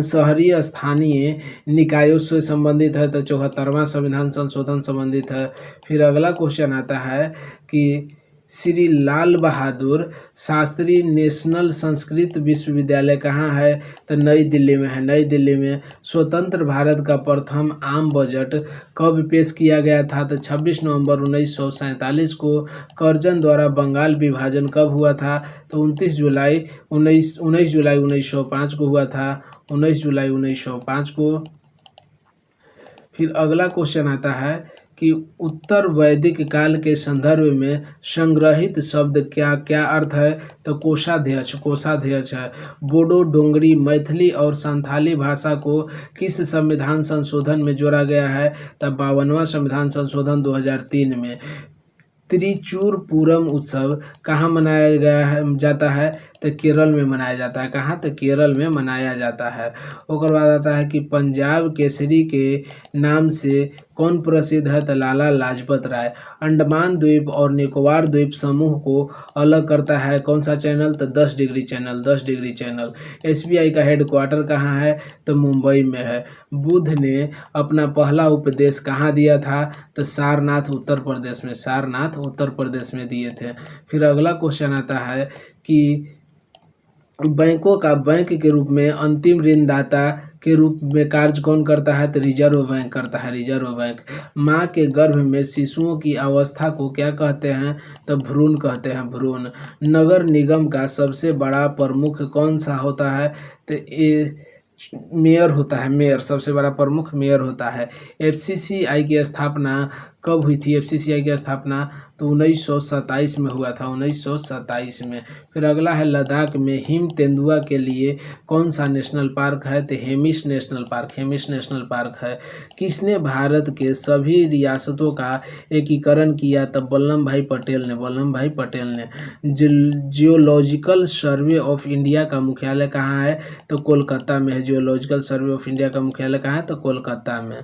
शहरी स्थानीय निकायों से संबंधित है, तो 74वां संविधान संशोधन संबंधित है। फिर अगला क्वेश्चन आता है कि श्री लाल बहादुर शास्त्री नेशनल संस्कृत विश्वविद्यालय कहाँ है, तो नई दिल्ली में है, नई दिल्ली में। स्वतंत्र भारत का प्रथम आम बजट कब पेश किया गया था, तो 26 नवंबर 1947 को। कर्जन द्वारा बंगाल विभाजन कब हुआ था, तो 19 जुलाई 1905 को हुआ था, 19 जुलाई 1905 को। फिर अगला क्वेश्चन आता है कि उत्तर वैदिक काल के संदर्भ में संग्रहित शब्द क्या क्या अर्थ है, तो कोषाध्यक्ष, कोषाध्यक्ष है। बोडो, डोंगरी, मैथिली और संथाली भाषा को किस संविधान संशोधन में जोड़ा गया है, तब 52वां संविधान संशोधन 2003 में। त्रिचूर पूरम उत्सव कहाँ मनाया गया है जाता है, तो केरल में मनाया जाता है, कहाँ, तो केरल में मनाया जाता है। उसके बाद आता है कि पंजाब केसरी के नाम से कौन प्रसिद्ध है, तो लाला लाजपत राय। अंडमान द्वीप और निकोबार द्वीप समूह को अलग करता है कौन सा चैनल, तो 10 degree channel, 10 degree channel. SBI का हेडक्वार्टर कहाँ है, तो मुंबई में है। बुद्ध ने अपना पहला उपदेश कहाँ दिया था, तो सारनाथ उत्तर प्रदेश में, सारनाथ उत्तर प्रदेश में दिए थे। फिर अगला क्वेश्चन आता है कि बैंकों का बैंक के रूप में अंतिम ऋणदाता के रूप में कार्य कौन करता है, तो रिजर्व बैंक करता है, रिजर्व बैंक। माँ के गर्भ में शिशुओं की अवस्था को क्या कहते हैं, तो भ्रूण कहते हैं, भ्रूण। नगर निगम का सबसे बड़ा प्रमुख कौन सा होता है, तो ये मेयर होता है, मेयर, सबसे बड़ा प्रमुख मेयर होता है। एफसीसीआई की स्थापना कब हुई थी, एफसीसीआई की स्थापना तो 1927 में हुआ था, 1927 में। फिर अगला है लद्दाख में हिम तेंदुआ के लिए कौन सा नेशनल पार्क है, तो Hemis national park, Hemis national park है। किसने भारत के सभी रियासतों का एकीकरण किया, तब वल्लभ भाई पटेल ने, वल्लभ भाई पटेल ने। जियोलॉजिकल सर्वे ऑफ इंडिया का मुख्यालय कहाँ है, तो कोलकाता में है। जियोलॉजिकल सर्वे ऑफ इंडिया का मुख्यालय कहाँ है, तो कोलकाता में।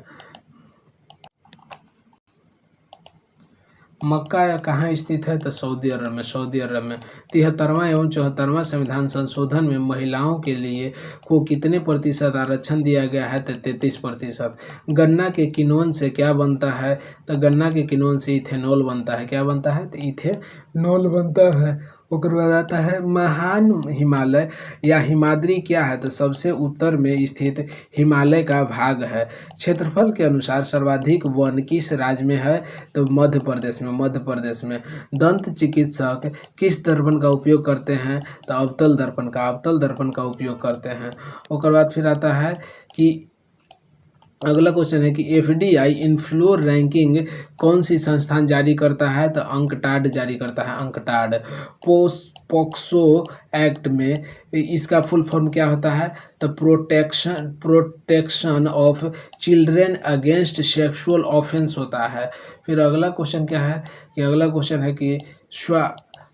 मक्का कहाँ स्थित है? तो सऊदी अरब में। सऊदी अरब में 73वां एवं 74वां संविधान संशोधन में महिलाओं के लिए को कितने प्रतिशत आरक्षण दिया गया है? तो 33%। गन्ना के किण्वन से क्या बनता है? तो गन्ना के किण्वन से इथेनॉल बनता है। क्या बनता है? तो इथेनॉल बनता है। ओकर बाद आता है महान हिमालय या हिमाद्री क्या है? तो सबसे उत्तर में स्थित हिमालय का भाग है। क्षेत्रफल के अनुसार सर्वाधिक वन किस राज्य में है? तो मध्य प्रदेश में। मध्य प्रदेश में। दंत चिकित्सक किस दर्पण का उपयोग करते हैं? तो अवतल दर्पण का। अवतल दर्पण का उपयोग करते हैं। ओकर बाद फिर आता है कि अगला क्वेश्चन है कि एफडीआई इनफ्लो रैंकिंग कौन सी संस्थान जारी करता है? तो अंकटाड जारी करता है। अंकटाड। पॉक्सो एक्ट में इसका फुल फॉर्म क्या होता है? तो protection of children against sexual offence होता है। फिर अगला क्वेश्चन क्या है कि अगला क्वेश्चन है कि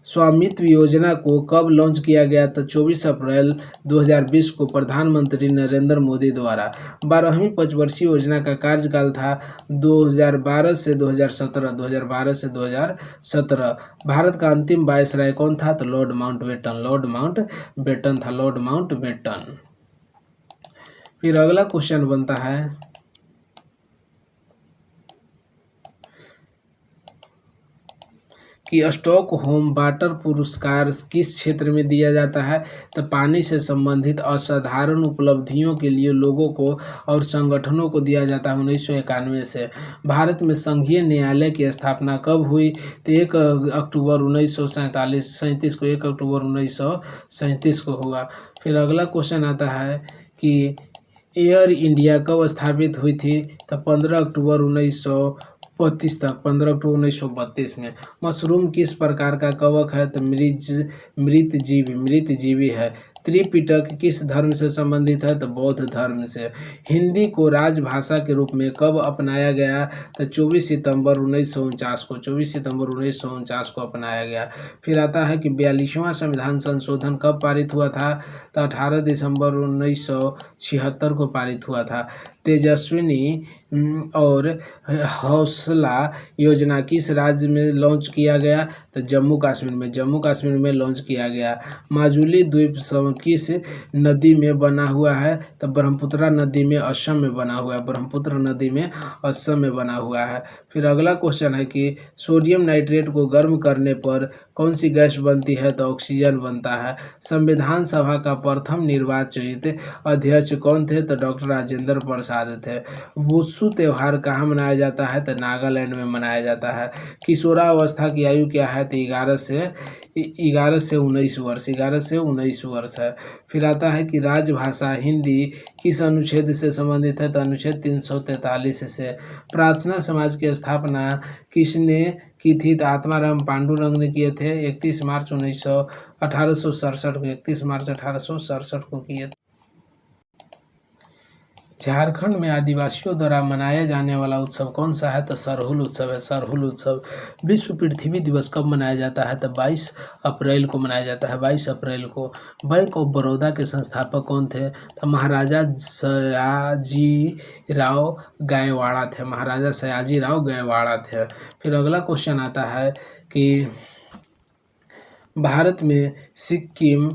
स्वामित्व योजना को कब लॉन्च किया गया? तो 24 अप्रैल 2020 को प्रधानमंत्री नरेंद्र मोदी द्वारा। 12वीं पंचवर्षीय योजना का कार्यकाल था 2012 से 2017। 2012 से 2017। भारत का अंतिम वायसराय कौन था? तो लॉर्ड माउंटबेटन। लॉर्ड माउंटबेटन था। Lord Mountbatten. फिर अगला क्वेश्चन बनता है कि स्टॉकहोम वाटर पुरस्कार किस क्षेत्र में दिया जाता है? तो पानी से संबंधित असाधारण उपलब्धियों के लिए लोगों को और संगठनों को दिया जाता है 1991 से। भारत में संघीय न्यायालय की स्थापना कब हुई? तो 1 अक्टूबर 1937 को। 1 अक्टूबर 1937 को हुआ। फिर अगला क्वेश्चन आता है कि एयर इंडिया कब स्थापित हुई थी? तो 15 अक्टूबर 1932 तक। 15 अक्टूबर 1932 में। मशरूम किस प्रकार का कवक है? तो मृतजीवी है। त्रिपिटक किस धर्म से संबंधित है? तो बौद्ध धर्म से। हिंदी को राजभाषा के रूप में कब अपनाया गया? तो 24 सितंबर 1949 को। 24 सितंबर 1949 को अपनाया गया। फिर आता है कि 42वां संविधान संशोधन कब पारित हुआ था? तो 18 दिसंबर 1976 को पारित हुआ था। तेजस्विनी और हौसला योजना किस राज्य में लॉन्च किया गया? तो जम्मू कश्मीर में। जम्मू कश्मीर में लॉन्च किया गया। माजुली द्वीप किस नदी में बना हुआ है? तो ब्रह्मपुत्र नदी में असम में बना हुआ है। ब्रह्मपुत्र नदी में असम में बना हुआ है। फिर अगला क्वेश्चन है कि सोडियम नाइट्रेट को गर्म करने पर कौन सी गैस बनती है? तो ऑक्सीजन बनता है। संविधान सभा का प्रथम निर्वाचित अध्यक्ष कौन थे? तो डॉक्टर राजेंद्र प्रसाद थे। वुत्सु त्यौहार कहाँ मनाया जाता है? तो नागालैंड में मनाया जाता है। किशोरावस्था की आयु क्या है? तो 11 से 19 वर्ष। 11 से 19 वर्ष है। फिर आता है कि राजभाषा हिंदी किस अनुच्छेद से संबंधित है? तो अनुच्छेद 343 से। प्रार्थना समाज की स्थापना किसने की थी? तो आत्माराम पांडुरंग ने किए थे। 31 मार्च 1867 को। 31 मार्च 1867 को किए थे। झारखंड में आदिवासियों द्वारा मनाया जाने वाला उत्सव कौन सा है? तो सरहुल उत्सव है। सरहुल उत्सव। विश्व पृथ्वी दिवस कब मनाया जाता है? तो 22 अप्रैल को मनाया जाता है। 22 अप्रैल को। बैंक ऑफ बड़ौदा के संस्थापक कौन थे? तो महाराजा सयाजीराव गायवाड़ा थे। महाराजा सयाजीराव गायवाड़ा थे। फिर अगला क्वेश्चन आता है कि भारत में सिक्किम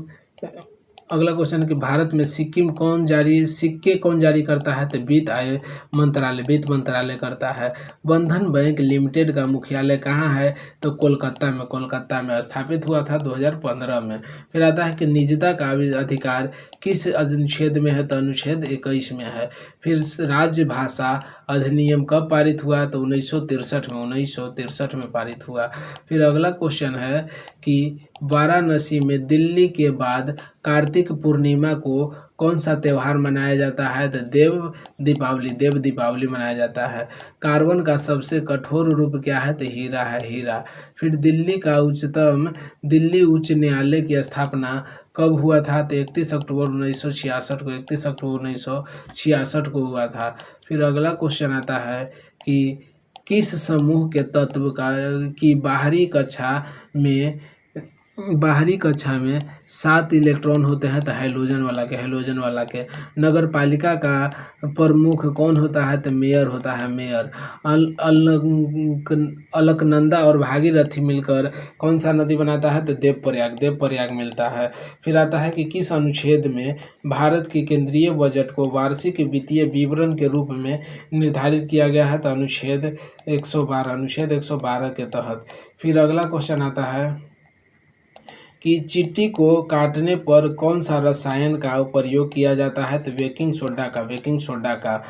अगला क्वेश्चन है कि भारत में सिक्के कौन जारी करता है? तो वित्त मंत्रालय करता है। बंधन बैंक लिमिटेड का मुख्यालय कहाँ है? तो कोलकाता में। कोलकाता में स्थापित हुआ था 2015 में। फिर आता है कि निजता का अधिकार किस अनुच्छेद में है? तो अनुच्छेद 21 में है। फिर राजभाषा अधिनियम कब पारित हुआ? तो 1963 में। 1963 में पारित हुआ। फिर अगला क्वेश्चन है कि वाराणसी में दिल्ली के बाद कार्तिक पूर्णिमा को कौन सा त्यौहार मनाया जाता है? तो देव दीपावली मनाया जाता है। कार्बन का सबसे कठोर रूप क्या है? तो हीरा है। हीरा। फिर दिल्ली उच्च न्यायालय की स्थापना कब हुआ था? तो 31 अक्टूबर 1966 को। 31 अक्टूबर 1966 को हुआ था। फिर अगला क्वेश्चन आता है कि किस समूह के तत्व की बाहरी कक्षा में बाहरी कक्षा में 7 इलेक्ट्रॉन होते हैं तो हैलोजन वाला के। नगर पालिका का प्रमुख कौन होता है तो मेयर होता है, मेयर। अलकनंदा और भागीरथी मिलकर कौन सा नदी बनाता है तो देवप्रयाग मिलता है। फिर आता है कि किस अनुच्छेद में भारत के केंद्रीय बजट को वार्षिक वित्तीय विवरण के रूप में निर्धारित किया गया है तो अनुच्छेद 112 के तहत। फिर अगला क्वेश्चन आता है कि चींटी को काटने पर कौन सा रसायन का प्रयोग किया जाता है तो बेकिंग सोडा का।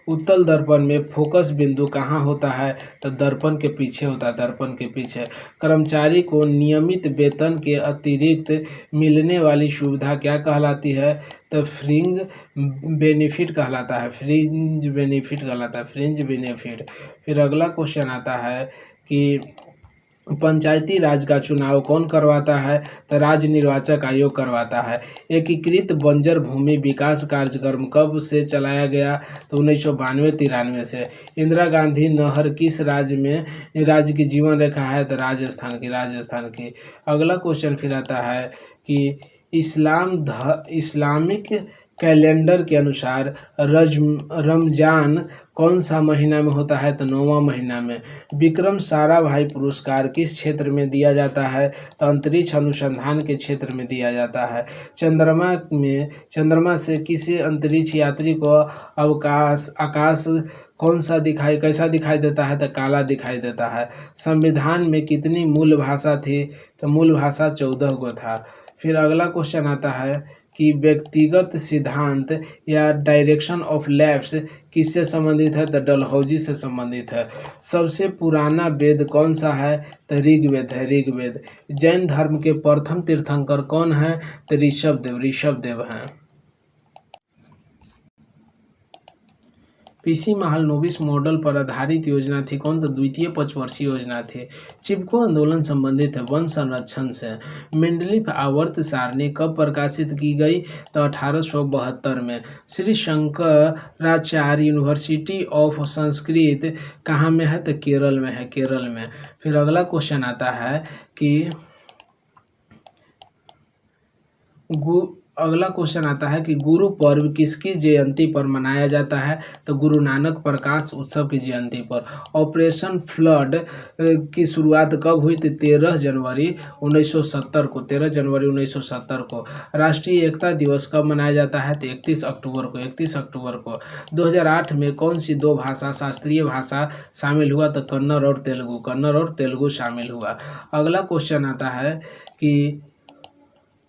उत्तल दर्पण में फोकस बिंदु कहाँ होता है तो दर्पण के पीछे होता है, दर्पण के पीछे। कर्मचारी को नियमित वेतन के अतिरिक्त मिलने वाली सुविधा क्या कहलाती है तो फ्रिंज बेनिफिट कहलाता है, फ्रिंज बेनिफिट। फिर अगला क्वेश्चन आता है कि पंचायती राज का चुनाव कौन करवाता है तो राज्य निर्वाचक आयोग करवाता है। एकीकृत बंजर भूमि विकास कार्यक्रम कब से चलाया गया तो 1992-93 से। इंदिरा गांधी नहर किस राज्य की जीवन रेखा है तो राजस्थान की। अगला क्वेश्चन फिर आता है कि इस्लामिक कैलेंडर के अनुसार रमजान कौन सा महीना में होता है तो 9वां महीना में। विक्रम साराभाई पुरस्कार किस क्षेत्र में दिया जाता है तो अंतरिक्ष अनुसंधान के क्षेत्र में दिया जाता है। चंद्रमा से किसी अंतरिक्ष यात्री को आकाश कैसा दिखाई देता है तो काला दिखाई देता है। संविधान में कितनी मूल भाषा थी तो मूल भाषा 14 गो था। फिर अगला क्वेश्चन आता है कि व्यक्तिगत सिद्धांत या डायरेक्शन ऑफ लैप्स किससे संबंधित है तो डलहौजी से संबंधित है। सबसे पुराना वेद कौन सा है तो ऋग्वेद। जैन धर्म के प्रथम तीर्थंकर कौन है तो ऋषभदेव हैं। पीसी महल नोबिस मॉडल पर आधारित योजना थी कौन तो द्वितीय पंचवर्षीय योजना थी। चिपको आंदोलन संबंधित है वन संरक्षण से। मेंडलीफ आवर्त सारणी कब प्रकाशित की गई तो 1872 में। श्री शंकराचार्य यूनिवर्सिटी ऑफ संस्कृत कहाँ में है तो केरल में। फिर अगला क्वेश्चन आता है कि गुरु पर्व किसकी जयंती पर मनाया जाता है तो गुरु नानक प्रकाश उत्सव की जयंती पर। ऑपरेशन फ्लड की शुरुआत कब हुई थी 13 जनवरी 1970 को। राष्ट्रीय एकता दिवस कब मनाया जाता है तो 31 अक्टूबर को। 2008 में कौन सी 2 भाषा शास्त्रीय भाषा शामिल हुआ तो कन्नड़ और तेलुगु शामिल हुआ। अगला क्वेश्चन आता है कि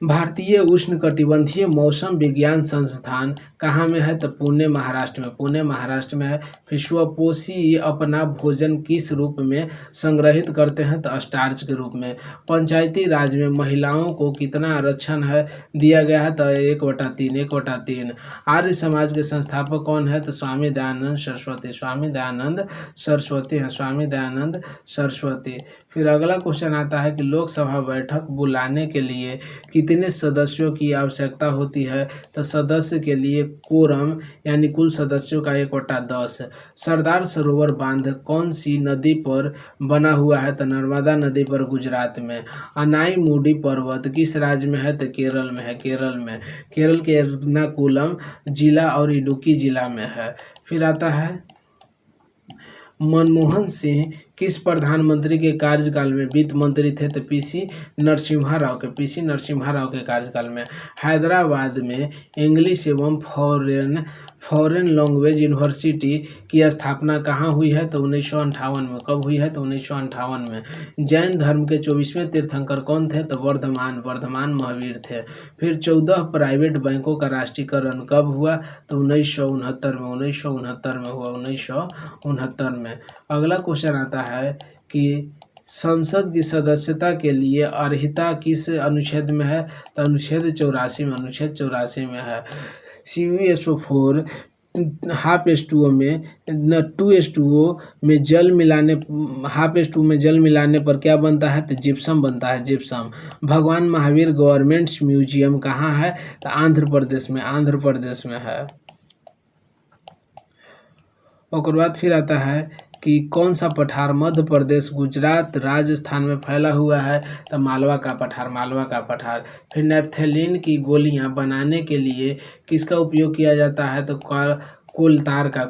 भारतीय उष्णकटिबंधीय मौसम विज्ञान संस्थान कहाँ में है तो पुणे महाराष्ट्र में है। विश्वपोषी अपना भोजन किस रूप में संग्रहित करते हैं तो स्टार्च के रूप में। पंचायती राज में महिलाओं को कितना आरक्षण है दिया गया है तो 1/3। आर्य समाज के संस्थापक कौन है तो स्वामी दयानंद सरस्वती। फिर अगला क्वेश्चन आता है कि लोकसभा बैठक बुलाने के लिए कितने सदस्यों की आवश्यकता होती है तो सदस्य के लिए कोरम यानी कुल सदस्यों का 1/10। सरदार सरोवर बांध कौन सी नदी पर बना हुआ है तो नर्मदा नदी पर गुजरात में। अनाईमुडी पर्वत किस राज्य में है तो केरल में। केरल के एर्नाकुलम जिला और इडुक्की जिला में है। फिर आता है मनमोहन सिंह किस प्रधानमंत्री के कार्यकाल में वित्त मंत्री थे तो पीसी नरसिम्हा राव के कार्यकाल में। हैदराबाद में इंग्लिश एवं फॉरेन लैंग्वेज यूनिवर्सिटी की स्थापना कहाँ हुई है तो 1958 में। कब हुई है तो 1958 में। जैन धर्म के 24वें तीर्थंकर कौन थे तो वर्धमान महावीर थे। फिर 14 प्राइवेट बैंकों का राष्ट्रीयकरण कब हुआ तो 1969 में। अगला क्वेश्चन आता है कि संसद की सदस्यता के लिए अर्हता किस अनुच्छेद में है तो अनुच्छेद 84 में है। CuSO4 2H2O में जल मिलाने पर क्या बनता है तो जिप्सम बनता है, जिप्सम। भगवान महावीर गवर्नमेंट म्यूजियम कहाँ है तो आंध्र प्रदेश में है। और बाद फिर आता है कि कौन सा पठार मध्य प्रदेश, गुजरात, राजस्थान में फैला हुआ है? तो मालवा का पठार, मालवा का पठार। फिर नेप्थेलिन की गोलियां बनाने के लिए किसका उपयोग किया जाता है? तो कोलतार का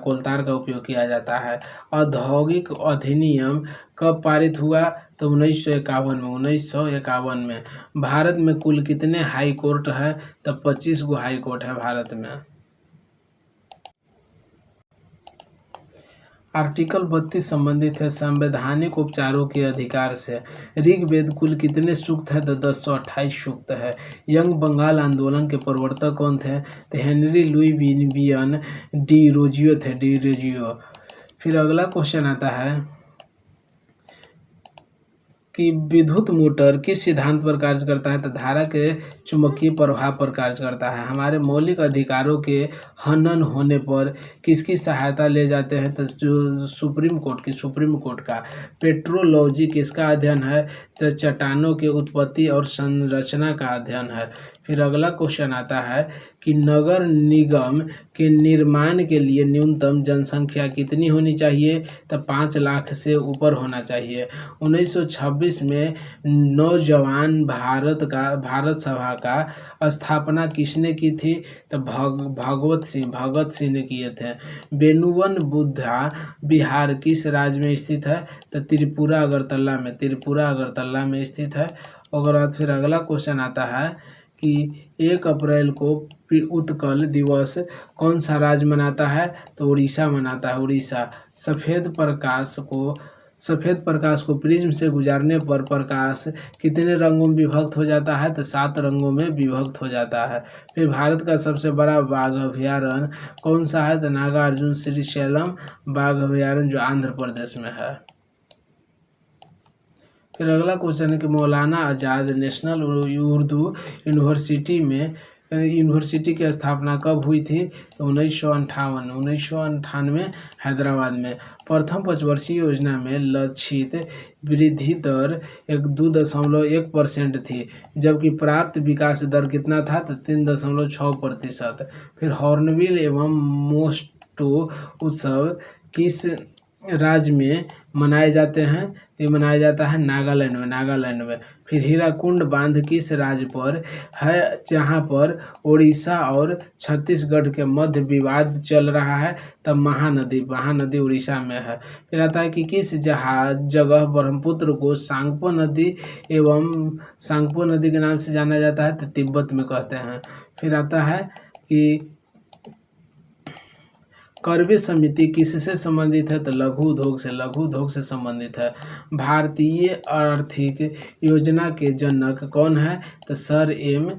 उपयोग किया जाता है। औद्योगिक अधिनियम कब पारित हुआ? तो 1951 में। भारत में कुल कितने हाई कोर्ट है? तो 25 गो हाई कोर्ट है भारत में। आर्टिकल 32 संबंधित है संवैधानिक उपचारों के अधिकार से। ऋग्वेद कुल कितने सूक्त है? तो 1028 सूक्त है। यंग बंगाल आंदोलन के प्रवर्तक कौन थे? तो हेनरी लुई विवियन डी रोजियो थे, डी रोजियो। फिर अगला क्वेश्चन आता है कि विद्युत मोटर किस सिद्धांत पर कार्य करता है? तो धारा के चुंबकीय प्रभाव पर कार्य करता है। हमारे मौलिक अधिकारों के हनन होने पर किसकी सहायता ले जाते हैं? तो जो सुप्रीम कोर्ट का। पेट्रोलॉजी किसका अध्ययन है? तो चट्टानों के उत्पत्ति और संरचना का अध्ययन है। फिर अगला क्वेश्चन आता है कि नगर निगम के निर्माण के लिए न्यूनतम जनसंख्या कितनी होनी चाहिए? तो 5 लाख से ऊपर होना चाहिए। 1926 में नौजवान भारत सभा का स्थापना किसने की थी? तो भगत सिंह ने किए थे। बेनुवन बुद्धा विहार किस राज्य में स्थित है? तो त्रिपुरा अगरतला में स्थित है। और बाद फिर अगला क्वेश्चन आता है कि 1 अप्रैल को उत्कल दिवस कौन सा राज्य मनाता है? तो उड़ीसा मनाता है, उड़ीसा। सफ़ेद प्रकाश को प्रिज्म से गुजारने पर प्रकाश कितने रंगों में विभक्त हो जाता है? तो 7 रंगों में विभक्त हो जाता है। फिर भारत का सबसे बड़ा बाघ अभयारण्य कौन सा है? तो नागार्जुन श्रीशैलम बाघ अभयारण्य जो आंध्र प्रदेश में है। फिर अगला क्वेश्चन है कि मौलाना आज़ाद नेशनल उर्दू यूनिवर्सिटी की स्थापना कब हुई थी? तो 1958 हैदराबाद में। प्रथम पंचवर्षीय योजना में लक्षित वृद्धि दर 2.1% थी, जबकि प्राप्त विकास दर कितना था? तो 3.6%। फिर हॉर्नबिल एवं मोस्टो उत्सव किस राज्य में मनाए जाते हैं? ये मनाया जाता है नागालैंड में। फिर हीराकुंड बांध किस राज्य पर है? जहां पर ओडिशा और छत्तीसगढ़ के मध्य विवाद चल रहा है। तब महानदी उड़ीसा में है। फिर आता है कि किस जगह ब्रह्मपुत्र को सांगपो नदी के नाम से जाना जाता है? तो तिब्बत में कहते हैं। फिर आता है कि करवे समिति किससे संबंधित है? तो लघु उद्योग से संबंधित है। भारतीय आर्थिक योजना के जनक कौन है? तो सर एम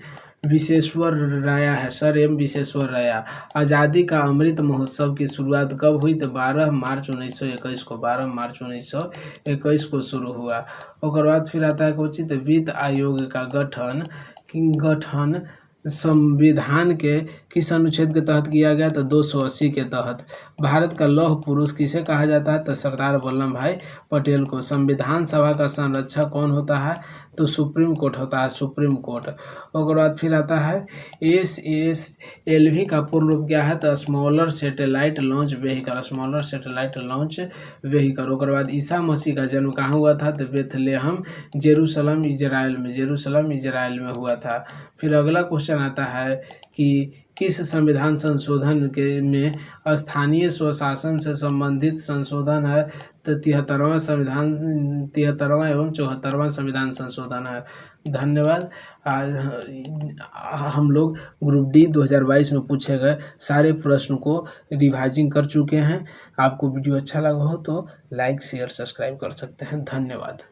विश्वेश्वरैया है, सर एम विश्वेश्वरैया। आज़ादी का अमृत महोत्सव की शुरुआत कब हुई? तो 12 मार्च 1921 को शुरू हुआ। और बाद फिर आता है क्वेश्चन वित्त आयोग का गठन संविधान के किस अनुच्छेद के तहत किया गया? तो 280 के तहत। भारत का लौह पुरुष किसे कहा जाता है? तो सरदार वल्लभ भाई पटेल को। संविधान सभा का संरक्षक कौन होता है? तो सुप्रीम कोर्ट होता है, सुप्रीम कोर्ट। और बाद फिर आता है SSLV का पूर्ण रूप क्या है? तो स्मॉलर सैटेलाइट लॉन्च व्हीकल। और बाद ईसा मसीह का जन्म कहाँ हुआ था? तो बेथलेहम जेरूशलम इजराइल में हुआ था। फिर अगला क्वेश्चन आता है कि किस संविधान संशोधन में स्थानीय स्वशासन से संबंधित संशोधन है? तो 73वां एवं 74वां संविधान संशोधन है। धन्यवाद। हम लोग ग्रुप डी 2022 में पूछे गए सारे प्रश्न को रिवाइजिंग कर चुके हैं। आपको वीडियो अच्छा लगा हो तो लाइक शेयर सब्सक्राइब कर सकते हैं। धन्यवाद।